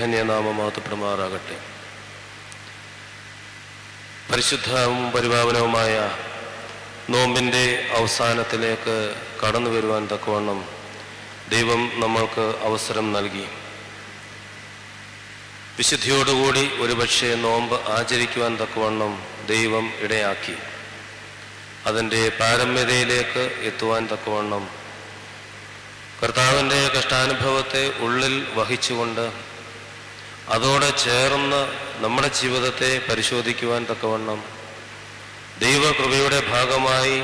ധന്യനാമം മഹത്വപ്പെടുമാറാകട്ടെ. പരിശുദ്ധവും പരിപാവനവുമായ നോമ്പിൻ്റെ അവസാനത്തിലേക്ക് കടന്നു വരുവാൻ തക്കവണ്ണം ദൈവം നമ്മൾക്ക് അവസരം നൽകി. വിശുദ്ധിയോടുകൂടി ഒരുപക്ഷെ നോമ്പ് ആചരിക്കുവാൻ തക്കവണ്ണം ദൈവം ഇടയാക്കി. അതിൻ്റെ പാരമ്യതയിലേക്ക് എത്തുവാൻ തക്കവണ്ണം കർത്താവിൻ്റെ കഷ്ടാനുഭവത്തെ ഉള്ളിൽ വഹിച്ചുകൊണ്ട് അതോടെ ചേർന്ന് നമ്മുടെ ജീവിതത്തെ പരിശോധിക്കുവാൻ തക്കവണ്ണം ദൈവകൃപയുടെ ഭാഗമായി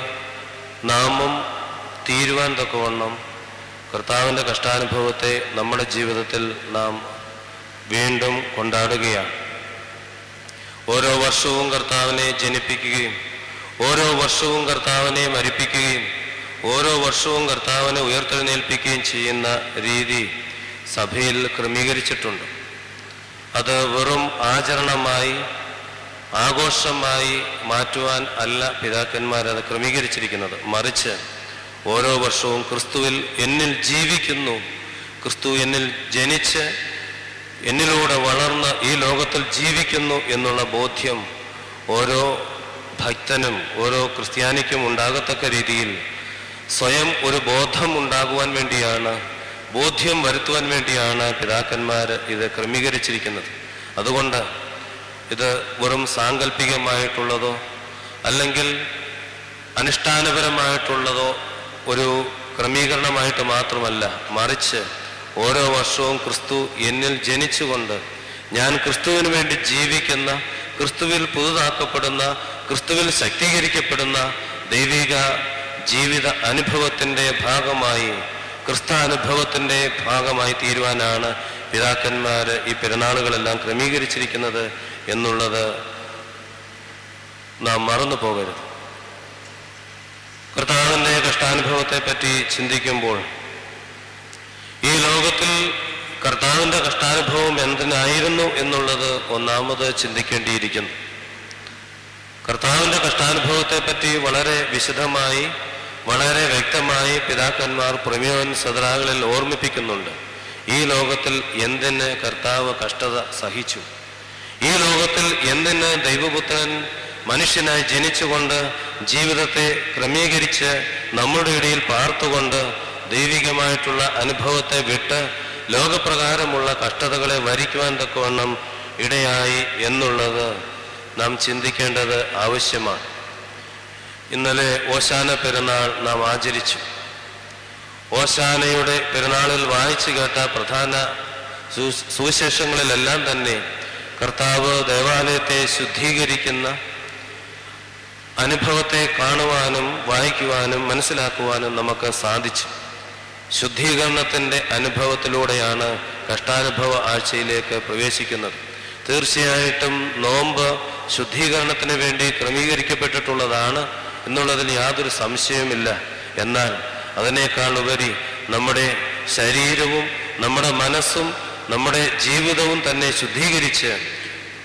നാമും തീരുവാൻ തക്കവണ്ണം കർത്താവിൻ്റെ കഷ്ടാനുഭവത്തെ നമ്മുടെ ജീവിതത്തിൽ നാം വീണ്ടും കൊണ്ടാടുകയാണ്. ഓരോ വർഷവും കർത്താവിനെ ജനിപ്പിക്കുകയും ഓരോ വർഷവും കർത്താവിനെ മരിപ്പിക്കുകയും ഓരോ വർഷവും കർത്താവിനെ ഉയർത്തെഴുന്നേൽപ്പിക്കുകയും ചെയ്യുന്ന രീതി സഭയിൽ ക്രമീകരിച്ചിട്ടുണ്ട്. അത് വെറും ആചരണമായി ആഘോഷമായി മാറ്റുവാൻ അല്ല പിതാക്കന്മാരത് ക്രമീകരിച്ചിരിക്കുന്നത്. മറിച്ച് ഓരോ വർഷവും ക്രിസ്തുവിൽ എന്നിൽ ജീവിക്കുന്നു, ക്രിസ്തു എന്നിൽ ജനിച്ച് എന്നിലൂടെ വളർന്ന് ഈ ലോകത്തിൽ ജീവിക്കുന്നു എന്നുള്ള ബോധ്യം ഓരോ ഭക്തനും ഓരോ ക്രിസ്ത്യാനിക്കും ഉണ്ടാകത്തക്ക രീതിയിൽ സ്വയം ഒരു ബോധം ഉണ്ടാകുവാൻ വേണ്ടിയാണ്, ബോധ്യം വരുത്തുവാൻ വേണ്ടിയാണ് പിതാക്കന്മാർ ഇത് ക്രമീകരിച്ചിരിക്കുന്നത്. അതുകൊണ്ട് ഇത് വെറും സാങ്കല്പികമായിട്ടുള്ളതോ അല്ലെങ്കിൽ അനുഷ്ഠാനപരമായിട്ടുള്ളതോ ഒരു ക്രമീകരണമായിട്ട് മാത്രമല്ല, മറിച്ച് ഓരോ വർഷവും ക്രിസ്തു എന്നിൽ ജനിച്ചുകൊണ്ട് ഞാൻ ക്രിസ്തുവിന് വേണ്ടി ജീവിക്കുന്ന, ക്രിസ്തുവിൽ പുതുതാക്കപ്പെടുന്ന, ക്രിസ്തുവിൽ ശക്തീകരിക്കപ്പെടുന്ന ദൈവിക ജീവിത അനുഭവത്തിൻ്റെ ഭാഗമായി, ക്രിസ്താനുഭവത്തിൻ്റെ ഭാഗമായി തീരുവാനാണ് പിതാക്കന്മാർ ഈ പെരുന്നാളുകളെല്ലാം ക്രമീകരിച്ചിരിക്കുന്നത് എന്നുള്ളത് നാം മറന്നു പോകരുത്. കർത്താവിൻ്റെ കഷ്ടാനുഭവത്തെ പറ്റി ചിന്തിക്കുമ്പോൾ ഈ ലോകത്തിൽ കർത്താവിൻ്റെ കഷ്ടാനുഭവം എന്തിനായിരുന്നു എന്നുള്ളത് ഒന്നാമത് ചിന്തിക്കേണ്ടിയിരിക്കുന്നു. കർത്താവിൻ്റെ കഷ്ടാനുഭവത്തെ പറ്റി വളരെ വിശദമായി വളരെ വ്യക്തമായി പിതാക്കന്മാർ പ്രമേയൻ സദറാകളിൽ ഓർമ്മിപ്പിക്കുന്നുണ്ട്. ഈ ലോകത്തിൽ എന്തിന് കർത്താവ് കഷ്ടത സഹിച്ചു, ഈ ലോകത്തിൽ എന്തിന് ദൈവപുത്രൻ മനുഷ്യനായി ജനിച്ചുകൊണ്ട് ജീവിതത്തെ ക്രമീകരിച്ച് നമ്മുടെ ഇടയിൽ പാർത്തുകൊണ്ട് ദൈവികമായിട്ടുള്ള അനുഭവത്തെ വിട്ട് ലോകപ്രകാരമുള്ള കഷ്ടതകളെ വരിക്കുവാൻ തക്കവണ്ണം ഇടയായി എന്നുള്ളത് നാം ചിന്തിക്കേണ്ടത് ആവശ്യമാണ്. ഇന്നലെ ഓശാന പെരുന്നാൾ നാം ആചരിച്ചു. ഓശാനയുടെ പെരുന്നാളിൽ വായിച്ചു കേട്ട പ്രധാന സുവിശേഷങ്ങളിലെല്ലാം തന്നെ കർത്താവ് ദേവാലയത്തെ ശുദ്ധീകരിക്കുന്ന അനുഭവത്തെ കാണുവാനും വായിക്കുവാനും മനസ്സിലാക്കുവാനും നമുക്ക് സാധിച്ചു. ശുദ്ധീകരണത്തിൻ്റെ അനുഭവത്തിലൂടെയാണ് കഷ്ടാനുഭവ ആഴ്ചയിലേക്ക് പ്രവേശിക്കുന്നത്. തീർച്ചയായിട്ടും നോമ്പ് ശുദ്ധീകരണത്തിന് വേണ്ടി ക്രമീകരിക്കപ്പെട്ടിട്ടുള്ളതാണ് എന്നുള്ളതിൽ യാതൊരു സംശയവുമില്ല. എന്നാൽ അതിനേക്കാൾ ഉപരി നമ്മുടെ ശരീരവും നമ്മുടെ മനസ്സും നമ്മുടെ ജീവിതവും തന്നെ ശുദ്ധീകരിച്ച്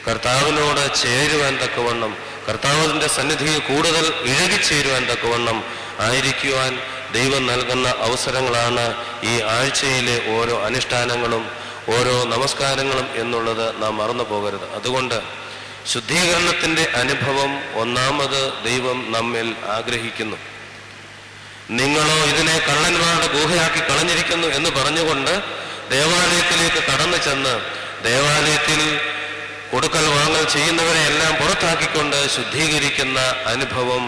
കർത്താവിനോട് ചേരുവാൻ തക്കവണ്ണം, കർത്താവിൻ്റെ സന്നിധിയിൽ കൂടുതൽ ഇഴകിച്ചേരുവാൻ തക്കവണ്ണം ആയിരിക്കുവാൻ ദൈവം നൽകുന്ന അവസരങ്ങളാണ് ഈ ആഴ്ചയിലെ ഓരോ അനുഷ്ഠാനങ്ങളും ഓരോ നമസ്കാരങ്ങളും എന്നുള്ളത് നാം മറന്നു പോകരുത്. അതുകൊണ്ട് ശുദ്ധീകരണത്തിൻ്റെ അനുഭവം ഒന്നാമത് ദൈവം നമ്മിൽ ആഗ്രഹിക്കുന്നു. നിങ്ങളോ ഇതിനെ കള്ളന്മാരുടെ ഗുഹയാക്കി കളഞ്ഞിരിക്കുന്നു എന്ന് പറഞ്ഞുകൊണ്ട് ദേവാലയത്തിലേക്ക് കടന്നു ചെന്ന് ദേവാലയത്തിൽ കൊടുക്കൽ വാങ്ങൽ ചെയ്യുന്നവരെ എല്ലാം പുറത്താക്കിക്കൊണ്ട് ശുദ്ധീകരിക്കുന്ന അനുഭവം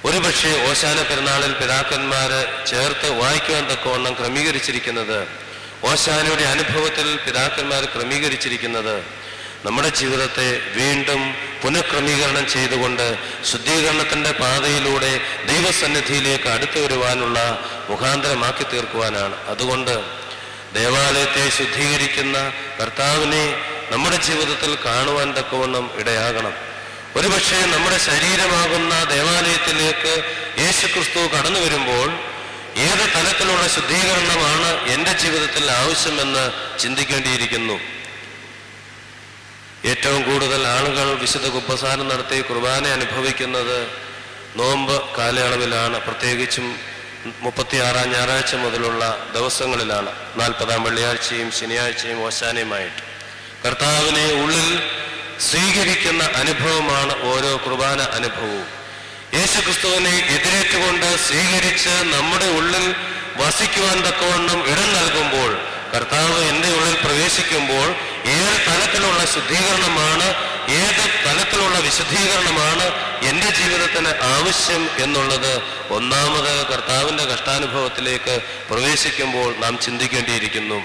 ഒരുപക്ഷെ ഓശാന പെരുന്നാളിൽ പിതാക്കന്മാര് ചേർത്ത് വായിക്കുവാൻ തക്കവണ്ണം ക്രമീകരിച്ചിരിക്കുന്നത്, ഓശാനയുടെ അനുഭവത്തിൽ പിതാക്കന്മാർ ക്രമീകരിച്ചിരിക്കുന്നത് നമ്മുടെ ജീവിതത്തെ വീണ്ടും പുനഃക്രമീകരണം ചെയ്തുകൊണ്ട് ശുദ്ധീകരണത്തിൻ്റെ പാതയിലൂടെ ദൈവസന്നിധിയിലേക്ക് അടുത്തു വരുവാനുള്ള മുഖാന്തരമാക്കി തീർക്കുവാനാണ്. അതുകൊണ്ട് ദേവാലയത്തെ ശുദ്ധീകരിക്കുന്ന കർത്താവിനെ നമ്മുടെ ജീവിതത്തിൽ കാണുവാൻ തക്കവണ്ണം ഇടയാകണം. ഒരുപക്ഷെ നമ്മുടെ ശരീരമാകുന്ന ദേവാലയത്തിലേക്ക് യേശുക്രിസ്തു കടന്നു വരുമ്പോൾ ഏത് തലത്തിലുള്ള ശുദ്ധീകരണമാണ് എൻ്റെ ജീവിതത്തിൽ ആവശ്യമെന്ന് ചിന്തിക്കേണ്ടിയിരിക്കുന്നു. ഏറ്റവും കൂടുതൽ ആളുകൾ വിശുദ്ധ കുമ്പസാരം നടത്തി കുർബാന അനുഭവിക്കുന്നത് നോമ്പ് കാലയളവിലാണ്. പ്രത്യേകിച്ചും 36-ാം ഞായറാഴ്ച മുതലുള്ള ദിവസങ്ങളിലാണ്. 40-ാം വെള്ളിയാഴ്ചയും ശനിയാഴ്ചയും ഓശാനയുമായിട്ട് കർത്താവിനെ ഉള്ളിൽ സ്വീകരിക്കുന്ന അനുഭവമാണ് ഓരോ കുർബാന അനുഭവവും. യേശുക്രിസ്തുവിനെ എതിരേറ്റുകൊണ്ട് സ്വീകരിച്ച് നമ്മുടെ ഉള്ളിൽ വസിക്കുവാൻ തക്കവണ്ണം ഇടം നൽകുമ്പോൾ, കർത്താവ് എൻ്റെ ഉള്ളിൽ പ്രവേശിക്കുമ്പോൾ ഏത് തലത്തിലുള്ള ശുദ്ധീകരണമാണ്, ഏത് തലത്തിലുള്ള വിശുദ്ധീകരണമാണ് എൻ്റെ ജീവിതത്തിന് ആവശ്യം എന്നുള്ളത് ഒന്നാമത് കർത്താവിൻ്റെ കഷ്ടാനുഭവത്തിലേക്ക് പ്രവേശിക്കുമ്പോൾ നാം ചിന്തിക്കേണ്ടിയിരിക്കുന്നു.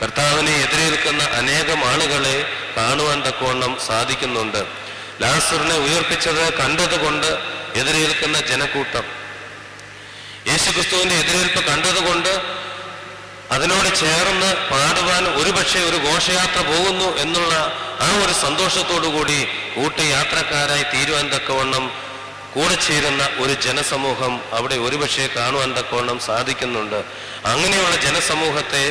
കർത്താവിനെ എതിരേൽക്കുന്ന അനേകം ആളുകളെ കാണുവാൻ തക്കവണ്ണം സാധിക്കുന്നുണ്ട്. ലാസറിനെ ഉയർപ്പിച്ചത് കണ്ടതുകൊണ്ട് എതിരേൽക്കുന്ന ജനക്കൂട്ടം, യേശുക്രിസ്തുവിന്റെ എതിരേൽപ്പ് കണ്ടതുകൊണ്ട് അതിനോട് ചേർന്ന് പാടുവാൻ ഒരുപക്ഷെ ഒരു ഘോഷയാത്ര പോകുന്നു എന്നുള്ള ആ ഒരു സന്തോഷത്തോടുകൂടി കൂട്ടുയാത്രക്കാരായി തീരുവാൻ തക്കവണ്ണം കൂടെ ചേരുന്ന ഒരു ജനസമൂഹം അവിടെ ഒരുപക്ഷെ കാണുവാൻ തക്കവണ്ണം സാധിക്കുന്നുണ്ട്. അങ്ങനെയുള്ള ജനസമൂഹത്തെ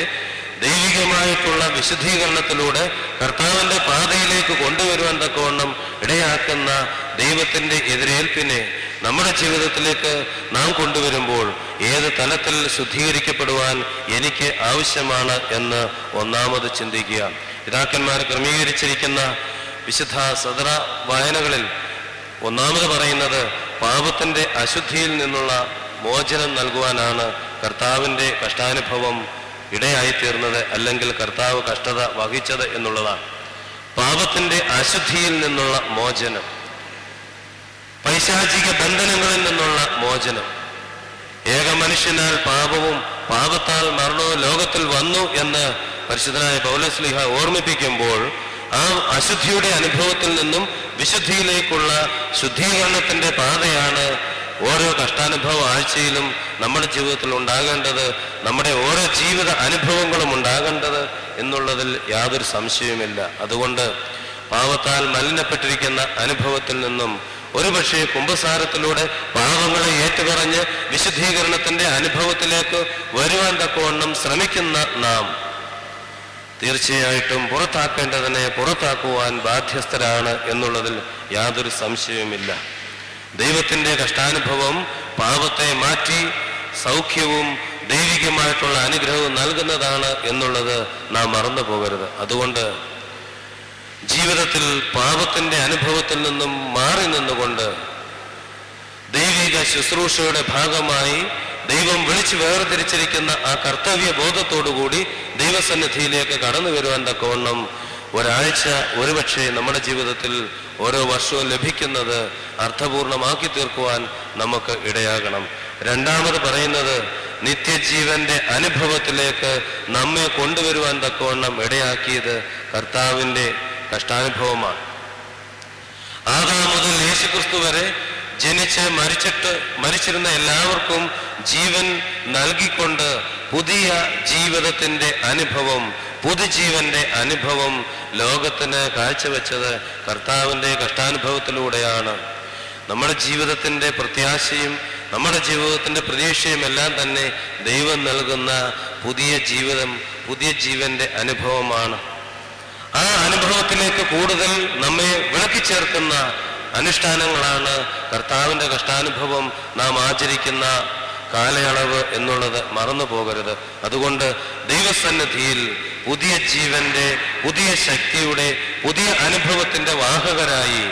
ദൈവികമായിട്ടുള്ള വിശുദ്ധീകരണത്തിലൂടെ കർത്താവിന്റെ പാതയിലേക്ക് കൊണ്ടുവരുവാൻ തക്കവണ്ണം ഇടയാക്കുന്ന ദൈവത്തിന്റെ എതിരേൽപ്പിനെ നമ്മുടെ ജീവിതത്തിലേക്ക് നാം കൊണ്ടുവരുമ്പോൾ ഏത് തലത്തിൽ ശുദ്ധീകരിക്കപ്പെടുവാൻ എനിക്ക് ആവശ്യമാണ് എന്ന് ഒന്നാമത് ചിന്തിക്കുക. പിതാക്കന്മാർ ക്രമീകരിച്ചിരിക്കുന്ന വിശുദ്ധ സദറ വായനകളിൽ ഒന്നാമത് പറയുന്നത് പാപത്തിന്റെ അശുദ്ധിയിൽ നിന്നുള്ള മോചനം നൽകുവാനാണ് കർത്താവിന്റെ കഷ്ടാനുഭവം ഇടയായിത്തീർന്നത്, അല്ലെങ്കിൽ കർത്താവ് കഷ്ടത വഹിച്ചത് എന്നുള്ളതാണ്. പാപത്തിന്റെ അശുദ്ധിയിൽ നിന്നുള്ള മോചനം, പൈശാചിക ബന്ധനങ്ങളിൽ നിന്നുള്ള മോചനം. ഏക മനുഷ്യനാൽ പാപവും പാപത്താൽ മരണവും ലോകത്തിൽ വന്നു എന്ന് പരിശുദ്ധനായ പൗലോസ്ലീഹ ഓർമ്മിപ്പിക്കുമ്പോൾ ആ അശുദ്ധിയുടെ അനുഭവത്തിൽ നിന്നും വിശുദ്ധിയിലേക്കുള്ള ശുദ്ധീകരണത്തിന്റെ പാതയാണ് ഓരോ കഷ്ടാനുഭവ ആഴ്ചയിലും നമ്മുടെ ജീവിതത്തിൽ ഉണ്ടാകേണ്ടത്, നമ്മുടെ ഓരോ ജീവിത അനുഭവങ്ങളും ഉണ്ടാകേണ്ടത് എന്നുള്ളതിൽ യാതൊരു സംശയവുമില്ല. അതുകൊണ്ട് പാപത്താൽ മലിനപ്പെട്ടിരിക്കുന്ന അനുഭവത്തിൽ നിന്നും ഒരുപക്ഷെ കുംഭസാരത്തിലൂടെ പാപങ്ങളെ ഏറ്റുപറഞ്ഞ് വിശുദ്ധീകരണത്തിന്റെ അനുഭവത്തിലേക്ക് വരുവാൻ തക്കവണ്ണം ശ്രമിക്കുന്ന നാം തീർച്ചയായിട്ടും പുറത്താക്കേണ്ടതിനെ പുറത്താക്കുവാൻ ബാധ്യസ്ഥരാണ് എന്നുള്ളതിൽ യാതൊരു സംശയവുമില്ല. ദൈവത്തിന്റെ കഷ്ടാനുഭവം പാപത്തെ മാറ്റി സൗഖ്യവും ദൈവികമായിട്ടുള്ള അനുഗ്രഹവും നൽകുന്നതാണ് എന്നുള്ളത് നാം മറന്നു പോകരുത്. അതുകൊണ്ട് ജീവിതത്തിൽ പാപത്തിന്റെ അനുഭവത്തിൽ നിന്നും മാറി നിന്നുകൊണ്ട് ദൈവിക ശുശ്രൂഷയുടെ ഭാഗമായി ദൈവം വിളിച്ചു വേർതിരിച്ചിരിക്കുന്ന ആ കർത്തവ്യ ബോധത്തോടുകൂടി ദൈവസന്നിധിയിലേക്ക് കടന്നു വരുവാൻ തക്കവണ്ണം ഒരാഴ്ച ഒരുപക്ഷെ നമ്മുടെ ജീവിതത്തിൽ ഓരോ വർഷവും ലഭിക്കുന്നത് അർത്ഥപൂർണമാക്കി തീർക്കുവാൻ നമുക്ക് ഇടയാകണം. രണ്ടാമത് പറയുന്നത് നിത്യജീവന്റെ അനുഭവത്തിലേക്ക് നമ്മെ കൊണ്ടുവരുവാൻ തക്കവണ്ണം ഇടയാക്കിയത് കർത്താവിന്റെ കഷ്ടാനുഭവമാണ്. ആദാം മുതൽ യേശുക്രിസ്തു വരെ ജനിച്ച് മരിച്ചിരുന്ന എല്ലാവർക്കും ജീവൻ നൽകിക്കൊണ്ട് പുതിയ ജീവിതത്തിന്റെ അനുഭവം, പുതുജീവന്റെ അനുഭവം ലോകത്തിന് കാഴ്ചവെച്ചത് കർത്താവിന്റെ കഷ്ടാനുഭവത്തിലൂടെയാണ്. നമ്മുടെ ജീവിതത്തിന്റെ പ്രത്യാശയും നമ്മുടെ ജീവിതത്തിന്റെ പ്രതീക്ഷയും എല്ലാം തന്നെ ദൈവം നൽകുന്ന പുതിയ ജീവിതം, പുതിയ ജീവന്റെ അനുഭവമാണ്. ആ അനുഭവത്തിലേക്ക് കൂടുതൽ നമ്മെ വിളക്കിച്ചേർക്കുന്ന അനുഷ്ഠാനങ്ങളാണ് കർത്താവിന്റെ കഷ്ടാനുഭവം നാം ആചരിക്കുന്ന കാലയളവ് എന്നുള്ളത് മറന്നു പോകരുത്. അതുകൊണ്ട് ദൈവസന്നിധിയിൽ പുതിയ ജീവന്റെ, പുതിയ ശക്തിയുടെ, പുതിയ അനുഭവത്തിന്റെ വാഹകരായി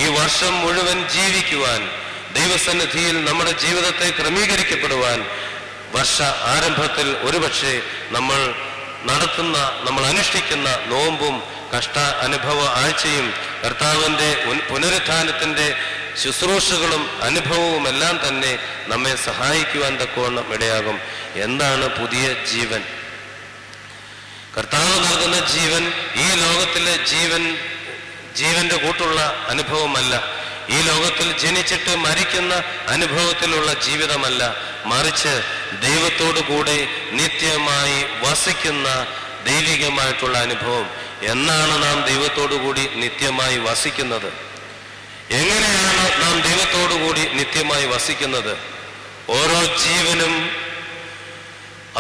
ഈ വർഷം മുഴുവൻ ജീവിക്കുവാൻ, ദൈവസന്നിധിയിൽ നമ്മുടെ ജീവിതത്തെ ക്രമീകരിക്കപ്പെടുവാൻ വർഷ ആരംഭത്തിൽ ഒരുപക്ഷെ നമ്മൾ അനുഷ്ഠിക്കുന്ന നോമ്പും കഷ്ട അനുഭവ ആഴ്ചയും കർത്താവിന്റെ പുനരുത്ഥാനത്തിന്റെ ശുശ്രൂഷകളും അനുഭവവും എല്ലാം തന്നെ നമ്മെ സഹായിക്കുവാൻ തക്കവണ്ണം ഇടയാകും. എന്താണ് പുതിയ ജീവൻ? കർത്താവ് നൽകുന്ന ജീവൻ ഈ ലോകത്തിലെ ജീവന്റെ കൂട്ടുള്ള അനുഭവമല്ല, ഈ ലോകത്തിൽ ജനിച്ചിട്ട് മരിക്കുന്ന അനുഭവത്തിലുള്ള ജീവിതമല്ല, മറിച്ച് ദൈവത്തോടു കൂടെ നിത്യമായി വസിക്കുന്ന ദൈവികമായിട്ടുള്ള അനുഭവം. എന്നാണ് നാം ദൈവത്തോടുകൂടി നിത്യമായി വസിക്കുന്നത്? എങ്ങനെയാണ് നാം ദൈവത്തോടുകൂടി നിത്യമായി വസിക്കുന്നത്? ഓരോ ജീവനും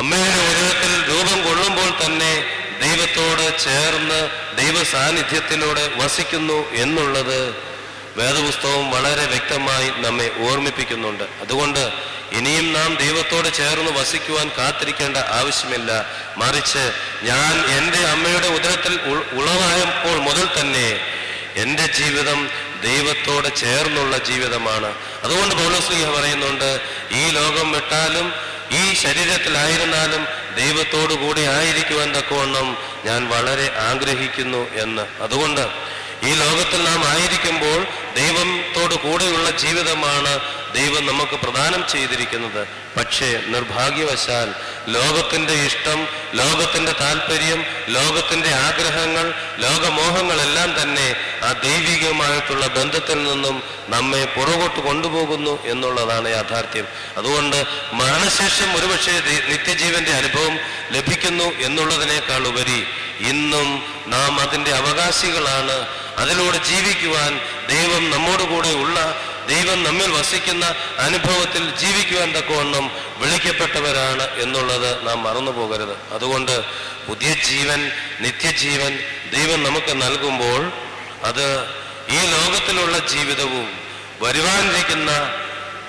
അമ്മയുടെ ഉദരത്തിൽ രൂപം കൊള്ളുമ്പോൾ തന്നെ ദൈവത്തോട് ചേർന്ന് ദൈവ സാന്നിധ്യത്തിലൂടെ വസിക്കുന്നു എന്നുള്ളത് വേദപുസ്തകം വളരെ വ്യക്തമായി നമ്മെ ഓർമ്മിപ്പിക്കുന്നുണ്ട്. അതുകൊണ്ട് ഇനിയും നാം ദൈവത്തോട് ചേർന്ന് വസിക്കുവാൻ കാത്തിരിക്കേണ്ട ആവശ്യമില്ല. മറിച്ച് ഞാൻ എൻ്റെ അമ്മയുടെ ഉദരത്തിൽ ഉളവായപ്പോൾ മുതൽ തന്നെ എൻ്റെ ജീവിതം ദൈവത്തോട് ചേർന്നുള്ള ജീവിതമാണ്. അതുകൊണ്ട് പൗലോസ്ലീഹ പറയുന്നുണ്ട്, ഈ ലോകം വിട്ടാലും ഈ ശരീരത്തിലായിരുന്നാലും ദൈവത്തോടു കൂടി ആയിരിക്കുവാൻ തക്കവണ്ണം ഞാൻ വളരെ ആഗ്രഹിക്കുന്നു എന്ന്. അതുകൊണ്ട് ഈ ലോകത്തിൽ നാം ആയിരിക്കുമ്പോൾ ദൈവത്തോടു കൂടെയുള്ള ജീവിതമാണ് ദൈവം നമുക്ക് പ്രദാനം ചെയ്തിരിക്കുന്നത്. പക്ഷേ നിർഭാഗ്യവശാൽ ലോകത്തിൻ്റെ ഇഷ്ടം, ലോകത്തിൻ്റെ താല്പര്യം, ലോകത്തിൻ്റെ ആഗ്രഹങ്ങൾ, ലോകമോഹങ്ങളെല്ലാം തന്നെ ആ ദൈവികമായിട്ടുള്ള ബന്ധത്തിൽ നിന്നും നമ്മെ പുറകോട്ട് കൊണ്ടുപോകുന്നു എന്നുള്ളതാണ് യാഥാർത്ഥ്യം. അതുകൊണ്ട് മരണശേഷം ഒരുപക്ഷെ നിത്യജീവന്റെ അനുഭവം ലഭിക്കുന്നു എന്നുള്ളതിനേക്കാൾ ഉപരി ഇന്നും നാം അതിൻ്റെ അവകാശികളാണ്. അതിലൂടെ ജീവിക്കുവാൻ ദൈവം നമ്മോടുകൂടെ ഉള്ള, ദൈവം നമ്മിൽ വസിക്കുന്ന അനുഭവത്തിൽ ജീവിക്കുവാൻ തക്കവണ്ണം വിളിക്കപ്പെട്ടവരാണ് എന്നുള്ളത് നാം മറന്നു പോകരുത്. അതുകൊണ്ട് പുതിയ ജീവൻ, നിത്യജീവൻ ദൈവം നമുക്ക് നൽകുമ്പോൾ അത് ഈ ലോകത്തിലുള്ള ജീവിതവും വരുവാനിരിക്കുന്ന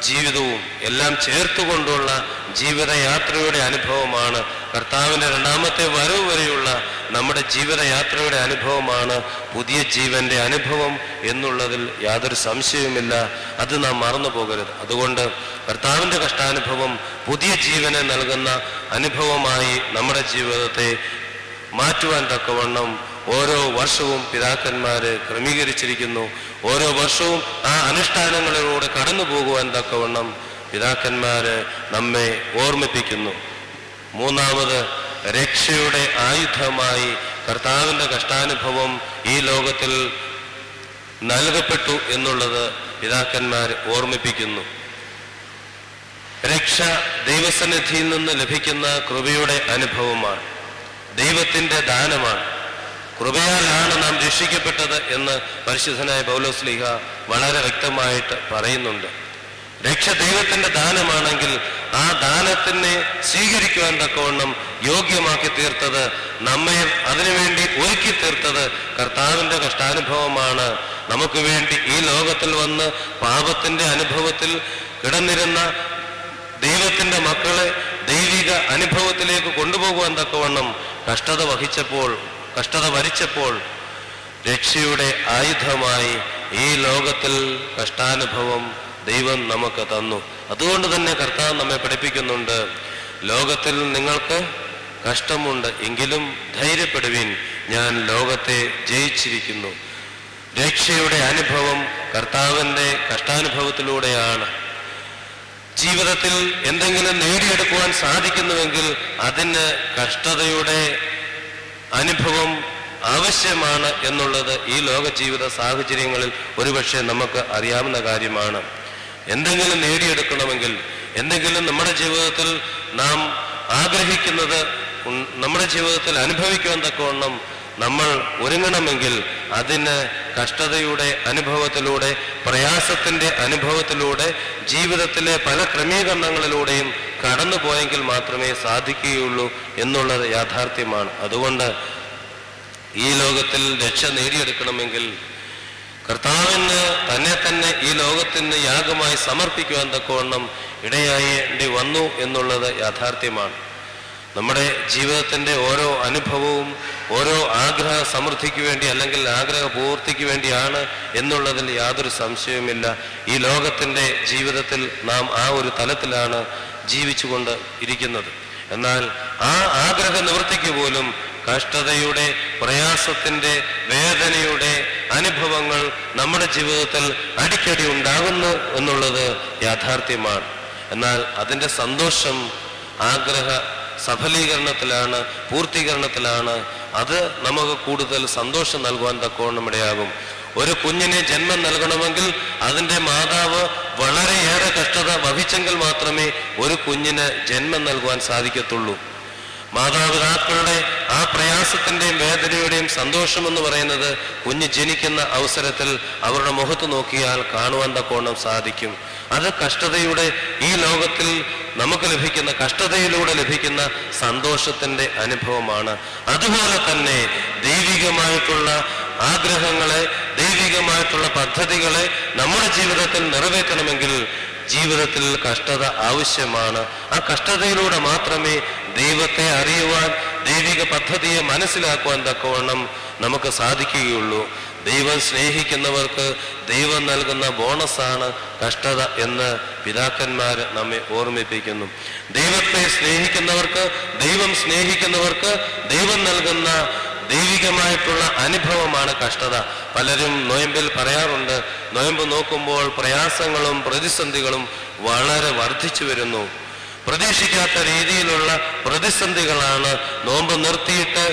ജീവിതവും എല്ലാം ചേർത്തുകൊണ്ടുള്ള ജീവിതയാത്രയുടെ അനുഭവമാണ്. കർത്താവിൻ്റെ രണ്ടാമത്തെ വരവ് വരെയുള്ള നമ്മുടെ ജീവിതയാത്രയുടെ അനുഭവമാണ് പുതിയ ജീവന്റെ അനുഭവം എന്നുള്ളതിൽ യാതൊരു സംശയവുമില്ല. അത് നാം മറന്നു പോകരുത്. അതുകൊണ്ട് കർത്താവിൻ്റെ കഷ്ടാനുഭവം പുതിയ ജീവനെ നൽകുന്ന അനുഭവമായി നമ്മുടെ ജീവിതത്തെ മാറ്റുവാൻ തക്കവണ്ണം ഓരോ വർഷവും പിതാക്കന്മാര് ക്രമീകരിച്ചിരിക്കുന്നു. ഓരോ വർഷവും ആ അനുഷ്ഠാനങ്ങളിലൂടെ കടന്നു പോകുവാൻ തക്കവണ്ണം പിതാക്കന്മാര് നമ്മെ ഓർമ്മിപ്പിക്കുന്നു. മൂന്നാമത്, രക്ഷയുടെ ആയുധമായി കർത്താവിൻ്റെ കഷ്ടാനുഭവം ഈ ലോകത്തിൽ നൽകപ്പെട്ടു എന്നുള്ളത് പിതാക്കന്മാർ ഓർമ്മിപ്പിക്കുന്നു. രക്ഷ ദൈവസന്നിധിയിൽ നിന്ന് ലഭിക്കുന്ന കൃപയുടെ അനുഭവമാണ്, ദൈവത്തിൻ്റെ ദാനമാണ്. കൃപയാലാണ് നാം രക്ഷിക്കപ്പെട്ടത് എന്ന് പരിശുദ്ധനായ പൗലോസ്ലീഹ വളരെ വ്യക്തമായിട്ട് പറയുന്നുണ്ട്. രക്ഷ ദൈവത്തിന്റെ ദാനമാണെങ്കിൽ ആ ദാനത്തിനെ സ്വീകരിക്കുവാൻ തക്കവണ്ണം യോഗ്യമാക്കി തീർത്തത്, നമ്മെ അതിനുവേണ്ടി ഒരുക്കി തീർത്തത് കർത്താവിൻ്റെ കഷ്ടാനുഭവമാണ്. നമുക്ക് വേണ്ടി ഈ ലോകത്തിൽ വന്ന് പാപത്തിന്റെ അനുഭവത്തിൽ കിടന്നിരുന്ന ദൈവത്തിന്റെ മക്കളെ ദൈവിക അനുഭവത്തിലേക്ക് കൊണ്ടുപോകുവാൻ തക്കവണ്ണം കഷ്ടത വരിച്ചപ്പോൾ രക്ഷയുടെ ആയുധമായി ഈ ലോകത്തിൽ കഷ്ടാനുഭവം ദൈവം നമുക്ക് തന്നു. അതുകൊണ്ട് തന്നെ കർത്താവ് നമ്മെ പഠിപ്പിക്കുന്നുണ്ട്, ലോകത്തിൽ നിങ്ങൾക്ക് കഷ്ടമുണ്ട്, എങ്കിലും ധൈര്യപ്പെടുവിൻ, ഞാൻ ലോകത്തെ ജയിച്ചിരിക്കുന്നു. രക്ഷയുടെ അനുഭവം കർത്താവിൻ്റെ കഷ്ടാനുഭവത്തിലൂടെയാണ്. ജീവിതത്തിൽ എന്തെങ്കിലും നേടിയെടുക്കുവാൻ സാധിക്കുന്നുവെങ്കിൽ അതിന് കഷ്ടതയുടെ അനുഭവം ആവശ്യമാണ് എന്നുള്ളത് ഈ ലോക ജീവിത സാഹചര്യങ്ങളിൽ ഒരുപക്ഷെ നമുക്ക് അറിയാവുന്ന കാര്യമാണ്. എന്തെങ്കിലും നേടിയെടുക്കണമെങ്കിൽ, എന്തെങ്കിലും നമ്മുടെ ജീവിതത്തിൽ നാം ആഗ്രഹിക്കുന്നത് നമ്മുടെ ജീവിതത്തിൽ അനുഭവിക്കുവാൻ തക്കവണ്ണം നമ്മൾ ഒരുങ്ങണമെങ്കിൽ അതിന് കഷ്ടതയുടെ അനുഭവത്തിലൂടെ, പ്രയാസത്തിൻ്റെ അനുഭവത്തിലൂടെ, ജീവിതത്തിലെ പല ക്രമീകരണങ്ങളിലൂടെയും കടന്നു പോയെങ്കിൽ മാത്രമേ സാധിക്കുകയുള്ളൂ എന്നുള്ളത് യാഥാർത്ഥ്യമാണ്. അതുകൊണ്ട് ഈ ലോകത്തിൽ രക്ഷ നേടിയെടുക്കണമെങ്കിൽ കർത്താവിന് തന്നെ ഈ ലോകത്തിന് യാഗമായി സമർപ്പിക്കുവാൻ തക്കവണ്ണം ഇടയായേണ്ടി വന്നു എന്നുള്ളത് യാഥാർത്ഥ്യമാണ്. നമ്മുടെ ജീവിതത്തിൻ്റെ ഓരോ അനുഭവവും ഓരോ ആഗ്രഹ സമൃദ്ധിക്ക് വേണ്ടി അല്ലെങ്കിൽ ആഗ്രഹ പൂർത്തിക്ക് വേണ്ടിയാണ് എന്നുള്ളതിൽ യാതൊരു സംശയവുമില്ല. ഈ ലോകത്തിൻ്റെ ജീവിതത്തിൽ നാം ആ ഒരു തലത്തിലാണ് ജീവിച്ചുകൊണ്ട് ഇരിക്കുന്നത്. എന്നാൽ ആ ആഗ്രഹ നിവൃത്തിക്ക് പോലും കഷ്ടതയുടെ, പ്രയാസത്തിൻ്റെ, വേദനയുടെ അനുഭവങ്ങൾ നമ്മുടെ ജീവിതത്തിൽ അടിക്കടി ഉണ്ടാകുന്നു എന്നുള്ളത് യാഥാർത്ഥ്യമാണ്. എന്നാൽ അതിൻ്റെ സന്തോഷം ആഗ്രഹ സഫലീകരണത്തിലാണ്, പൂർത്തീകരണത്തിലാണ്. അത് നമുക്ക് കൂടുതൽ സന്തോഷം നൽകുവാൻ തക്കവണ്ണം ഇടയാകും. ഒരു കുഞ്ഞിനെ ജന്മം നൽകണമെങ്കിൽ അതിൻ്റെ മാതാവ് വളരെയേറെ കഷ്ടത വഹിച്ചെങ്കിൽ മാത്രമേ ഒരു കുഞ്ഞിന് ജന്മം നൽകുവാൻ സാധിക്കത്തുള്ളൂ. മാതാപിതാക്കളുടെ ആ പ്രയാസത്തിൻ്റെയും വേദനയുടെയും സന്തോഷം എന്ന് പറയുന്നത് കുഞ്ഞ് ജനിക്കുന്ന അവസരത്തിൽ അവരുടെ മുഖത്ത് നോക്കിയാൽ കാണുവാൻ തക്കവണ്ണം സാധിക്കും. അത് കഷ്ടതയുടെ, ഈ ലോകത്തിൽ നമുക്ക് ലഭിക്കുന്ന കഷ്ടതയിലൂടെ ലഭിക്കുന്ന സന്തോഷത്തിൻ്റെ അനുഭവമാണ്. അതുപോലെ തന്നെ ദൈവികമായിട്ടുള്ള ആഗ്രഹങ്ങളെ, ദൈവികമായിട്ടുള്ള പദ്ധതികളെ നമ്മുടെ ജീവിതത്തിൽ നിറവേറ്റണമെങ്കിൽ ജീവിതത്തിൽ കഷ്ടത ആവശ്യമാണ്. ആ കഷ്ടതയിലൂടെ മാത്രമേ ദൈവത്തെ അറിയുവാൻ, ദൈവിക പദ്ധതിയെ മനസ്സിലാക്കുവാൻ തക്കവണ്ണം നമുക്ക് സാധിക്കുകയുള്ളൂ. ദൈവം സ്നേഹിക്കുന്നവർക്ക് ദൈവം നൽകുന്ന ബോണസാണ് കഷ്ടത എന്ന് പിതാക്കന്മാർ നമ്മെ ഓർമ്മിപ്പിക്കുന്നു. ദൈവത്തെ സ്നേഹിക്കുന്നവർക്ക്, ദൈവം സ്നേഹിക്കുന്നവർക്ക് ദൈവം നൽകുന്ന ദൈവികമായിട്ടുള്ള അനുഭവമാണ് കഷ്ടത. പലരും നൊയമ്പിൽ പറയാറുണ്ട്, നൊയമ്പ് നോക്കുമ്പോൾ പ്രയാസങ്ങളും പ്രതിസന്ധികളും വളരെ വർദ്ധിച്ചു വരുന്നു. പ്രതീക്ഷിക്കാത്ത രീതിയിലുള്ള പ്രതിസന്ധികളാണ് നോമ്പ് നിർത്തിയിട്ട്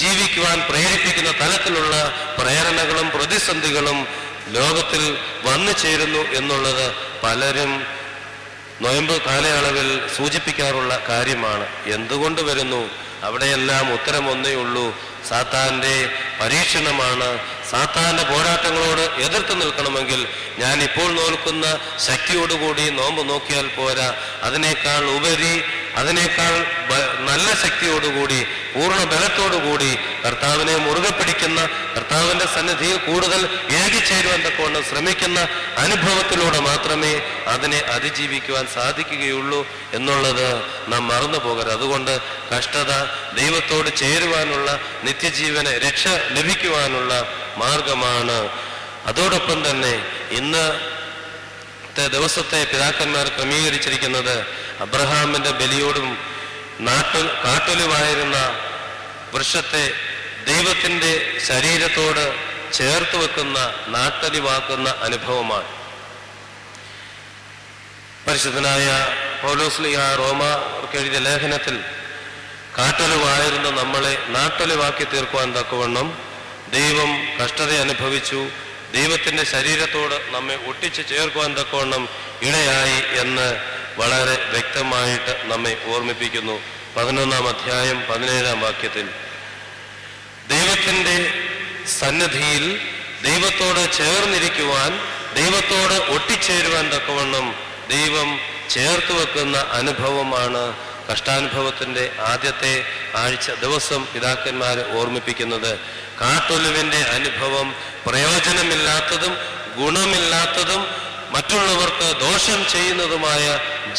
ജീവിക്കുവാൻ പ്രേരിപ്പിക്കുന്ന തലത്തിലുള്ള പ്രേരണകളും പ്രതിസന്ധികളും ലോകത്തിൽ വന്നു ചേരുന്നു എന്നുള്ളത് പലരും നൊയമ്പ് കാലയളവിൽ സൂചിപ്പിക്കാറുള്ള കാര്യമാണ്. എന്തുകൊണ്ട് വരുന്നു? അവിടെയെല്ലാം ഉത്തരം ഒന്നേ ഉള്ളൂ, സാത്താന്റെ പരീക്ഷണമാണ്. സാത്താന്റെ പോരാട്ടങ്ങളോട് എതിർത്ത് നിൽക്കണമെങ്കിൽ ഞാൻ ഇപ്പോൾ നോക്കുന്ന ശക്തിയോടുകൂടി നോമ്പ് നോക്കിയാൽ പോരാ, അതിനേക്കാൾ ഉപരി, അതിനേക്കാൾ നല്ല ശക്തിയോടുകൂടി, പൂർണ്ണ ബലത്തോടുകൂടി കർത്താവിനെ മുറുകെ പിടിക്കുന്ന, കർത്താവിന്റെ സന്നിധിയിൽ കൂടുതൽ ഏകിച്ചേരുവാൻ തക്കവണ്ണം ശ്രമിക്കുന്ന അനുഭവത്തിലൂടെ മാത്രമേ അതിനെ അതിജീവിക്കുവാൻ സാധിക്കുകയുള്ളൂ എന്നുള്ളത് നാം മറന്നു പോകരുത്. അതുകൊണ്ട് കഷ്ടത ദൈവത്തോട് ചേരുവാനുള്ള, നിത്യജീവനെ രക്ഷ ലഭിക്കുവാനുള്ള മാർഗമാണ്. അതോടൊപ്പം തന്നെ ഇന്നത്തെ ദിവസത്തെ പിതാക്കന്മാർ ക്രമീകരിച്ചിരിക്കുന്നത് അബ്രഹാമിന്റെ ബലിയോടും കാട്ടൊലിവായിരുന്ന വൃക്ഷത്തെ ദൈവത്തിന്റെ ശരീരത്തോട് ചേർത്ത് വെക്കുന്ന, നാട്ടൊലിവാക്കുന്ന അനുഭവമാണ്. പരിശുദ്ധനായ പൗലോസ്ലീഹ റോമാർക്ക് എഴുതിയ ലേഖനത്തിൽ കാട്ടൊലിവായിരുന്ന നമ്മളെ നാട്ടൊലിവാക്കി തീർക്കുവാൻ തക്കവണ്ണം ദൈവം കഷ്ടത അനുഭവിച്ചു, ദൈവത്തിന്റെ ശരീരത്തോട് നമ്മെ ഒട്ടിച്ചു ചേർക്കുവാൻ തക്കവണ്ണം ഇടയായി എന്ന് വളരെ വ്യക്തമായിട്ട് നമ്മെ ഓർമ്മിപ്പിക്കുന്നു. 11-ാം അധ്യായം 17-ാം വാക്യത്തിൽ ദൈവത്തിന്റെ സന്നിധിയിൽ ദൈവത്തോട് ചേർന്നിരിക്കുവാൻ, ദൈവത്തോട് ഒട്ടിച്ചേരുവാൻ തക്കവണ്ണം ദൈവം ചേർത്ത് വെക്കുന്ന അനുഭവമാണ് കഷ്ടാനുഭവത്തിന്റെ ആദ്യത്തെ ദിവസം പിതാക്കന്മാരെ ഓർമ്മിപ്പിക്കുന്നത്. കാട്ടൊലിവിന്റെ അനുഭവം പ്രയോജനമില്ലാത്തതും ഗുണമില്ലാത്തതും മറ്റുള്ളവർക്ക് ദോഷം ചെയ്യുന്നതുമായ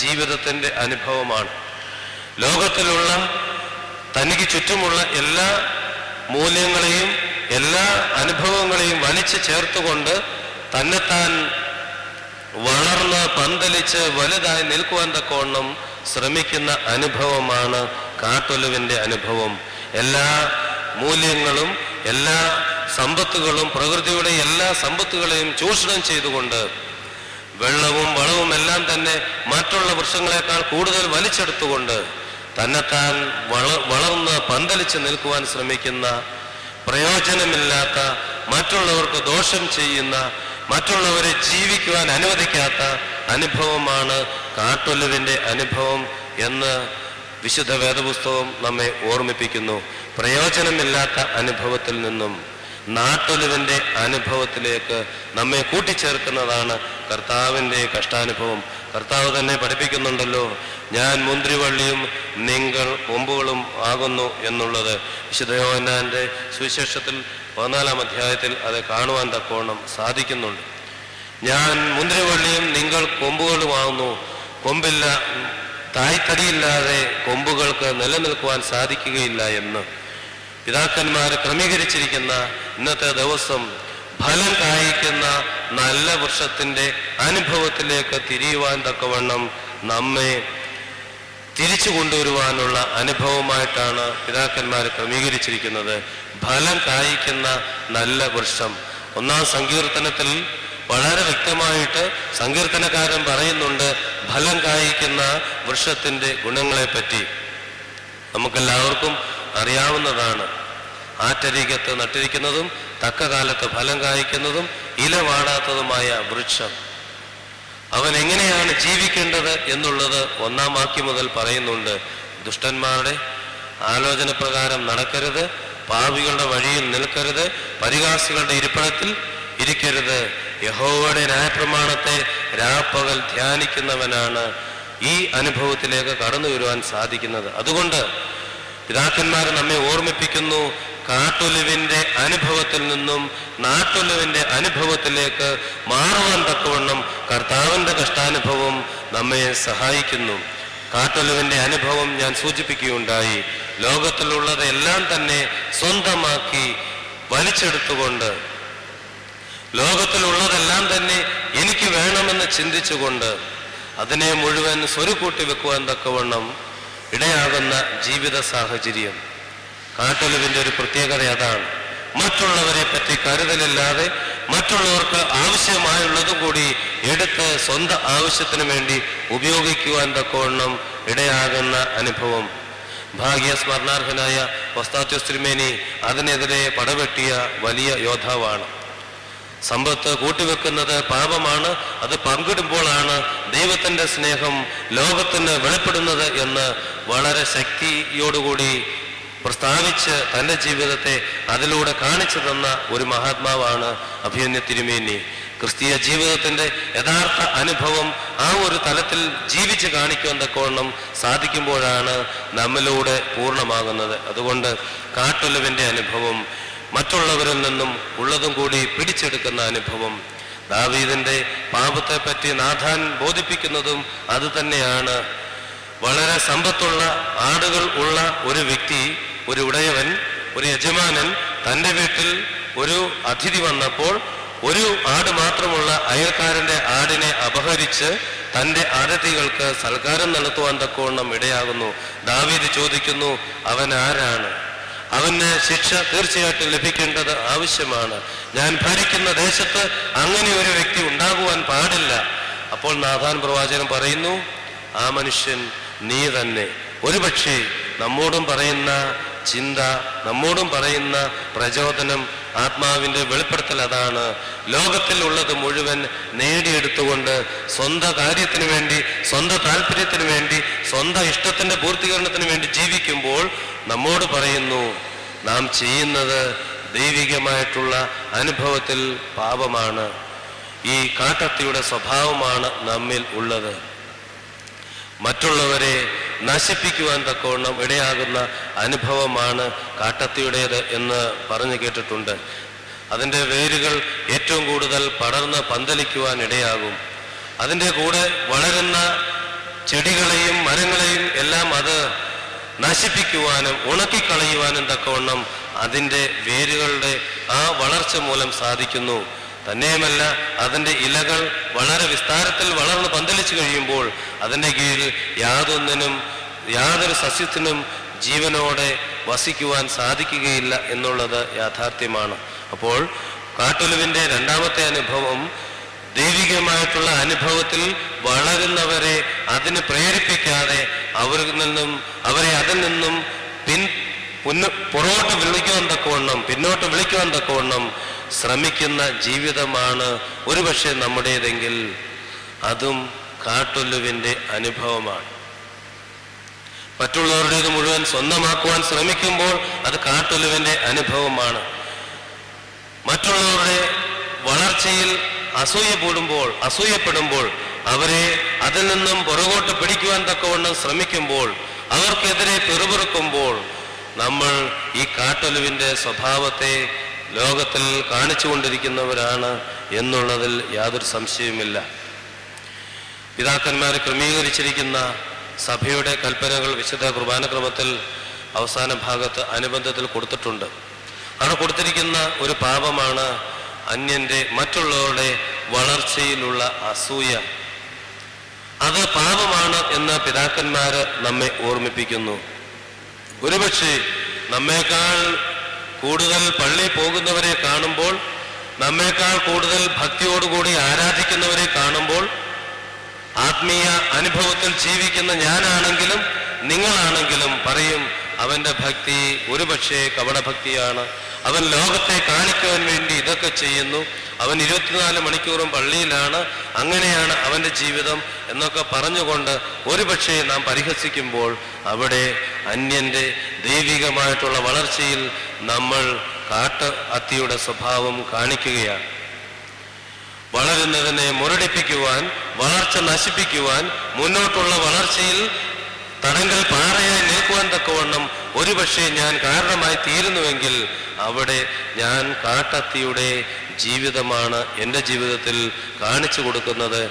ജീവിതത്തിന്റെ അനുഭവമാണ്. ലോകത്തിലുള്ള തനിക്ക് ചുറ്റുമുള്ള എല്ലാ മൂല്യങ്ങളെയും എല്ലാ അനുഭവങ്ങളെയും വലിച്ചു ചേർത്തുകൊണ്ട് തന്നെത്താൻ വളർന്ന് പന്തലിച്ച് വലുതായി നിൽക്കുവാൻ തക്കവണ്ണം ശ്രമിക്കുന്ന അനുഭവമാണ് കാട്ടൊലിവിന്റെ അനുഭവം. എല്ലാ മൂല്യങ്ങളും എല്ലാ സമ്പത്തുകളും, പ്രകൃതിയുടെ എല്ലാ സമ്പത്തുകളെയും ചൂഷണം ചെയ്തുകൊണ്ട് വെള്ളവും വളവും എല്ലാം തന്നെ മറ്റുള്ള വൃക്ഷങ്ങളെക്കാൾ കൂടുതൽ വലിച്ചെടുത്തുകൊണ്ട് തന്നെത്താൻ വളർന്ന് പന്തലിച്ച് നിൽക്കുവാൻ ശ്രമിക്കുന്ന, പ്രയോജനമില്ലാത്ത, മറ്റുള്ളവർക്ക് ദോഷം ചെയ്യുന്ന, മറ്റുള്ളവരെ ജീവിക്കുവാൻ അനുവദിക്കാത്ത അനുഭവമാണ് കാട്ടൊലിവിന്റെ അനുഭവം എന്ന് വിശുദ്ധ വേദപുസ്തകം നമ്മെ ഓർമ്മിപ്പിക്കുന്നു. പ്രയോജനമില്ലാത്ത അനുഭവത്തിൽ നിന്നും നാട്ടൊലിവിന്റെ അനുഭവത്തിലേക്ക് നമ്മെ കൂട്ടിച്ചേർക്കുന്നതാണ് കർത്താവിൻ്റെ കഷ്ടാനുഭവം. കർത്താവ് തന്നെ പഠിപ്പിക്കുന്നുണ്ടല്ലോ, ഞാൻ മുന്തിരിവള്ളിയും നിങ്ങൾ കൊമ്പുകളും ആകുന്നു എന്നുള്ളത്. വിശുദ്ധ യോഹന്നാന്റെ സുവിശേഷത്തിൽ 14-ാം അധ്യായത്തിൽ അത് കാണുവാൻ തക്കവണ്ണം സാധിക്കുന്നുണ്ട്. ഞാൻ മുന്തിരിവള്ളിയും നിങ്ങൾ കൊമ്പുകളുമാകുന്നു. കൊമ്പില്ല, തായ്തടിയില്ലാതെ കൊമ്പുകൾക്ക് നിലനിൽക്കുവാൻ സാധിക്കുകയില്ല എന്ന് പിതാക്കന്മാർ ക്രമീകരിച്ചിരിക്കുന്ന ഇന്നത്തെ ദിവസം ഫലം കായ്ക്കുന്ന നല്ല വൃക്ഷത്തിന്റെ അനുഭവത്തിലേക്ക് തിരിയുവാൻ തക്കവണ്ണം നമ്മെ തിരിച്ചു കൊണ്ടുവരുവാനുള്ള അനുഭവമായിട്ടാണ് പിതാക്കന്മാർ ക്രമീകരിച്ചിരിക്കുന്നത്. ഫലം കായ്ക്കുന്ന നല്ല വൃക്ഷം. 1-ാം സങ്കീർത്തനത്തിൽ വളരെ വ്യക്തമായിട്ട് സങ്കീർത്തനക്കാരൻ പറയുന്നുണ്ട് ഫലം കായ്ക്കുന്ന വൃക്ഷത്തിന്റെ ഗുണങ്ങളെ പറ്റി. നമുക്കെല്ലാവർക്കും അറിയാവുന്നതാണ്. ആറ്റരികത്ത് നട്ടിരിക്കുന്നതും തക്ക കാലത്ത് ഫലം കായ്ക്കുന്നതും ഇല വാടാത്തതുമായ വൃക്ഷം. അവൻ എങ്ങനെയാണ് ജീവിക്കേണ്ടത് എന്നുള്ളത് 1-ാം വാക്യം മുതൽ പറയുന്നുണ്ട്. ദുഷ്ടന്മാരുടെ ആലോചന പ്രകാരം നടക്കരുത്, പാപികളുടെ വഴിയിൽ നിൽക്കരുത്, പരിഹാസികളുടെ ഇരിപ്പിടത്തിൽ ഇരിക്കരുത്. യഹോവയുടെ ന്യായപ്രമാണത്തെ രാപ്പകൽ ധ്യാനിക്കുന്നവനാണ് ഈ അനുഭവത്തിലേക്ക് കടന്നു വരുവാൻ സാധിക്കുന്നത്. അതുകൊണ്ട് പിതാക്കന്മാർ നമ്മെ ഓർമ്മിപ്പിക്കുന്നു, കാട്ടൊലിവിന്റെ അനുഭവത്തിൽ നിന്നും നാട്ടൊലുവിന്റെ അനുഭവത്തിലേക്ക് മാറുവാൻ തക്കവണ്ണം കർത്താവിന്റെ കഷ്ടാനുഭവം നമ്മെ സഹായിക്കുന്നു. കാട്ടൊലുവിന്റെ അനുഭവം ഞാൻ സൂചിപ്പിക്കുകയുണ്ടായി. ലോകത്തിലുള്ളതെല്ലാം തന്നെ സ്വന്തമാക്കി വലിച്ചെടുത്തുകൊണ്ട്, ലോകത്തിലുള്ളതെല്ലാം തന്നെ എനിക്ക് വേണമെന്ന് ചിന്തിച്ചുകൊണ്ട് അതിനെ മുഴുവൻ സ്വരുക്കൂട്ടി വെക്കുവാൻ തക്കവണ്ണം ഇടയാകുന്ന ജീവിത സാഹചര്യം. കാട്ടൊലുവിന്റെ ഒരു പ്രത്യേകത അതാണ്. മറ്റുള്ളവരെ പറ്റി കരുതലില്ലാതെ മറ്റുള്ളവർക്ക് ആവശ്യമായുള്ളതും കൂടി എടുത്ത് സ്വന്തം ആവശ്യത്തിന് വേണ്ടി ഉപയോഗിക്കുവാൻ തക്കവണ്ണം ഇടയാകുന്ന അനുഭവം. ഭാഗ്യസ്മരണാർഹനായ ഒസ്താത്യോസ് തിരുമേനി അതിനെതിരെ പടവെട്ടിയ വലിയ യോദ്ധാവാണ്. സമ്പത്ത് കൂട്ടിവെക്കുന്നത് പാപമാണ്, അത് പങ്കിടുമ്പോഴാണ് ദൈവത്തിന്റെ സ്നേഹം ലോകത്തിന് വെളിപ്പെടുന്നത് എന്ന് വളരെ ശക്തിയോടുകൂടി പ്രസ്താവിച്ച് തൻ്റെ ജീവിതത്തെ അതിലൂടെ കാണിച്ചു തന്ന ഒരു മഹാത്മാവാണ് അഭിമന്യ തിരുമേനി. ക്രിസ്തീയ ജീവിതത്തിന്റെ യഥാർത്ഥ അനുഭവം ആ ഒരു തലത്തിൽ ജീവിച്ച് കാണിക്കുവാൻ തക്കവണ്ണം സാധിക്കുമ്പോഴാണ് നമ്മിലൂടെ പൂർണ്ണമാകുന്നത്. അതുകൊണ്ട് കാട്ടൊലുവിന്റെ അനുഭവം, മറ്റുള്ളവരിൽ നിന്നും ഉള്ളതും കൂടി പിടിച്ചെടുക്കുന്ന അനുഭവം, ദാവീദിന്റെ പാപത്തെ പറ്റി നാഥാൻ ബോധിപ്പിക്കുന്നതും അത് തന്നെയാണ്. വളരെ സമ്പത്തുള്ള ആടുകൾ ഉള്ള ഒരു വ്യക്തി, ഒരു ഉടയവൻ, ഒരു യജമാനൻ തൻ്റെ വീട്ടിൽ ഒരു അതിഥി വന്നപ്പോൾ ഒരു ആട് മാത്രമുള്ള അയൽക്കാരന്റെ ആടിനെ അപഹരിച്ച് തൻ്റെ അതിഥികൾക്ക് സൽക്കാരം നടത്തുവാൻ തക്കവണ്ണം ഇടയാകുന്നു. ദാവീദ് ചോദിക്കുന്നു, അവൻ ആരാണ്? അവന് ശിക്ഷ തീർച്ചയായിട്ടും ലഭിക്കേണ്ടത് ആവശ്യമാണ്. ഞാൻ ഭരിക്കുന്ന ദേശത്ത് അങ്ങനെ ഒരു വ്യക്തി ഉണ്ടാകുവാൻ പാടില്ല. അപ്പോൾ നാഥാൻ പ്രവാചകൻ പറയുന്നു, ആ മനുഷ്യൻ നീ തന്നെ. ഒരുപക്ഷെ നമ്മോടും പറയുന്ന ചിന്ത, നമ്മോടും പറയുന്ന പ്രചോദനം, ആത്മാവിന്റെ വെളിപ്പെടുത്തൽ അതാണ്. ലോകത്തിൽ ഉള്ളത് മുഴുവൻ നേടിയെടുത്തുകൊണ്ട് സ്വന്തം കാര്യത്തിന് വേണ്ടി, സ്വന്തം താല്പര്യത്തിന് വേണ്ടി, സ്വന്തം ഇഷ്ടത്തിന്റെ പൂർത്തീകരണത്തിന് വേണ്ടി ജീവിക്കുമ്പോൾ നമ്മോട് പറയുന്നു, നാം ചെയ്യുന്നത് ദൈവികമായിട്ടുള്ള അനുഭവത്തിൽ പാപമാണ്. ഈ കാട്ടത്തിയുടെ സ്വഭാവമാണ് നമ്മിൽ ഉള്ളത്. മറ്റുള്ളവരെ നശിപ്പിക്കുവാൻ തക്കവണ്ണം ഇടയാകുന്ന അനുഭവമാണ് കാട്ടത്തിയുടേത് എന്ന് പറഞ്ഞു കേട്ടിട്ടുണ്ട്. അതിൻ്റെ വേരുകൾ ഏറ്റവും കൂടുതൽ പടർന്ന് പന്തലിക്കുവാൻ ഇടയാകും. അതിൻ്റെ കൂടെ വളരുന്ന ചെടികളെയും മരങ്ങളെയും എല്ലാം അത് നശിപ്പിക്കുവാനും ഉണക്കിക്കളയുവാനും തക്കവണ്ണം അതിൻ്റെ വേരുകളുടെ ആ വളർച്ച മൂലം സാധിക്കുന്നു. തന്നെയുമല്ല, അതിൻ്റെ ഇലകൾ വളരെ വിസ്താരത്തിൽ വളർന്ന് പന്തലിച്ചു കഴിയുമ്പോൾ അതിൻ്റെ കീഴിൽ യാതൊരു സസ്യത്തിനും ജീവനോടെ വസിക്കുവാൻ സാധിക്കുകയില്ല എന്നുള്ളത് യാഥാർത്ഥ്യമാണ്. അപ്പോൾ കാട്ടൊലുവിൻ്റെ രണ്ടാമത്തെ അനുഭവം, ദൈവികമായിട്ടുള്ള അനുഭവത്തിൽ വളരുന്നവരെ അതിന് പ്രേരിപ്പിക്കാതെ അവരെ അതിൽ നിന്നും പുറകോട്ട് വിളിക്കുവാൻ തക്കവണ്ണം, പിന്നോട്ട് വിളിക്കുവാൻ തക്കവണ്ണം ശ്രമിക്കുന്ന ജീവിതമാണ് ഒരുപക്ഷെ നമ്മുടേതെങ്കിൽ അതും കാട്ടൊല്ലുവിൻ്റെ അനുഭവമാണ്. മറ്റുള്ളവരുടേത് മുഴുവൻ സ്വന്തമാക്കുവാൻ ശ്രമിക്കുമ്പോൾ അത് കാട്ടൊല്ലുവിൻ്റെ അനുഭവമാണ്. മറ്റുള്ളവരുടെ വളർച്ചയിൽ അസൂയപ്പെടുമ്പോൾ അവരെ അതിൽ നിന്നും പുറകോട്ട് പിടിക്കുവാൻ തക്കവണ്ണം ശ്രമിക്കുമ്പോൾ, അവർക്കെതിരെ പിറുപിറുക്കുമ്പോൾ നമ്മൾ ഈ കാട്ടൊലുവിൻ്റെ സ്വഭാവത്തെ ലോകത്തിൽ കാണിച്ചുകൊണ്ടിരിക്കുന്നവരാണ് എന്നുള്ളതിൽ യാതൊരു സംശയവുമില്ല. പിതാക്കന്മാർ ക്രമീകരിച്ചിരിക്കുന്ന സഭയുടെ കൽപ്പനകൾ വിശുദ്ധ കുർബാനക്രമത്തിൽ അവസാന ഭാഗത്ത് അനുബന്ധത്തിൽ കൊടുത്തിട്ടുണ്ട്. അവിടെ കൊടുത്തിരിക്കുന്ന ഒരു പാപമാണ് അന്യന്റെ, മറ്റുള്ളവരുടെ വളർച്ചയിലുള്ള അസൂയ. അത് പാപമാണ് എന്ന് പിതാക്കന്മാര് നമ്മെ ഓർമ്മിപ്പിക്കുന്നു. ഒരുപക്ഷെ നമ്മേക്കാൾ കൂടുതൽ പള്ളി പോകുന്നവരെ കാണുമ്പോൾ, നമ്മേക്കാൾ കൂടുതൽ ഭക്തിയോടുകൂടി ആരാധിക്കുന്നവരെ കാണുമ്പോൾ, ആത്മീയ അനുഭവത്തിൽ ജീവിക്കുന്ന ഞാനാണെങ്കിലും നിങ്ങളാണെങ്കിലും പറയും, അവന്റെ ഭക്തി ഒരുപക്ഷെ കപടഭക്തിയാണ്, അവൻ ലോകത്തെ കാണിക്കുവാൻ വേണ്ടി ഇതൊക്കെ ചെയ്യുന്നു, അവൻ 24 മണിക്കൂറും പള്ളിയിലാണ്, അങ്ങനെയാണ് അവന്റെ ജീവിതം എന്നൊക്കെ പറഞ്ഞുകൊണ്ട് ഒരുപക്ഷെ നാം പരിഹസിക്കുമ്പോൾ അവിടെ അന്യന്റെ ദൈവികമായിട്ടുള്ള വളർച്ചയിൽ നമ്മൾ കാട്ട് അത്തിയുടെ സ്വഭാവം കാണിക്കുകയാണ്. വളരുന്നതിനെ മുരടിപ്പിക്കുവാൻ, വളർച്ച നശിപ്പിക്കുവാൻ, മുന്നോട്ടുള്ള വളർച്ചയിൽ തടങ്കൽ പാറയായി നിൽക്കുവാൻ തക്കവണ്ണം ഒരുപക്ഷെ ഞാൻ കാരണമായി തീരുന്നുവെങ്കിൽ അവിടെ ഞാൻ കാട്ടത്തിയുടെ ജീവിതമാണ് എൻ്റെ ജീവിതത്തിൽ കാണിച്ചു കൊടുക്കുന്നത്,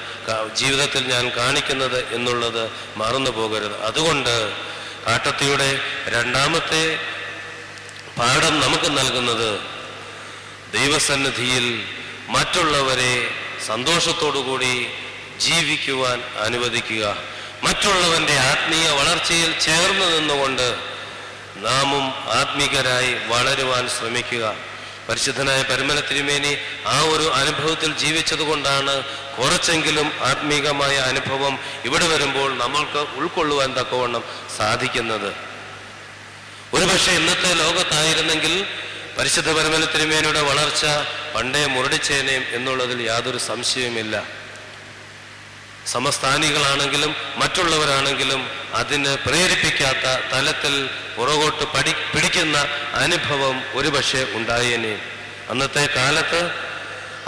ജീവിതത്തിൽ ഞാൻ കാണിക്കുന്നത് എന്നുള്ളത് മറന്നു പോകരുത്. അതുകൊണ്ട് കാട്ടത്തിയുടെ രണ്ടാമത്തെ പാഠം നമുക്ക് നൽകുന്നത് ദൈവസന്നിധിയിൽ മറ്റുള്ളവരെ സന്തോഷത്തോടുകൂടി ജീവിക്കുവാൻ അനുവദിക്കുക. മറ്റുള്ളവന്റെ ആത്മീയ വളർച്ചയിൽ ചേർന്ന് നിന്നുകൊണ്ട് നാമും ആത്മീകരായി വളരുവാൻ ശ്രമിക്കുക. പരിശുദ്ധനായ പരിമല തിരുമേനി ആ ഒരു അനുഭവത്തിൽ ജീവിച്ചതുകൊണ്ടാണ് കുറച്ചെങ്കിലും ആത്മീകമായ അനുഭവം ഇവിടെ വരുമ്പോൾ നമ്മൾക്ക് ഉൾക്കൊള്ളുവാൻ തക്കവണ്ണം സാധിക്കുന്നത്. ഒരുപക്ഷെ ഇന്നത്തെ ലോകത്തായിരുന്നെങ്കിൽ പരിശുദ്ധ പരിമല തിരുമേനിയുടെ വളർച്ച പണ്ടേ മുരടിച്ചേനയും എന്നുള്ളതിൽ യാതൊരു സംശയവുമില്ല. സമസ്ഥാനികളാണെങ്കിലും മറ്റുള്ളവരാണെങ്കിലും അതിന് പ്രേരിപ്പിക്കാത്ത തലത്തിൽ പുറകോട്ട് പിടിക്കുന്ന അനുഭവം ഒരുപക്ഷെ ഉണ്ടായേനെ. അന്നത്തെ കാലത്ത്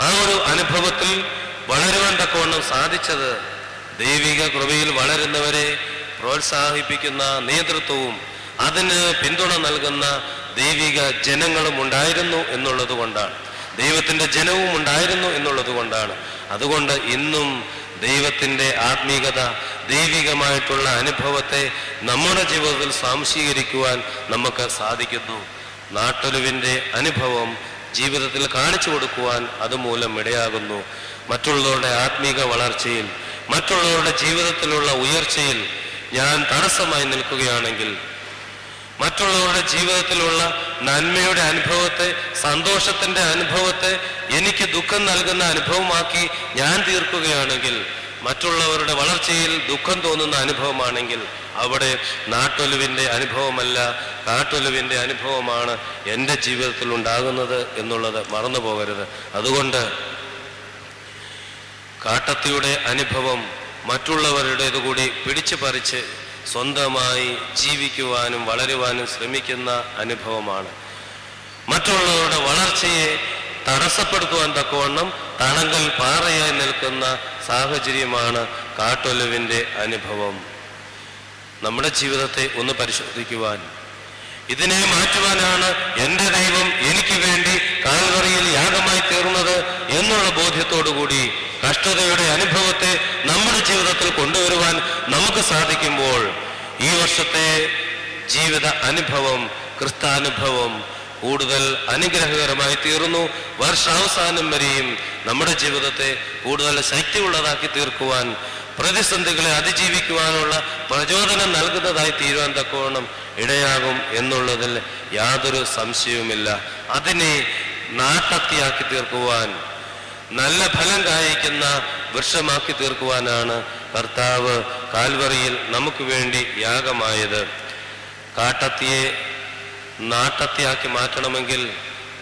ആ ഒരു അനുഭവത്തിൽ വളരുവാൻ തക്കവണ്ണം സാധിച്ചത് ദൈവിക കൃപയിൽ വളരുന്നവരെ പ്രോത്സാഹിപ്പിക്കുന്ന നേതൃത്വവും അതിന് പിന്തുണ നൽകുന്ന ദൈവിക ജനങ്ങളും ഉണ്ടായിരുന്നു എന്നുള്ളത് കൊണ്ടാണ്, ദൈവത്തിൻ്റെ ജനവും ഉണ്ടായിരുന്നു എന്നുള്ളത് കൊണ്ടാണ്. അതുകൊണ്ട് ഇന്നും ദൈവത്തിൻ്റെ ആത്മീകത, ദൈവികമായിട്ടുള്ള അനുഭവത്തെ നമ്മുടെ ജീവിതത്തിൽ സ്വാംശീകരിക്കുവാൻ നമുക്ക് സാധിക്കുന്നു. നാട്ടൊലിവിൻ്റെ അനുഭവം ജീവിതത്തിൽ കാണിച്ചു കൊടുക്കുവാൻ അതുമൂലം ഇടയാകുന്നു. മറ്റുള്ളവരുടെ ആത്മീക വളർച്ചയിൽ, മറ്റുള്ളവരുടെ ജീവിതത്തിലുള്ള ഉയർച്ചയിൽ ഞാൻ തടസ്സമായി നിൽക്കുകയാണെങ്കിൽ, മറ്റുള്ളവരുടെ ജീവിതത്തിലുള്ള നന്മയുടെ അനുഭവത്തെ, സന്തോഷത്തിൻ്റെ അനുഭവത്തെ എനിക്ക് ദുഃഖം നൽകുന്ന അനുഭവമാക്കി ഞാൻ തീർക്കുകയാണെങ്കിൽ, മറ്റുള്ളവരുടെ വളർച്ചയിൽ ദുഃഖം തോന്നുന്ന അനുഭവമാണെങ്കിൽ അവിടെ നാട്ടൊലിവിൻ്റെ അനുഭവമല്ല, കാട്ടൊലിവിൻ്റെ അനുഭവമാണ് എൻ്റെ ജീവിതത്തിൽ ഉണ്ടാകുന്നത് എന്നുള്ളത് മറന്നു പോകരുത്. അതുകൊണ്ട് കാട്ടത്തിയുടെ അനുഭവം മറ്റുള്ളവരുടേത് കൂടി പിടിച്ചു പറിച്ച് സ്വന്തമായി ജീവിക്കുവാനും വളരുവാനും ശ്രമിക്കുന്ന അനുഭവമാണ്. മറ്റുള്ളവരുടെ വളർച്ചയെ തടസ്സപ്പെടുത്തുവാൻ തക്കവണ്ണം തടങ്കൽ പാറയായി നിൽക്കുന്ന സാഹചര്യമാണ് കാട്ടൊലിവിൻ്റെ അനുഭവം. നമ്മുടെ ജീവിതത്തെ ഒന്ന് പരിശോധിക്കുവാൻ, ഇതിനെ മാറ്റുവാനാണ് എൻ്റെ ദൈവം എനിക്ക് വേണ്ടി കാൽവറിയിൽ യാഗമായി തീർന്നത് എന്നുള്ള ബോധ്യത്തോടുകൂടി കഷ്ടതയുടെ അനുഭവത്തെ നമ്മുടെ ജീവിതത്തിൽ കൊണ്ടുവരുവാൻ നമുക്ക് സാധിക്കുമ്പോൾ ഈ വർഷത്തെ ജീവിത അനുഭവം, ക്രിസ്താനുഭവം കൂടുതൽ അനുഗ്രഹകരമായി തീർന്നു. വർഷാവസാനം വരെയും നമ്മുടെ ജീവിതത്തെ കൂടുതൽ ശക്തിയുള്ളതാക്കി തീർക്കുവാൻ, പ്രതിസന്ധികളെ അതിജീവിക്കുവാനുള്ള പ്രചോദനം നൽകുന്നതായി തീരുവാൻ തക്കവണ്ണം ഇടയാകും എന്നുള്ളതിൽ യാതൊരു സംശയവുമില്ല. അതിനെ നാട്ടത്തിയാക്കി തീർക്കുവാൻ, നല്ല ഫലം കായ്ക്കുന്ന വൃക്ഷമാക്കി തീർക്കുവാനാണ് കർത്താവ് കാൽവറിയിൽ നമുക്ക് വേണ്ടി യാഗമായത്. കാട്ടത്തിയെ നാട്ടത്തിയാക്കി മാറ്റണമെങ്കിൽ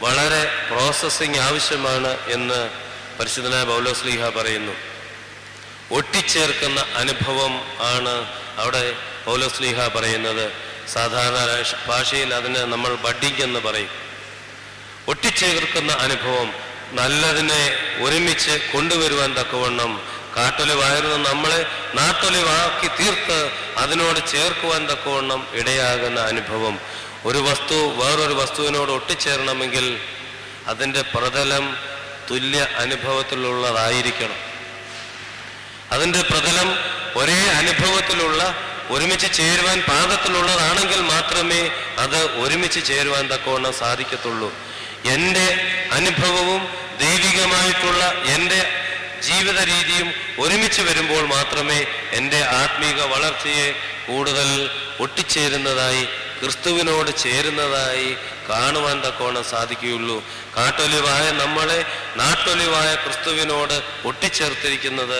വളരെ പ്രോസസ്സിങ് ആവശ്യമാണ് എന്ന് പരിശുദ്ധനായ പൗലോസ്ലീഹ പറയുന്നു. ഒട്ടിച്ചേർക്കുന്ന അനുഭവം ആണ് അവിടെ പൗലോസ്ലീഹ പറയുന്നത്. സാധാരണ ഭാഷയിൽ അതിന് നമ്മൾ ബഡ്ഡിങ് എന്ന് പറയും. ഒട്ടിച്ചേർക്കുന്ന അനുഭവം, നല്ലതിനെ ഒരുമിച്ച് കൊണ്ടുവരുവാൻ തക്കവണ്ണം കാട്ടൊലിവായിരുന്ന നമ്മളെ നാട്ടൊലിവാക്കി തീർത്ത് അതിനോട് ചേർക്കുവാൻ തക്കവണ്ണം ഇടയാകുന്ന അനുഭവം. ഒരു വസ്തു വേറൊരു വസ്തുവിനോട് ഒട്ടിച്ചേരണമെങ്കിൽ അതിൻ്റെ പ്രതലം തുല്യ അനുഭവത്തിലുള്ളതായിരിക്കണം. അതിൻ്റെ പ്രതലം ഒരേ അനുഭവത്തിലുള്ള, ഒരുമിച്ച് ചേരുവാൻ പാകത്തിലുള്ളതാണെങ്കിൽ മാത്രമേ അത് ഒരുമിച്ച് ചേരുവാൻ തക്കവണ്ണം സാധിക്കത്തുള്ളൂ. എൻ്റെ അനുഭവവും ദൈവികമായിട്ടുള്ള എൻ്റെ ജീവിത രീതിയും ഒരുമിച്ച് വരുമ്പോൾ മാത്രമേ എൻ്റെ ആത്മീക വളർച്ചയെ കൂടുതൽ ഒട്ടിച്ചേരുന്നതായി, ക്രിസ്തുവിനോട് ചേരുന്നതായി കാണുവാൻ തക്കവണ്ണം സാധിക്കുകയുള്ളൂ. കാട്ടൊലിവായ നമ്മളെ നാട്ടൊലിവായ ക്രിസ്തുവിനോട് ഒട്ടിച്ചേർത്തിരിക്കുന്നത്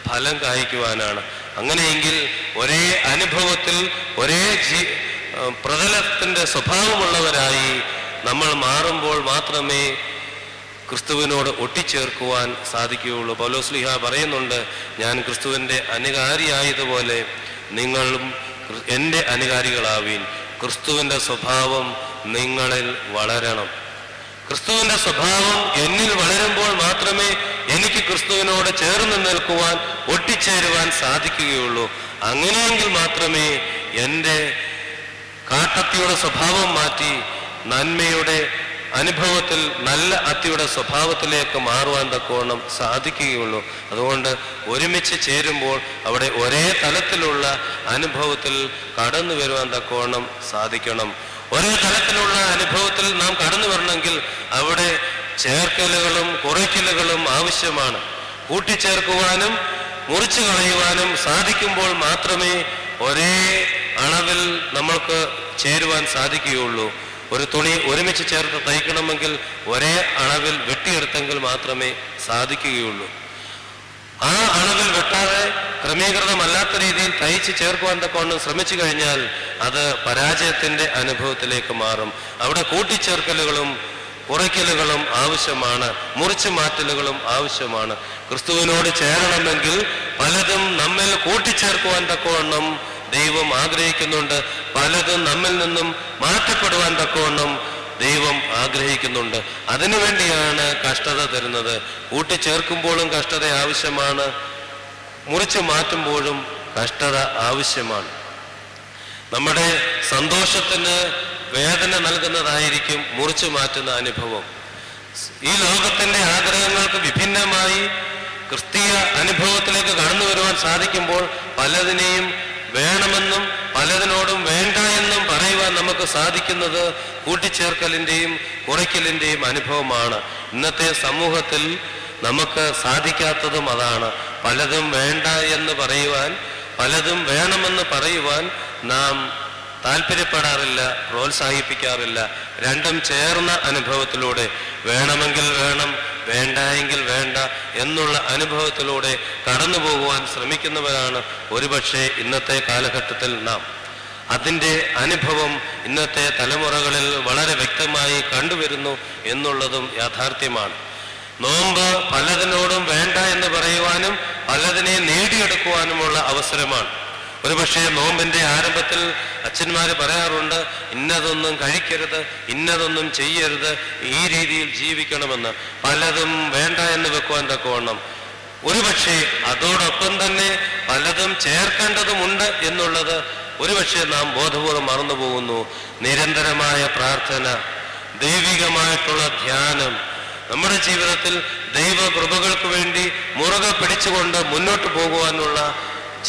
ഫലം കായ്ക്കുവാനാണ്. അങ്ങനെയെങ്കിൽ ഒരേ അനുഭവത്തിൽ ഒരേ പ്രതലത്തിൻ്റെ സ്വഭാവമുള്ളവരായി നമ്മൾ മാറുമ്പോൾ മാത്രമേ ക്രിസ്തുവിനോട് ഒട്ടിച്ചേർക്കുവാൻ സാധിക്കുകയുള്ളൂ. പൗലോസ്ലീഹ പറയുന്നുണ്ട്, ഞാൻ ക്രിസ്തുവിൻ്റെ അനുകാരിയായതുപോലെ നിങ്ങളും എൻ്റെ അനുകാരികളാവീൻ. ക്രിസ്തുവിൻ്റെ സ്വഭാവം നിങ്ങളിൽ വളരണം. ക്രിസ്തുവിൻ്റെ സ്വഭാവം എന്നിൽ വളരുമ്പോൾ മാത്രമേ എനിക്ക് ക്രിസ്തുവിനോട് ചേർന്ന് നിൽക്കുവാൻ, ഒട്ടിച്ചേരുവാൻ സാധിക്കുകയുള്ളൂ. അങ്ങനെയെങ്കിൽ മാത്രമേ എൻ്റെ കാട്ടത്തിയുടെ സ്വഭാവം മാറ്റി നന്മയുടെ അനുഭവത്തിൽ നല്ല അത്തിയുടെ സ്വഭാവത്തിലേക്ക് മാറുവാൻ തക്കവണ്ണം സാധിക്കുകയുള്ളൂ. അതുകൊണ്ട് ഒരുമിച്ച് ചേരുമ്പോൾ അവിടെ ഒരേ തലത്തിലുള്ള അനുഭവത്തിൽ കടന്നു വരുവാൻ തക്കവണ്ണം സാധിക്കണം. ഒരേ തലത്തിലുള്ള അനുഭവത്തിൽ നാം കടന്നു വരണമെങ്കിൽ അവിടെ ചേർക്കലുകളും കുറയ്ക്കലുകളും ആവശ്യമാണ്. കൂട്ടിച്ചേർക്കുവാനും മുറിച്ചു കളയുവാനും സാധിക്കുമ്പോൾ മാത്രമേ ഒരേ അളവിൽ നമ്മൾക്ക് ചേരുവാൻ സാധിക്കുകയുള്ളൂ. ഒരു തുണി ഒരുമിച്ച് ചേർത്ത് തയ്ക്കണമെങ്കിൽ ഒരേ അളവിൽ വെട്ടിയെടുത്തെങ്കിൽ മാത്രമേ സാധിക്കുകയുള്ളൂ. ആ അളവിൽ വെട്ടാതെ ക്രമീകൃതമല്ലാത്ത രീതിയിൽ തയ്ച്ച് ചേർക്കുവാൻ തക്കവണ്ണം ശ്രമിച്ചു കഴിഞ്ഞാൽ അത് പരാജയത്തിന്റെ അനുഭവത്തിലേക്ക് മാറും. അവിടെ കൂട്ടിച്ചേർക്കലുകളും കുറയ്ക്കലുകളും ആവശ്യമാണ്, മുറിച്ചു മാറ്റലുകളും ആവശ്യമാണ്. ക്രിസ്തുവിനോട് ചേരണമെങ്കിൽ പലതും നമ്മിൽ കൂട്ടിച്ചേർക്കുവാൻ തക്കവണ്ണം ദൈവം ആഗ്രഹിക്കുന്നുണ്ട്. പലതും നമ്മിൽ നിന്നും മാറ്റപ്പെടുവാൻ തക്കവണ്ണം ദൈവം ആഗ്രഹിക്കുന്നുണ്ട്. അതിനുവേണ്ടിയാണ് കഷ്ടത തരുന്നത്. കൂട്ടിച്ചേർക്കുമ്പോഴും കഷ്ടത ആവശ്യമാണ്, മുറിച്ചു മാറ്റുമ്പോഴും കഷ്ടത ആവശ്യമാണ്. നമ്മുടെ സന്തോഷത്തിന് വേദന നൽകുന്നതായിരിക്കും മുറിച്ചു മാറ്റുന്ന അനുഭവം. ഈ ലോകത്തിന്റെ ആഗ്രഹങ്ങൾക്ക് വിഭിന്നമായി ക്രിസ്തീയ അനുഭവത്തിലേക്ക് കടന്നു വരുവാൻ സാധിക്കുമ്പോൾ പലതിനെയും വേണമെന്നും പലതിനോടും വേണ്ട എന്നും പറയുവാൻ നമുക്ക് സാധിക്കുന്നത് കൂട്ടിച്ചേർക്കലിൻ്റെയും കുറയ്ക്കലിൻ്റെയും അനുഭവമാണ്. ഇന്നത്തെ സമൂഹത്തിൽ നമുക്ക് സാധിക്കാത്തതും അതാണ്. പലതും വേണ്ട എന്ന് പറയുവാൻ, പലതും വേണമെന്ന് പറയുവാൻ നാം താല്പര്യപ്പെടാറില്ല, പ്രോത്സാഹിപ്പിക്കാറില്ല. രണ്ടും ചേർന്ന അനുഭവത്തിലൂടെ വേണമെങ്കിൽ വേണം, വേണ്ട എങ്കിൽ വേണ്ട എന്നുള്ള അനുഭവത്തിലൂടെ കടന്നു പോകുവാൻ ശ്രമിക്കുന്നവരാണ് ഒരുപക്ഷെ ഇന്നത്തെ കാലഘട്ടത്തിൽ നാം. അതിൻ്റെ അനുഭവം ഇന്നത്തെ തലമുറകളിൽ വളരെ വ്യക്തമായി കണ്ടുവരുന്നു എന്നുള്ളതും യാഥാർത്ഥ്യമാണ്. നോമ്പ് പലതിനോടും വേണ്ട എന്ന് പറയുവാനും പലതിനെ നേടിയെടുക്കുവാനുമുള്ള അവസരമാണ്. ഒരുപക്ഷെ നോമ്പിന്റെ ആരംഭത്തിൽ അച്ഛന്മാര് പറയാറുണ്ട്, ഇന്നതൊന്നും കഴിക്കരുത്, ഇന്നതൊന്നും ചെയ്യരുത്, ഈ രീതിയിൽ ജീവിക്കണമെന്ന്. പലതും വേണ്ട എന്ന് വെക്കുവാൻ തക്കവണ്ണം. ഒരുപക്ഷെ അതോടൊപ്പം തന്നെ പലതും ചേർക്കേണ്ടതുമുണ്ട് എന്നുള്ളത് ഒരുപക്ഷെ നാം ബോധപൂർവം മറന്നുപോകുന്നു. നിരന്തരമായ പ്രാർത്ഥന, ദൈവികമായിട്ടുള്ള ധ്യാനം, നമ്മുടെ ജീവിതത്തിൽ ദൈവകൃപകൾക്ക് വേണ്ടി മുറുകെ പിടിച്ചുകൊണ്ട് മുന്നോട്ട് പോകുവാനുള്ള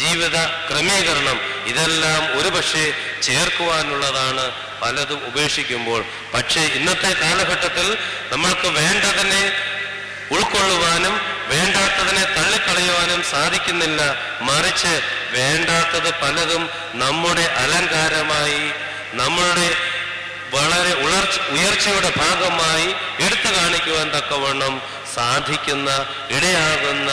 ജീവിത ക്രമീകരണം, ഇതെല്ലാം ഒരുപക്ഷെ ചേർക്കുവാനുള്ളതാണ് പലതും ഉപേക്ഷിക്കുമ്പോൾ. പക്ഷേ ഇന്നത്തെ കാലഘട്ടത്തിൽ നമ്മൾക്ക് വേണ്ടതിനെ ഉൾക്കൊള്ളുവാനും വേണ്ടാത്തതിനെ തള്ളിക്കളയുവാനും സാധിക്കുന്നില്ല. മറിച്ച് വേണ്ടാത്തത് പലതും നമ്മുടെ അലങ്കാരമായി, നമ്മളുടെ വളരെ ഉയർച്ചയുടെ ഭാഗമായി എടുത്തു കാണിക്കുവാൻ തക്കവണ്ണം സാധിക്കുന്ന, ഇടയാകുന്ന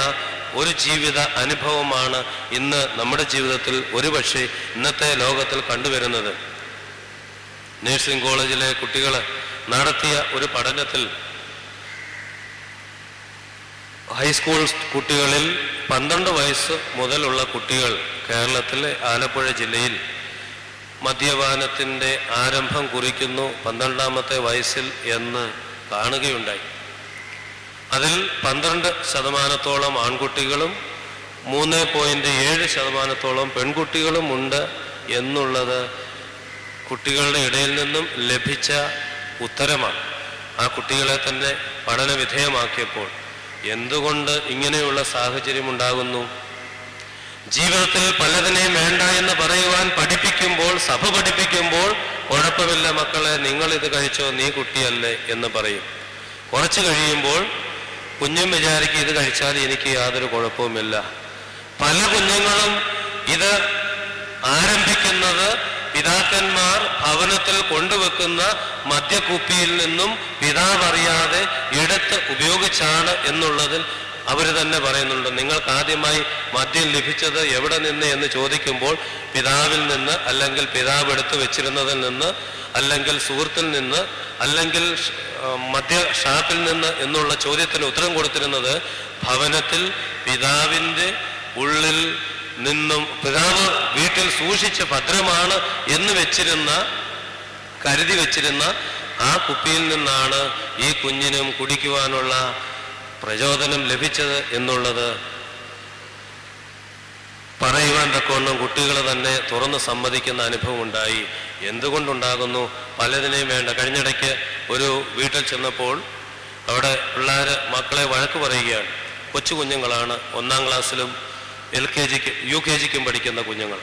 ഒരു ജീവിത അനുഭവമാണ് ഇന്ന് നമ്മുടെ ജീവിതത്തിൽ ഒരുപക്ഷെ ഇന്നത്തെ ലോകത്തിൽ കണ്ടുവരുന്നത്. നഴ്സിംഗ് കോളേജിലെ കുട്ടികൾ നടത്തിയ ഒരു പഠനത്തിൽ ഹൈസ്കൂൾ കുട്ടികളിൽ 12 വയസ്സ് മുതലുള്ള കുട്ടികൾ കേരളത്തിലെ ആലപ്പുഴ ജില്ലയിൽ മദ്യപാനത്തിൻ്റെ ആരംഭം കുറിക്കുന്നു 12ാമത്തെ വയസ്സിൽ എന്ന് കാണുകയുണ്ടായി. അതിൽ 12% ആൺകുട്ടികളും 3.7% പെൺകുട്ടികളും ഉണ്ട് എന്നുള്ളത് കുട്ടികളുടെ ഇടയിൽ നിന്നും ലഭിച്ച ഉത്തരമാണ്. ആ കുട്ടികളെ തന്നെ പഠന വിധേയമാക്കിയപ്പോൾ എന്തുകൊണ്ട് ഇങ്ങനെയുള്ള സാഹചര്യം ഉണ്ടാകുന്നു? ജീവിതത്തിൽ പലതിനെയും വേണ്ട എന്ന് പറയുവാൻ പഠിപ്പിക്കുമ്പോൾ, സഭ പഠിപ്പിക്കുമ്പോൾ, കുഴപ്പമില്ല മക്കളെ, നിങ്ങൾ ഇത് കഴിച്ചോ, നീ കുട്ടിയല്ലേ എന്ന് പറയും. കുറച്ച് കഴിയുമ്പോൾ കുഞ്ഞും വിചാരിക്കും ഇത് കഴിച്ചാൽ എനിക്ക് യാതൊരു കുഴപ്പവുമില്ല. പല കുഞ്ഞുങ്ങളും ഇത് ആരംഭിക്കുന്നത് പിതാക്കന്മാർ ഭവനത്തിൽ കൊണ്ടുവെക്കുന്ന മദ്യക്കുപ്പിയിൽ നിന്നും പിതാവ് അറിയാതെ എടുത്ത് ഉപയോഗിച്ചാണ് എന്നുള്ളതിൽ അവർ തന്നെ പറയുന്നുണ്ട്. നിങ്ങൾക്ക് ആദ്യമായി മദ്യം ലഭിച്ചത് എവിടെ നിന്ന് എന്ന് ചോദിക്കുമ്പോൾ പിതാവിൽ നിന്ന്, അല്ലെങ്കിൽ പിതാവ് എടുത്ത് വെച്ചിരുന്നതിൽ നിന്ന്, അല്ലെങ്കിൽ സുഹൃത്തിൽ നിന്ന്, അല്ലെങ്കിൽ മദ്യ ഷാപ്പിൽ നിന്ന് എന്നുള്ള ചോദ്യത്തിന് ഉത്തരം കൊടുത്തിരുന്നത് ഭവനത്തിൽ പിതാവിൻ്റെ ഉള്ളിൽ നിന്നും, പിതാവ് വീട്ടിൽ സൂക്ഷിച്ച് ഭദ്രമാണ് എന്ന് കരുതി വെച്ചിരുന്ന ആ കുപ്പിയിൽ നിന്നാണ് ഈ കുഞ്ഞിനും കുടിക്കുവാനുള്ള പ്രചോദനം ലഭിച്ചത് എന്നുള്ളത് പറയുവാൻ തക്കവണ്ണം കുട്ടികൾ തന്നെ തുറന്ന് സമ്മതിക്കുന്ന അനുഭവം ഉണ്ടായി. എന്തുകൊണ്ടുണ്ടാകുന്നു? പലതിനെയും വേണ്ട. കഴിഞ്ഞിടയ്ക്ക് ഒരു വീട്ടിൽ ചെന്നപ്പോൾ അവിടെ പിള്ളേർ മക്കളെ വഴക്ക് പറയുകയാണ്. കൊച്ചു കുഞ്ഞുങ്ങളാണ്, 1-ാം ക്ലാസ്സിലും UKG-ക്കും പഠിക്കുന്ന കുഞ്ഞുങ്ങൾ,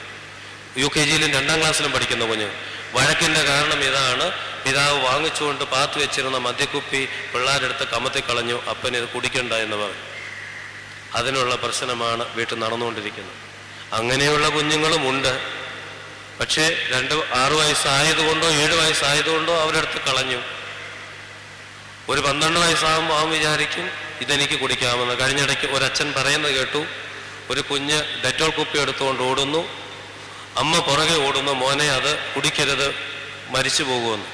UKG-യിലും 2-ാം ക്ലാസ്സിലും പഠിക്കുന്ന കുഞ്ഞുങ്ങൾ. വഴക്കിൻ്റെ കാരണം ഇതാണ്: പിതാവ് വാങ്ങിച്ചുകൊണ്ട് പാത്തു വെച്ചിരുന്ന മദ്യക്കുപ്പി പിള്ളേരെടുത്ത് കമത്തിക്കളഞ്ഞു, അപ്പൻ ഇത് കുടിക്കണ്ട എന്ന് പറഞ്ഞു. അതിനുള്ള പ്രശ്നമാണ് വീട്ടിൽ നടന്നുകൊണ്ടിരിക്കുന്നത്. അങ്ങനെയുള്ള കുഞ്ഞുങ്ങളുമുണ്ട്. പക്ഷേ 6 വയസ്സായതുകൊണ്ടോ 7 വയസ്സായതുകൊണ്ടോ അവരെടുത്ത് കളഞ്ഞു. ഒരു 12 വയസ്സാകുമ്പോൾ അവൻ വിചാരിക്കും ഇതെനിക്ക് കുടിക്കാമെന്ന്. കഴിഞ്ഞിടയ്ക്ക് ഒരച്ഛൻ പറയുന്നത് കേട്ടു, ഒരു കുഞ്ഞ് ഡെറ്റോൾ കുപ്പി എടുത്തുകൊണ്ട് ഓടുന്നു, അമ്മ പുറകെ ഓടുന്നു, മോനെ അത് കുടിക്കരുത്, മരിച്ചു പോകുമെന്ന്.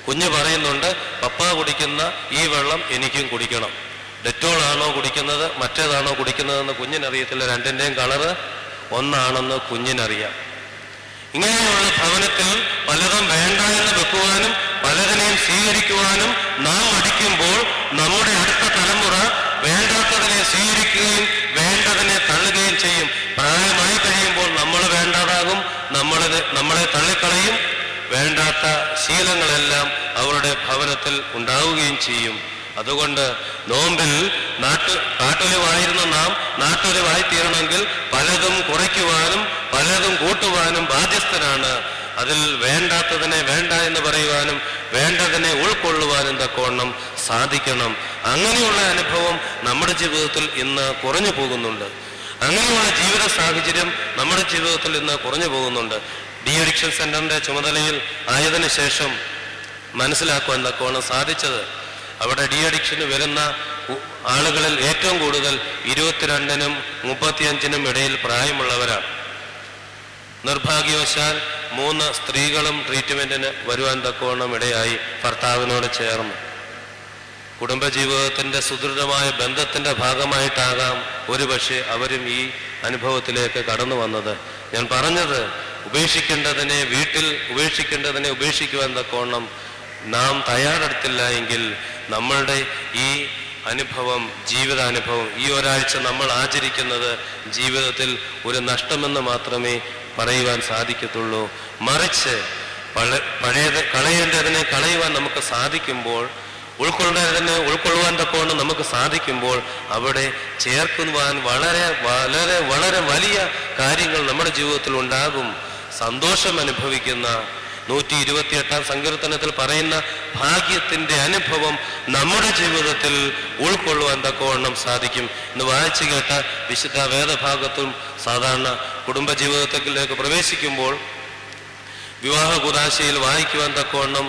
കുഞ്ഞ് പറയുന്നുണ്ട്, പപ്പ കുടിക്കുന്ന ഈ വെള്ളം എനിക്കും കുടിക്കണം. ഡെറ്റോൾ ആണോ കുടിക്കുന്നത് മറ്റേതാണോ കുടിക്കുന്നതെന്ന് കുഞ്ഞിനറിയത്തില്ല. രണ്ടിൻ്റെയും കളറ് ഒന്നാണെന്ന് കുഞ്ഞിനറിയാം. ഇങ്ങനെയുള്ള ഭവനത്തിൽ പലതും വേണ്ട എന്ന് വെക്കുവാനും പലതിനെയും സ്വീകരിക്കുവാനും നാം മടിക്കുമ്പോൾ നമ്മുടെ അടുത്ത തലമുറ വേണ്ടാത്തതിനെ സ്വീകരിക്കുകയും വേണ്ടതിനെ തള്ളുകയും ചെയ്യും. പ്രായമായി കഴിയുമ്പോൾ നമ്മൾ വേണ്ടാതാകും, നമ്മളെ തള്ളിക്കളയും. വേണ്ടാത്ത ശീലങ്ങളെല്ലാം അവരുടെ ഭവനത്തിൽ ഉണ്ടാവുകയും ചെയ്യും. അതുകൊണ്ട് നോമ്പിൽ കാട്ടൊലിവായിരുന്ന നാം നാട്ടൊലിവായി തീരണമെങ്കിൽ പലതും കുറയ്ക്കുവാനും പലതും കൂട്ടുവാനും ബാധ്യസ്ഥരാണ്. അതിൽ വേണ്ടാത്തതിനെ വേണ്ട എന്ന് പറയുവാനും വേണ്ടതിനെ ഉൾക്കൊള്ളുവാനും തക്കവണ്ണം സാധിക്കണം. അങ്ങനെയുള്ള അനുഭവം നമ്മുടെ ജീവിതത്തിൽ ഇന്ന് കുറഞ്ഞു പോകുന്നുണ്ട്. അങ്ങനെയുള്ള ജീവിത സാഹചര്യം നമ്മുടെ ജീവിതത്തിൽ ഇന്ന് കുറഞ്ഞു പോകുന്നുണ്ട്. ഡി അഡിക്ഷൻ സെന്ററിന്റെ ചുമതലയിൽ ആയതിനു ശേഷം മനസ്സിലാക്കുവാൻ തക്കവണ്ണം സാധിച്ചത്, അവിടെ ഡി അഡിക്ഷന് വരുന്ന ആളുകളിൽ ഏറ്റവും കൂടുതൽ 22-നും 35-നും ഇടയിൽ പ്രായമുള്ളവരാണ്. നിർഭാഗ്യവശാൽ 3 സ്ത്രീകളും ട്രീറ്റ്മെന്റിന് വരുവാൻ തക്കവണ്ണം ഇടയായി, ഭർത്താവിനോട് ചേർന്ന്. കുടുംബജീവിതത്തിന്റെ സുദൃഢമായ ബന്ധത്തിന്റെ ഭാഗമായിട്ടാകാം ഒരുപക്ഷെ അവരും ഈ അനുഭവത്തിലേക്ക് കടന്നു വന്നത്. ഞാൻ പറഞ്ഞത്, വീട്ടിൽ ഉപേക്ഷിക്കേണ്ടതിനെ ഉപേക്ഷിക്കുവാൻ തക്കവണ്ണം നാം തയ്യാറെടുത്തില്ല എങ്കിൽ നമ്മളുടെ ഈ അനുഭവം, ജീവിതാനുഭവം, ഈ ഒരാഴ്ച നമ്മൾ ആചരിക്കുന്നത് ജീവിതത്തിൽ ഒരു നഷ്ടമെന്ന് മാത്രമേ പറയുവാൻ സാധിക്കത്തുള്ളൂ. മറിച്ച് കളയേണ്ടതിനെ കളയുവാൻ നമുക്ക് സാധിക്കുമ്പോൾ, ഉൾക്കൊള്ളുവാൻ തക്കവണ്ണം നമുക്ക് സാധിക്കുമ്പോൾ അവിടെ ചേർക്കുവാൻ വളരെ വളരെ വളരെ വലിയ കാര്യങ്ങൾ നമ്മുടെ ജീവിതത്തിൽ ഉണ്ടാകും. സന്തോഷം അനുഭവിക്കുന്ന 128-ാം സങ്കീർത്തനത്തിൽ പറയുന്ന ഭാഗ്യത്തിന്റെ അനുഭവം നമ്മുടെ ജീവിതത്തിൽ ഉൾക്കൊള്ളുവാൻ തക്കവണ്ണം സാധിക്കും. ഇന്ന് വായിച്ചു കേട്ട വിശുദ്ധ വേദഭാഗത്തും സാധാരണ കുടുംബജീവിതത്തിലേക്ക് പ്രവേശിക്കുമ്പോൾ വിവാഹ കുദാശയിൽ വായിക്കുവാൻ തക്കവണ്ണം